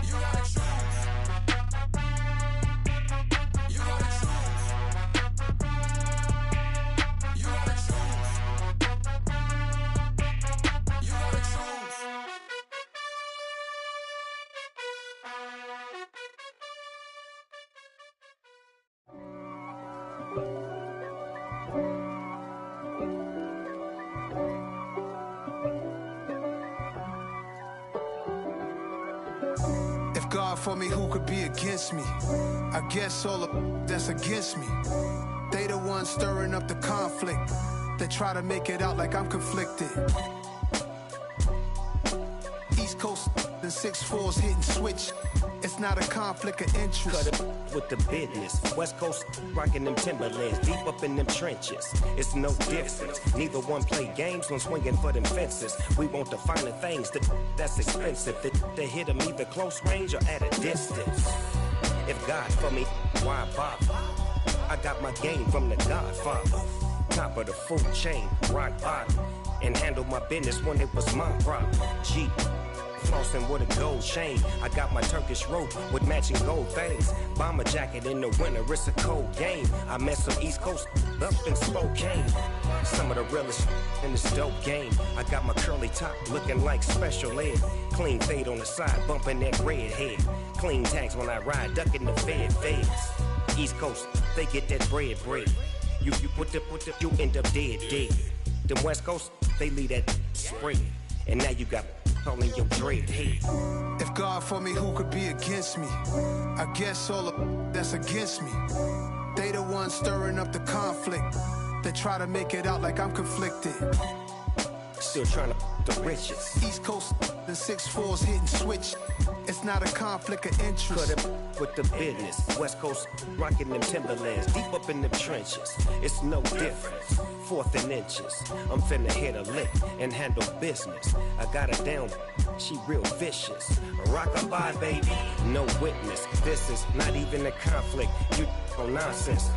You gotta choose. You gotta choose. You gotta choose. You gotta choose. If God for me, who could be against me? I guess all of that's against me. They the ones stirring up the conflict. They try to make it out like I'm conflicted. East Coast and 6'4's hitting switch. It's not a conflict of interest. Cut it with the business. West Coast rocking them Timberlands, deep up in them trenches. It's no difference. Neither one play games when swinging for them fences. We want the finer things that's expensive. That hit them either close range or at a distance. If God for me, why bother? I got my game from the Godfather. Top of the food chain, rock bottom. And handle my business when it was my problem. G. Flossing with a gold chain. I got my Turkish rope with matching gold things. Bomber jacket in the winter, it's a cold game. I met some East Coast up in Spokane. Some of the realest in this dope game. I got my curly top looking like special ed. Clean fade on the side, bumping that red head. Clean tags when I ride, ducking the feds. East Coast, they get that bread. You you end up dead. Them West Coast, they leave that spread. And now you got all in your dread head. If God for me, who could be against me? I guess all of that's against me. They the ones stirring up the conflict. They try to make it out like I'm conflicted. Still trying to the riches. East Coast and 6'4's hitting switch. It's not a conflict of interest. Cut it with the business. West Coast rocking them Timberlands, deep up in them trenches. It's no difference. 4th and inches. I'm finna hit a lick and handle business. I got her down, she real vicious. Rock-a-bye, baby, no witness. This is not even a conflict. You on nonsense.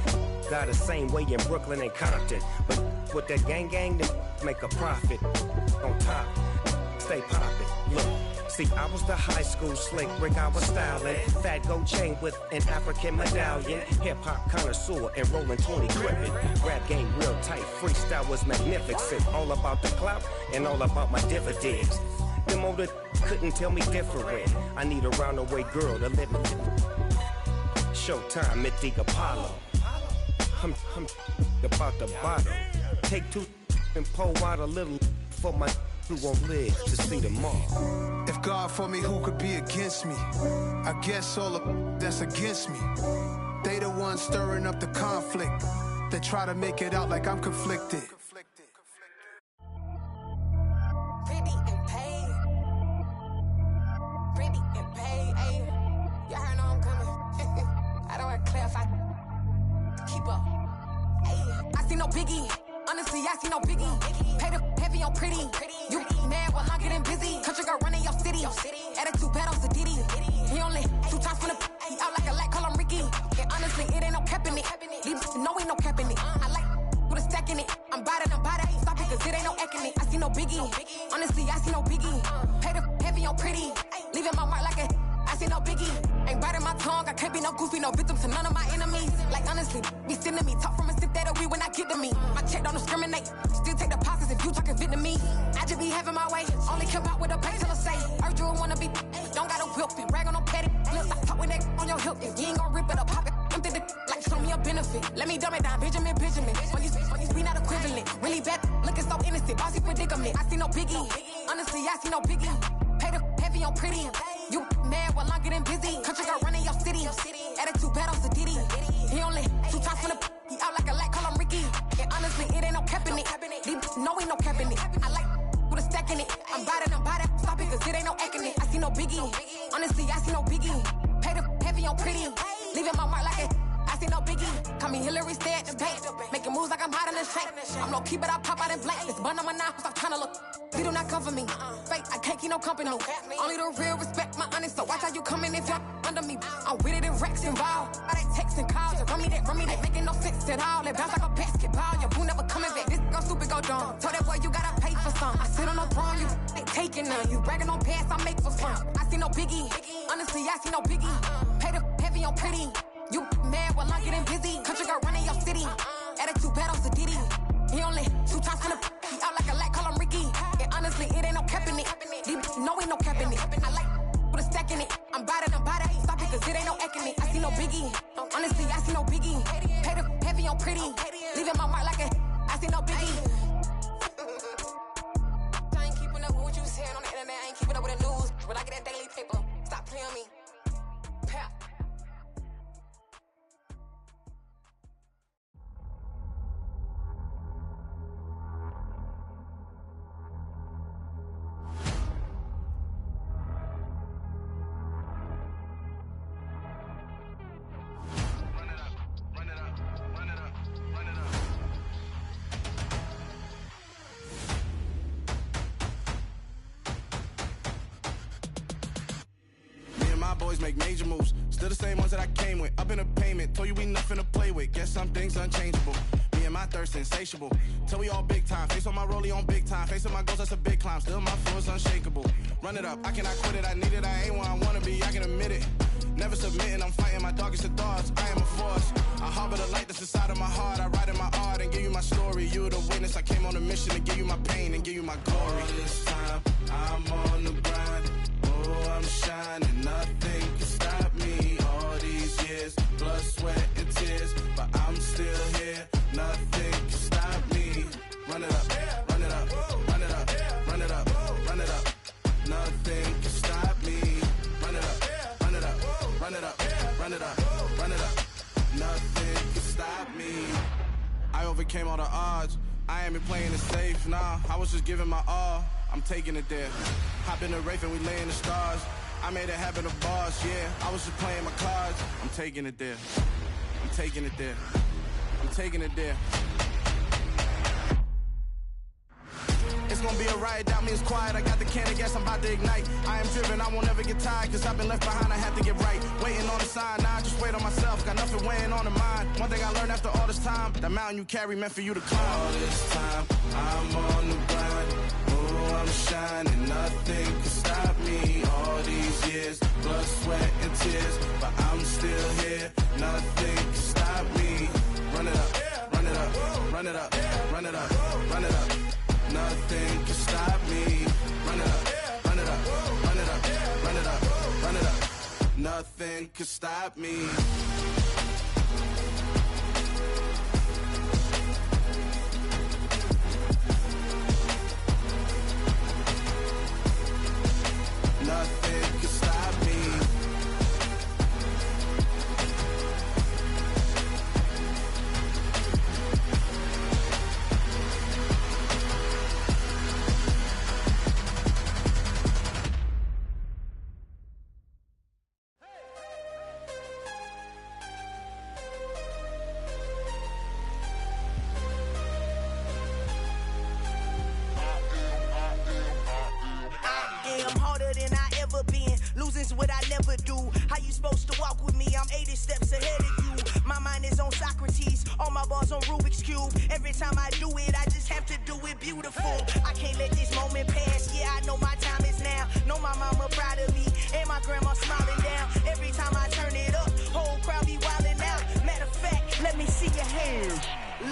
Got the same way in Brooklyn and Compton. But with that gang, then make a profit. On top, stay poppin'. Look. See, I was the high school slick Rick, I was styling. Fat gold chain with an African medallion. Hip-hop connoisseur and rolling 20 gripping. Rap game real tight, freestyle was magnificent. All about the clout and all about my dividends. Them older couldn't tell me different. I need a roundaway girl to live in. Showtime, Mythic Apollo. I'm about the bottle. Take 2 and pour out a little for my who won't live to see tomorrow. If God for me, who could be against me? I guess all of that's against me. They the ones stirring up the conflict. They try to make it out like I'm conflicted. Pretty and paid. Pretty and paid, ayy. Y'all heard know I'm coming. I don't want to clarify. Keep up. Ayy. I see no biggie. Honestly, I see no biggie. Pay the heavy on pretty. You mad while I'm getting busy. Country girl running your city. Attitude bad on Sadiddy. He only 2 times from the he out like a light, call him Ricky. And honestly, it ain't no cap in it. Leave no ain't no cap in it. I like with a stack in it. I'm bad, stop it, cause it ain't no acting it. I see no biggie. Honestly, I see no biggie. Pay the heavy on pretty. Leaving my mark like a I see no biggie. Ain't biting my tongue, I can't be no goofy, no victim to none of my enemies. Like honestly, be sending me talk from a sip that we when I get to me. My check don't discriminate, still take deposits if you talking Vietnamese. I just be having my way, only come out with a pay till I say. Urge you wanna be, don't gotta whip it, brag on no petty. Look, I talk with that on your hip, if you ain't gon' rip it or pop it. Empty the like show me a benefit. Let me dumb it down, Benjamin. When you be not equivalent, really bad, looking so innocent, bossy predicament. I see no biggie, honestly, I see no biggie. Pay the heavy on pretty. You mad while I'm getting busy. Country girl running your city. Attitude bad on Diddy. He only 2 times from the he out like a light, call him Ricky. And honestly, it ain't no cap in it. No, ain't no cap in it. I like with a stack in it. I'm biting, stop it, cause it ain't no acting it. I see no biggie. Honestly, I see no biggie. Pay the heavy on pretty. Leaving my mark like it. I see no biggie. Call me Hillary, stay at the bank. Making moves like I'm hiding the shank. I'm low key, but I pop out in blank. It's bun on my knife, stop trying to look. They do not come for me. Fake, I can't keep no company. Only the real respect my honest. So watch how you coming if you're under me. I'm with it and Rex involved. All they texts and calls. Run me that, making no sense at all. They bounce like a basketball. Your boo never coming back. This go stupid, go dumb. Told that boy you gotta pay for some. I sit on the throne, you they taking none. You bragging on past, I make for fun. I see no biggie. Honestly, I see no biggie. Pay the heavy on pretty. You mad while I'm getting busy. Country girl running your city. Attitude bad on Diddy. He only 2 times from the he out like a light, call him Ricky. And honestly, it ain't no cap in it. No, ain't no cap in it. I like with a stack in it. I'm biting, stop it, cause it ain't no acting it. I see no biggie. Honestly, I see no biggie. Pay the heavy on pretty. Leaving my mark like a I see no biggie. I ain't keeping up with what you saying on the internet. I ain't keeping up with the news. But I get that daily paper. Stop playing me. Pap. Boys make major moves, still the same ones that I came with. Up in a payment, told you we nothing to play with. Guess some things unchangeable. Me and my thirst insatiable. Till we all big time. Face on my rollie on big time. Facing my goals, that's a big climb. Still my flow is unshakable. Run it up, I cannot quit it. I need it, I ain't where I wanna be. I can admit it. Never submitting, I'm fighting my darkest of thoughts. I am a force. I harbor the light that's inside of my heart. I write in my art and give you my story. You the witness. I came on a mission to give you my pain and give you my glory. All this time, I'm on the grind. Oh, I'm shining. Nothing can stop me. All these years, blood, sweat, and tears. But I'm still here. Nothing can stop me. Run it up, run it up, run it up, run it up, run it up. Nothing can stop me. Run it up, run it up, run it up, run it up, run it up. Nothing can stop me. I overcame all the odds. I ain't been playing it safe, nah. I was just giving my all. I'm taking it there. Hop in the Wraith and we lay in the stars. I made it happen to boss, yeah. I was just playing my cards. I'm taking it there. I'm taking it there. I'm taking it there. It's gonna be a riot, doubt me it's quiet. I got the can of gas, I'm about to ignite. I am driven, I won't ever get tired, cause I've been left behind, I have to get right. Waiting on the sign, now I just wait on myself. Got nothing weighing on the mind. One thing I learned after all this time, that mountain you carry meant for you to climb. All this time, I'm on the grind. Oh, I'm shining, nothing can stop me. All these years, blood, sweat, and tears. But I'm still here, nothing can stop me. Run it up, run it up, run it up, run it up, run it up. Nothing can stop me. Run it up, run it up, run it up, run it up, run it up. Nothing can stop me. Nothing can stop me. What I never do. How you supposed to walk with me? I'm 80 steps ahead of you. My mind is on Socrates, all my bars on Rubik's Cube. Every time I do it, I just just have to do it beautiful. I can't let this moment pass. Yeah, I know my time is now. Know my mama proud of me, and my grandma smiling down. Every time I turn it up, whole crowd be wildin' out. Matter of fact, let me see your hands.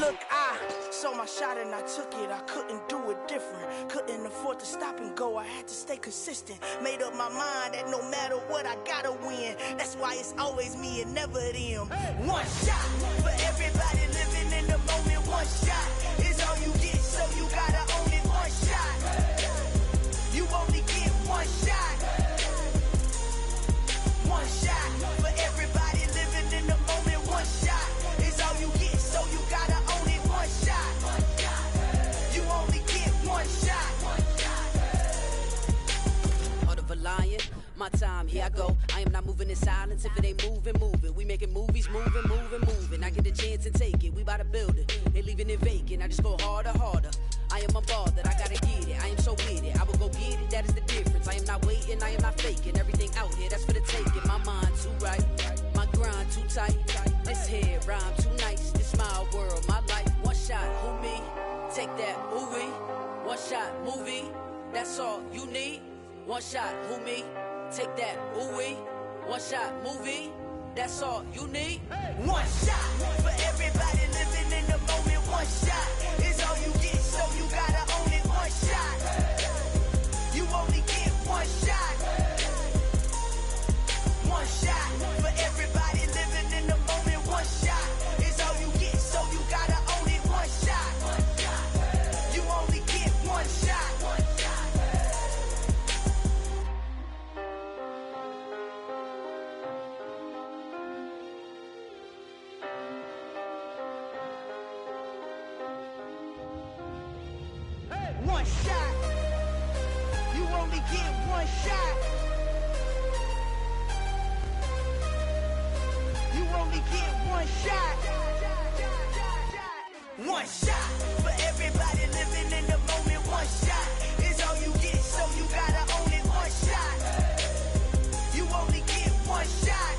Look, I saw my shot and I took it. I couldn't do it different. Couldn't afford to stop and go. I had to stay consistent. Made up my mind that no matter what, I gotta win. That's why it's always me and never them. One shot for everybody living in the moment. One shot is all you get, so you gotta own it. One shot. You only get one shot. One shot for everybody living in the moment. One shot is all you get, so you gotta own it. One shot. You only get one shot. Heart of a lion, my time, here I go. I am not moving in silence. If it ain't moving, moving. We making movies, moving, moving, moving. I get the chance and take it. We bout to build it. Ain't leaving it vacant. I just go harder, harder. I am a ball that I gotta get it. I am so with it. I will go get it. That is the difference. I am not waiting. I am not faking. Everything out here, that's for the taking. My mind too right. My grind too tight. This head rhyme too nice. This my world, my life. One shot, who me? Take that, ooh-wee. One shot, movie. That's all you need. One shot, who me? Take that, ooh-wee. One shot, movie. That's all you need. One shot for everybody living in the moment. One shot is all you get, so you gotta own it. One shot. You only get one shot. One shot for everybody living in the moment. One shot is all you get, so you gotta own it. One shot. You only get one shot. One shot. You only get one shot. You only get one shot. One shot for everybody living in the moment. One shot is all you get, so you gotta own it. One shot. You only get one shot.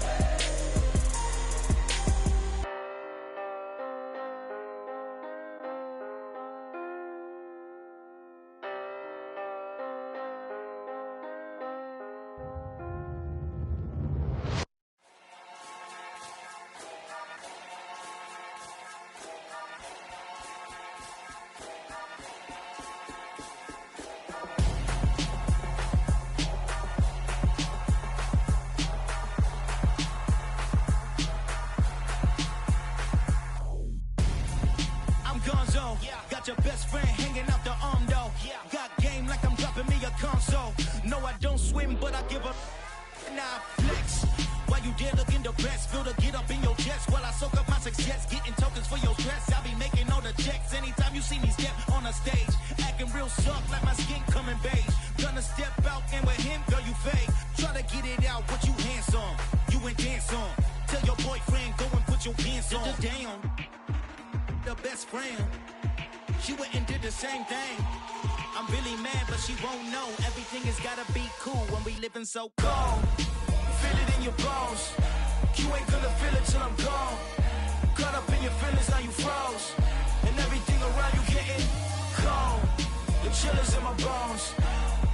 Got your best friend hanging out the arm though. Got game like I'm dropping me a console. No, I don't swim, but I give a nah flex. While you there looking depressed, feel the get up in your chest while I soak up my success, getting tokens for your stress. I be making all the checks anytime you see me step on a stage, acting real soft like my skin coming beige. Gonna step out and with him, girl, you fake. Try to get it out, what you handsome, you ain't dance on. Tell your boyfriend go and put your pants on. Down, the best friend. She went and did the same thing. I'm really mad, but she won't know. Everything has gotta be cool when we living so cold. Feel it in your bones. You ain't gonna feel it till I'm gone. Caught up in your feelings, now you froze. And everything around you getting cold. The chillers in my bones.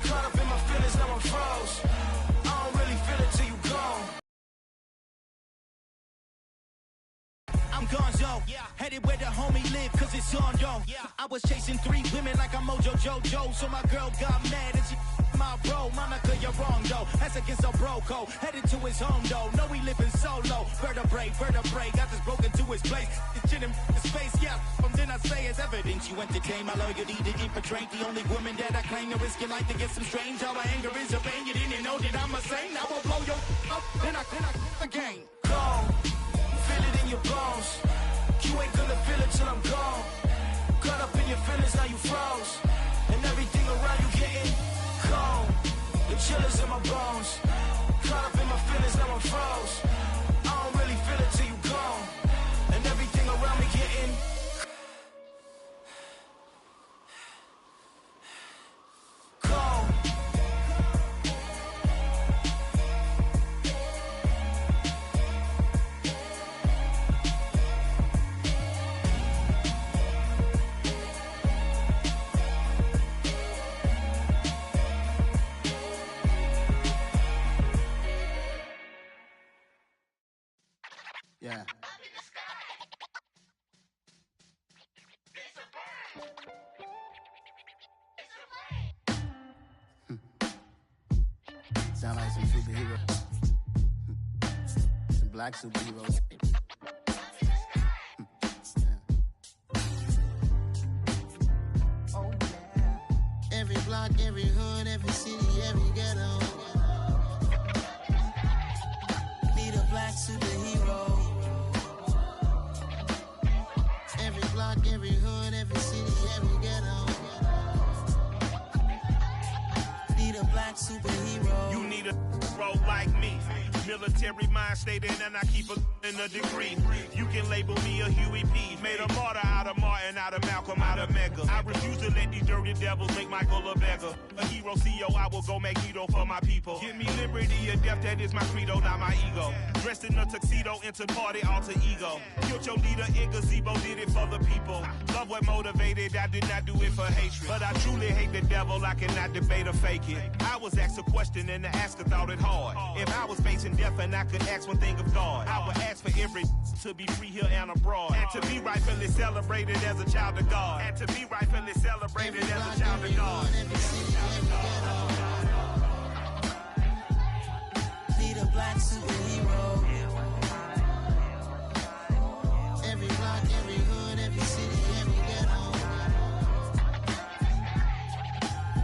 Caught up in my feelings, now I'm froze. I don't really feel it till you gone. I'm gonzo, headed where the homie live, cause it's on though. I was chasing 3 women like I'm Mojo Jojo, so my girl got mad and she my bro. Monica, you're wrong though, that's against a bro code. Headed to his home though, no we living solo. Vertebrae, got this broken to his place. It's chin in his face, yeah, from then I say it's evidence. You entertain my loyalty to infiltrate. The only woman that I claim to risk your life to get some strange. How my anger is a pain, you didn't know that I'm a saint. I will blow your up, then I again. Go. Feel it in your bones. You ain't gonna feel it till I'm gone. Caught up in your feelings, now you froze. And everything around you getting cold. The chillers in my bones. Caught up in my feelings, now I'm froze. I don't really feel it till you gone. And everything around me getting cold. Sound like some superheroes. Some black superheroes. Oh, yeah. Every block, every hood, every city, every ghetto. Need a black superhero. Every block, every hood, every city, every ghetto. Need a black superhero. You need a role like me. Military mind stated, and I keep in a degree. You can label me a Huey P. Made a martyr out of Martin, out of Malcolm, out of Mega. I refuse to let these dirty devils make Michael a beggar. A hero CEO, I will go Magneto for my people. Give me liberty or death, that is my credo, not my ego. Dressed in a tuxedo, into party, alter ego. Killed your leader in gazebo, did it for the people. Love what motivated, I did not do it for hatred. But I truly hate the devil, I cannot debate or fake it. I was asked a question and the asker thought it hard. If I was facing death and I could ask one thing of God, I would ask for every to be free here and abroad, and to be rightfully celebrated as a child of God, and to be rightfully celebrated as a child of God. Need a black superhero. Every block, every hood, every city, every ghetto.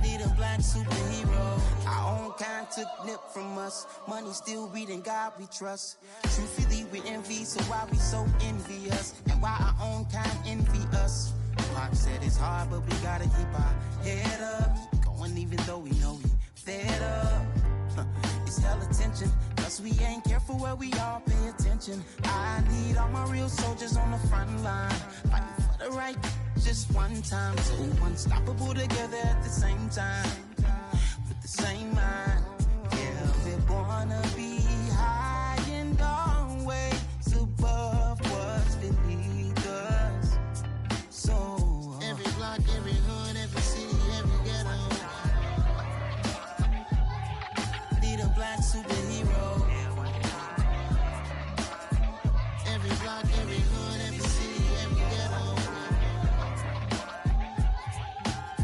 Need a black superhero. Our own kind took nip from us. Money still reading God we trust. Truthfully we envy, so why we so envious? And why our own kind envy us? Pac said it's hard, but we gotta keep our head up. Keep going even though we know we fed up. It's hell attention, cause we ain't careful where we all pay attention. I need all my real soldiers on the front line, fighting for the right just one time. So unstoppable together at the same time, with the same mind. Yeah, we're born to be high and always above what's beneath us. So every block, every hood, every city, every ghetto. Need a black superhero. Every block, every hood, every city, every ghetto.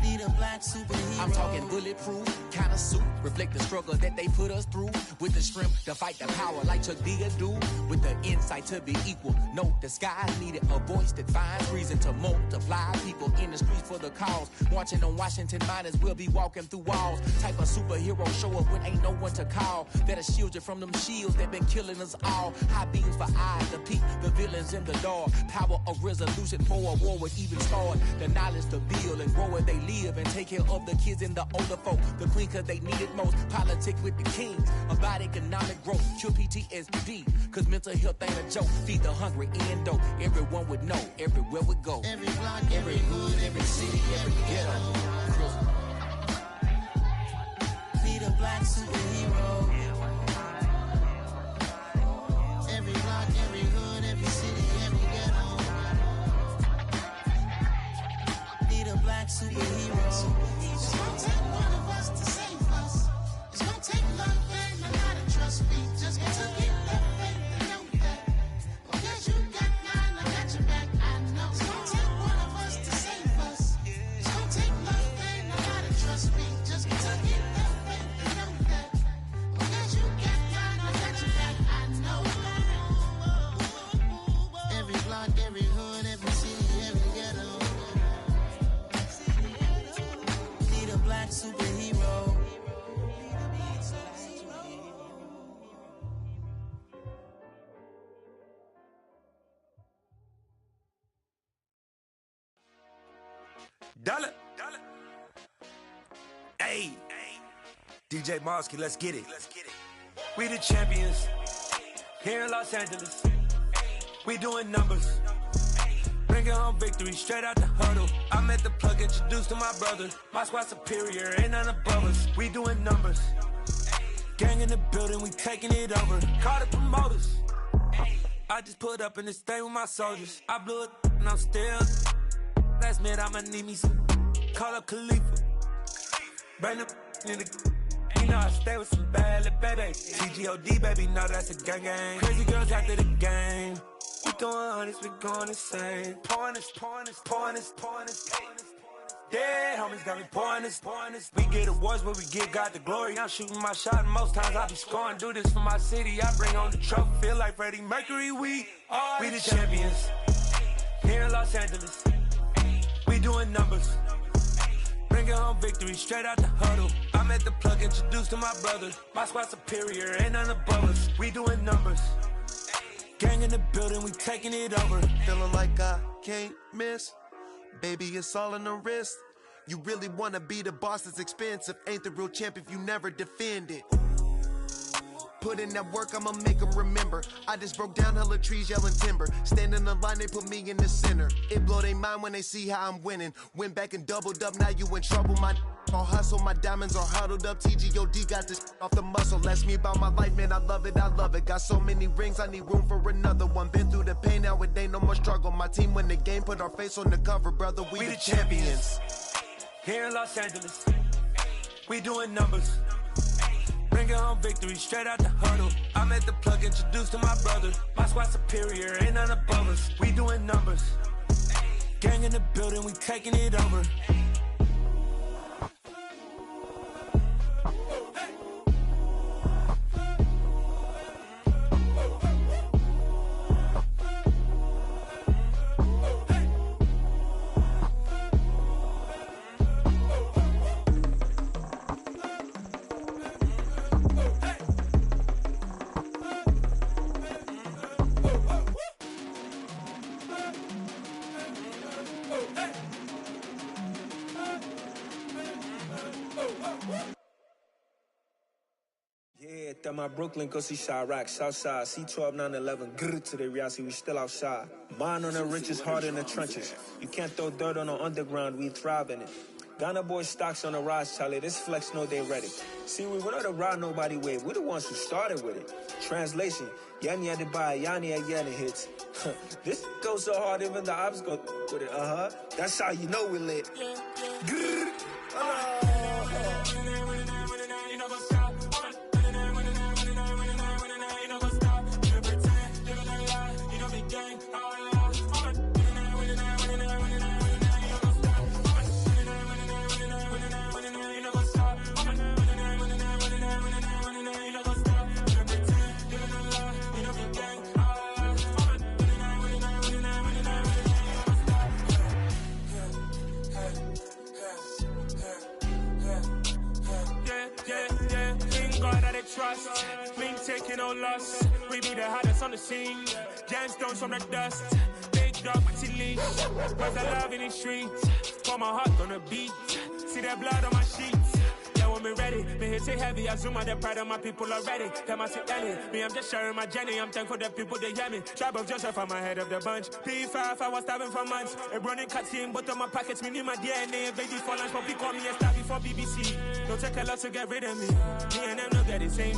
Need a black superhero. I'm talking bulletproof kind of suit, reflect the struggle that they put us through, with the strength to fight the power like Chuck D do, with the insight to be equal. No disguise needed, a voice that finds reason to multiply people in the streets for the cause. Marching on Washington miners, we'll be walking through walls. Type of superhero show up when ain't no one to call. That'll shield you from them shields that been killing us all. High beams for eyes to peek the villains in the dark. Power of resolution for a war would even start. The knowledge to build and grow where they live and take care of the kids and the older folk. The queen cause they need it most. Politics with the kings about economic growth. Cure PTSD cause mental health ain't a joke. Feed the hungry and dope. Everyone would know everywhere we go. Every block, every hood, every city, every ghetto. Need a black superhero. Every block, every hood, every city, every ghetto. Need a black superhero. It's gonna take one of us to save us. It's gonna take love and a lot of trust. We just got to get that faith and know that. Because you got mine, I got your back, I know. It's gonna take one of us to save us. It's gonna take love and a lot of trust. We just got to get that faith and know that. Because you got mine, I got your back, I know. Every block, every hood, every city, every ghetto. Need a black superhero. Dollar. Hey, DJ Mosky, let's get it. We the champions here in Los Angeles. We doing numbers. Bringing home victory straight out the huddle. I'm at the plug, introduced to my brother. My squad superior, ain't none above us. We doing numbers. Gang in the building, we taking it over. Call the promoters. I just put up in this thing with my soldiers. I blew it and I'm still. Last minute I'ma need me some. Call up Khalifa. Bring the in the You know I stay with some bad little baby. TGOD, baby, know that's a gang gang. Crazy girls after the game. We doing hundreds, we going insane. Pouring this. Yeah, homies got me pouring this. We get awards, but we get God the glory. I'm shooting my shot, and most times I be scoring. Do this for my city, I bring on the trophy. Feel like Freddie Mercury, we the champions. Here in Los Angeles, we doing numbers. Bringing home victory straight out the huddle. I'm at the plug, introduced to my brother. My squad superior, ain't none above us. We doing numbers. Gang in the building, we taking it over. Feeling like I can't miss. Baby, it's all in the wrist. You really wanna be the boss, it's expensive. Ain't the real champ if you never defend it. Put in that work, I'ma make them remember. I just broke down hella trees, yelling timber. Stand in the line, they put me in the center. It blow their mind when they see how I'm winning. Went back and doubled up, now you in trouble. My all hustle, my diamonds are huddled up. TGOD got this off the muscle. Ask me about my life, man, I love it. Got so many rings, I need room for another one. Been through the pain, now it ain't no more struggle. My team win the game, put our face on the cover, brother. We the champions. Here in Los Angeles, we doing numbers. Bringing home victory straight out the huddle. I'm at the plug, introduced to my brother. My squad superior, ain't none above us. We doing numbers. Gang in the building, we taking it over. Yeah, that my Brooklyn, go see Chirac, Southside, C12, 911, grrr to the reality, we still outside. Mine on the riches, hard in the trenches. You can't throw dirt on the underground, we thrive in it. Ghana boys stocks on the rise, Charlie, this flex know they ready. See, we not a ride nobody wave, we the ones who started with it. Translation, Yanni had to buy, Yanni had Yanni hits. This goes so hard, even the ops go with it, That's how you know we lit. Grrr. Trust, been taking no loss. We be the hottest on the scene. Gemstones from the dust. Big dog, pretty leash. Cause I love in the streets. Pour my heart on the beat. See that blood on my sheets. Yeah, when me ready, me hit it heavy. I zoom out the pride of my people already. Them I see Ellie. Me, I'm just sharing my journey. I'm thankful the people they hear me. Tribe of Joseph, I'm ahead of the bunch. P5, I was starving for months. A running cut team, but on my pockets, me need my DNA. Baby for lunch, but call me a star before BBC. Don't take a lot to get rid of me. Me and them no get the same.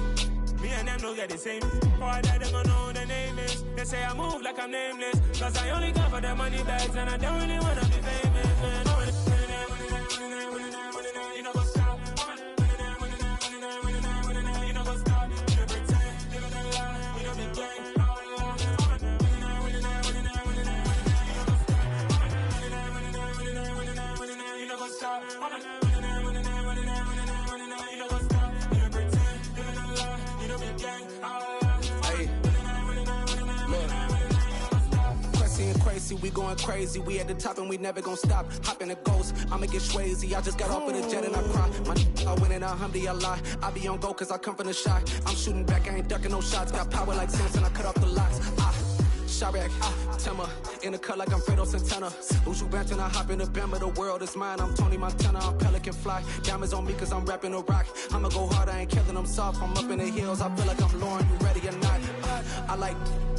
Me and them no get the same. All that them gonna know who the name is. They say I move like I'm nameless. Cause I only come for the money bags and I don't really wanna be famous, man. You know what's up? You know what's up? You pretend, you know the lie, you know the gang. You know what's up? Crazy, we going crazy. We at the top and we never gonna stop. Hop in a ghost, I'ma get swayzy. I just got off with a jet and I cry. My I win in a Humvee, I lie. I be on go cause I come from the shot. I'm shooting back, I ain't ducking no shots. Got power like Samson, I cut off the locks. Chirac, Tema, in the cut like I'm Fredo Santana. Uju Banton, I hop in the Bama, the world is mine. I'm Tony Montana, I'm Pelican Fly. Diamonds on me cause I'm rapping a rock. I'ma go hard, I ain't killing them soft. I'm up in the hills, I feel like I'm Lauren, you ready or not? I like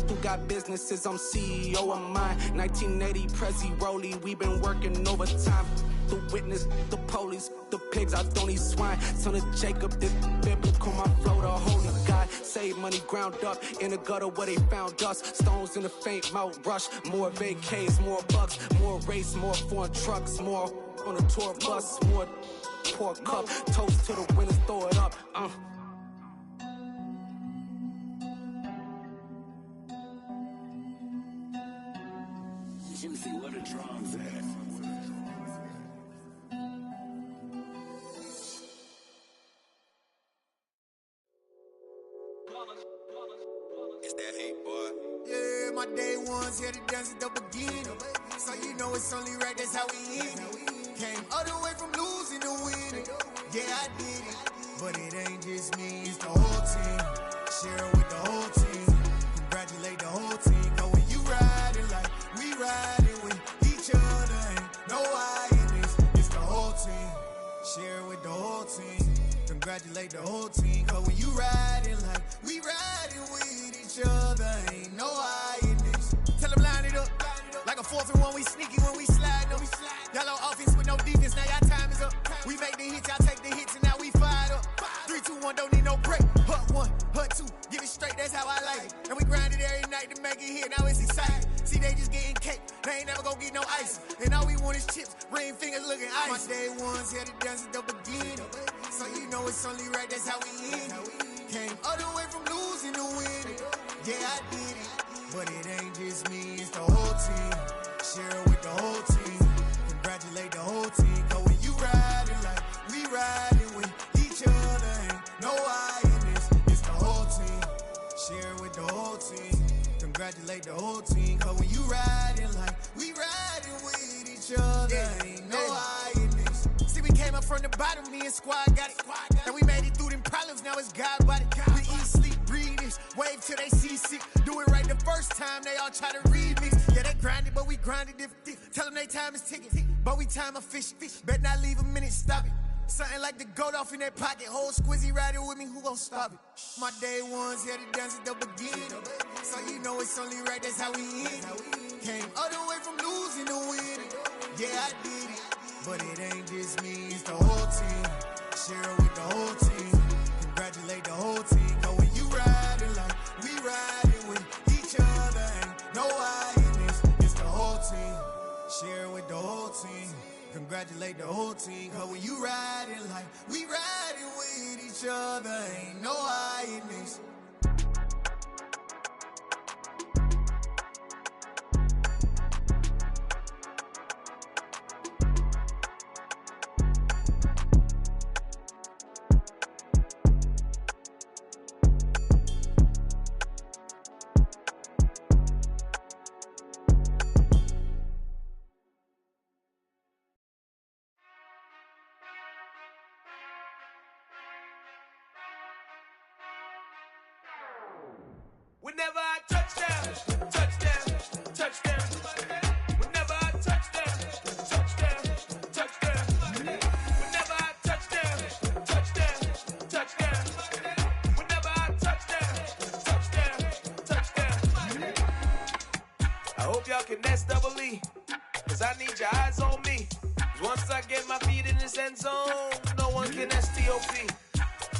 who got businesses, I'm CEO of mine. 1980, Prezi Rolly, we been working overtime. The witness, the police, the pigs, I don't eat swine. Son of Jacob, this biblical, my flow, the holy God. Save money ground up in the gutter where they found us. Stones in the faint mouth rush. More vacays, more bucks, more race, more foreign trucks, more on a tour bus, more pour a cup. Toast to the winners, throw it up. Juicy, where the drums at? It's that hate, boy. Yeah, my day ones here to dance at the beginning. So you know it's only right, that's how we end it. Came all the way from losing to winning. Yeah, I did it. But it ain't just me, it's the whole team. Share it with the whole team. Congratulate the whole team. Cause when you riding like we riding with each other, ain't no I in this. It's the whole team. Share it with the whole team. Congratulate the whole team. Cause when you riding like we riding with each other, ain't no I in this. Tell them line it up. Like a 4th and 1, we sneaky when we slide them. Y'all on offense with no defense, now y'all time is up. We make the hits, y'all take the hits, and now we fired up. 3, 2, 1, don't need no break. Hut 1, hut 2, give it straight, that's how I like it. And we grind it every night to make it here, now it's exciting. See, they just getting cake, they ain't never gonna get no ice. And all we want is chips, ring fingers looking ice. My day ones here to dance at the beginning. So you know it's only right, that's how we end it. Came all the way from losing to winning. Yeah, I did it. But it ain't just me, it's the whole team. Share it with the whole team. Congratulate the whole team. Cause when you riding like we riding with each other, ain't no I in this. It's the whole team. Share it with the whole team. Congratulate the whole team. Cause when you riding like we riding with each other, ain't no I in this. See, we came up from the bottom, me and squad got it. And we made it through them problems, now it's God body. We eat, sleep, breathe this, wave till they see sick. Do it right the first time, they all try to remix. Yeah, they grinded, but we grinded different. Tell them they time is ticking, but we time a fish. Bet not leave a minute, stop it. Something like the goat off in that pocket. Whole squizzy riding with me, who gon' stop it? My day ones here to dance at the beginning. So you know it's only right, that's how we end it. Came all the way from losing to winning. Yeah, I did it. But it ain't just me, it's the whole team. Share it with the whole team. Congratulate the whole team. Cause when you riding like we riding with each other, ain't no I in this. It's the whole team. Share it with the whole team. Congratulate the whole team. Cause when you riding like we riding with each other, ain't no I in this. Whenever I touch down, touchdown, touchdown. Whenever I touch down, touchdown, touchdown. Whenever I touch down, touchdown, touchdown. Whenever I touch down, touchdown. I hope y'all can nest double E, cause I need your eyes on me. Cause once I get my feet in this end zone, no one can STOP.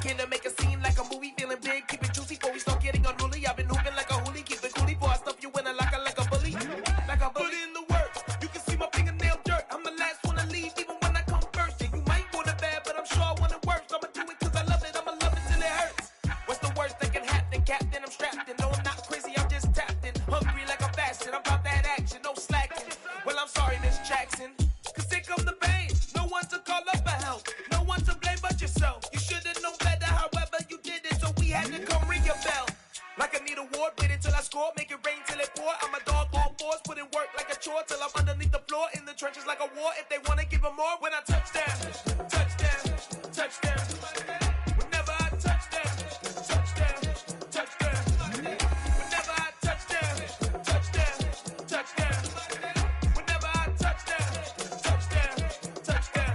Can I make a scene like a movie, feeling big, keep it juicy before we start getting unruly. I've been hooping like a hoolie, keep it coolie before I stuff you in a locker like a bully. Like a bully. Put in the work, you can see my fingernail dirt. I'm the last one to leave, even when I come first. And you might want it bad, but I'm sure I want it worse. I'ma do it cause I love it, I'ma love it till it hurts. What's the worst that can happen, Captain? I'm strapped in, no I'm not crazy, I'm just tapped in. Hungry like I'm fasting, I'm about that action, no slacking. Well I'm sorry Miss Jackson, cause here come the pain. No one to call up for help, no one to blame but yourself. You should've known better, however you did it, so we had to come ring your bell. Like I need a ward, wait until I score, make it rain till it pour. I'm a dog on force, put in work like a chore till I'm underneath the floor, in the trenches like a war. If they wanna give them more, when I touch down, touchdown, touchdown. Whenever I touch down, touchdown, touchdown. Whenever I touch down, touchdown, touchdown. Whenever I touch down, touchdown, touchdown.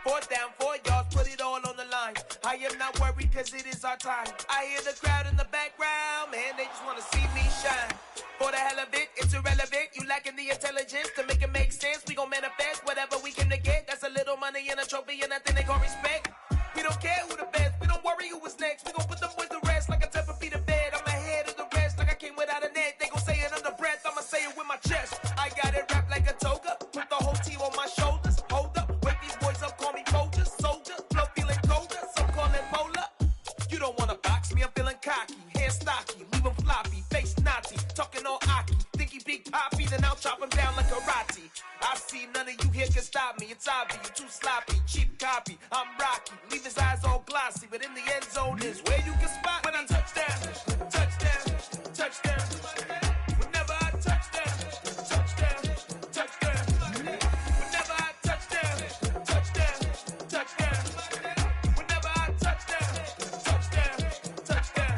4th down, 4 yards, put it all on the line. I am not worried cause it is our time. I hear the crowd in the background, man, they just wanna see me shine. For the hell of it, it's irrelevant. You lacking the intelligence to make it make sense. We gon' manifest whatever we came to get. That's a little money and a trophy and nothing they gon' respect. We don't care who the best, we don't worry who was next. We gon' put them boys to rest like a Tempur-Pedic bed. I'm ahead of the rest like I came without a net. They gon' say it under breath, I'ma say it with my chest. I got it wrapped like a toga, put the whole team on my shoulders. Hold up, wake these boys up. them down like karate. I see none of you here can stop me. It's obvious, you too sloppy, cheap copy. I'm Rocky, leave his eyes all glossy, but in the end zone is where you can spot when I touchdown, touchdown, touchdown. Whenever I touchdown, touchdown, touchdown. Whenever I touchdown, touchdown, touchdown. Whenever I touchdown, touchdown, touchdown.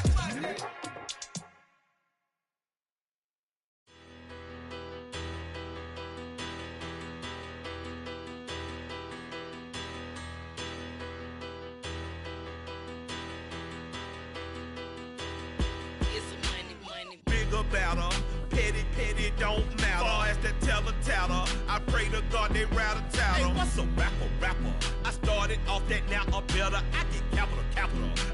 Bigger, better, petty, don't matter. Far as that teller, I pray to God they rattle tattle. Hey, what's a rapper? I started off that, now I'm better. I get capital.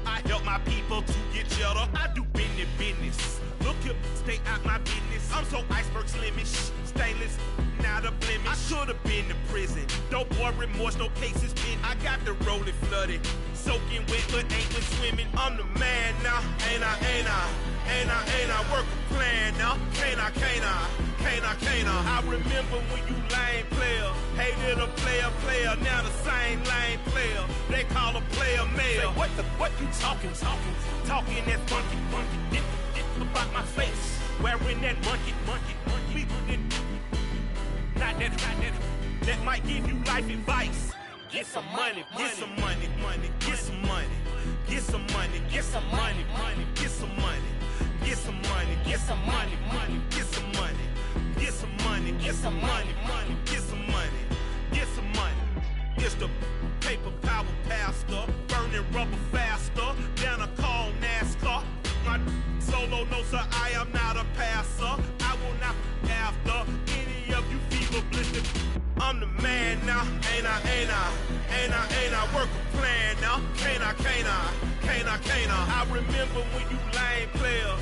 I help my people to get cheddar. I do business. Look here, stay out my business. I'm so iceberg slimish, stainless, not a blemish. I should've been in prison. No boy remorse, no cases pinned. I got the rolling flooded, soaking wet, but ain't been swimming. I'm the man now, ain't I work a plan now, can't I? I remember when you lame player, hated a player, now the same lame player, they call a player mayor. Say, what you talking that funky, get about my face, wearing that monkey, we didn't, not that might give you life advice. Get some money, get some money, get some money, get some money, get some money, get some money. Get some money, get some money, get some money, get some money, get some money, get some money, get some money. It's the paper power pastor, burning rubber faster than a call NASCAR. My solo no sir, I am not a passer. I will not after any of you fever blistered. I'm the man now, ain't I work a plan now, can't I? I remember when you lame player.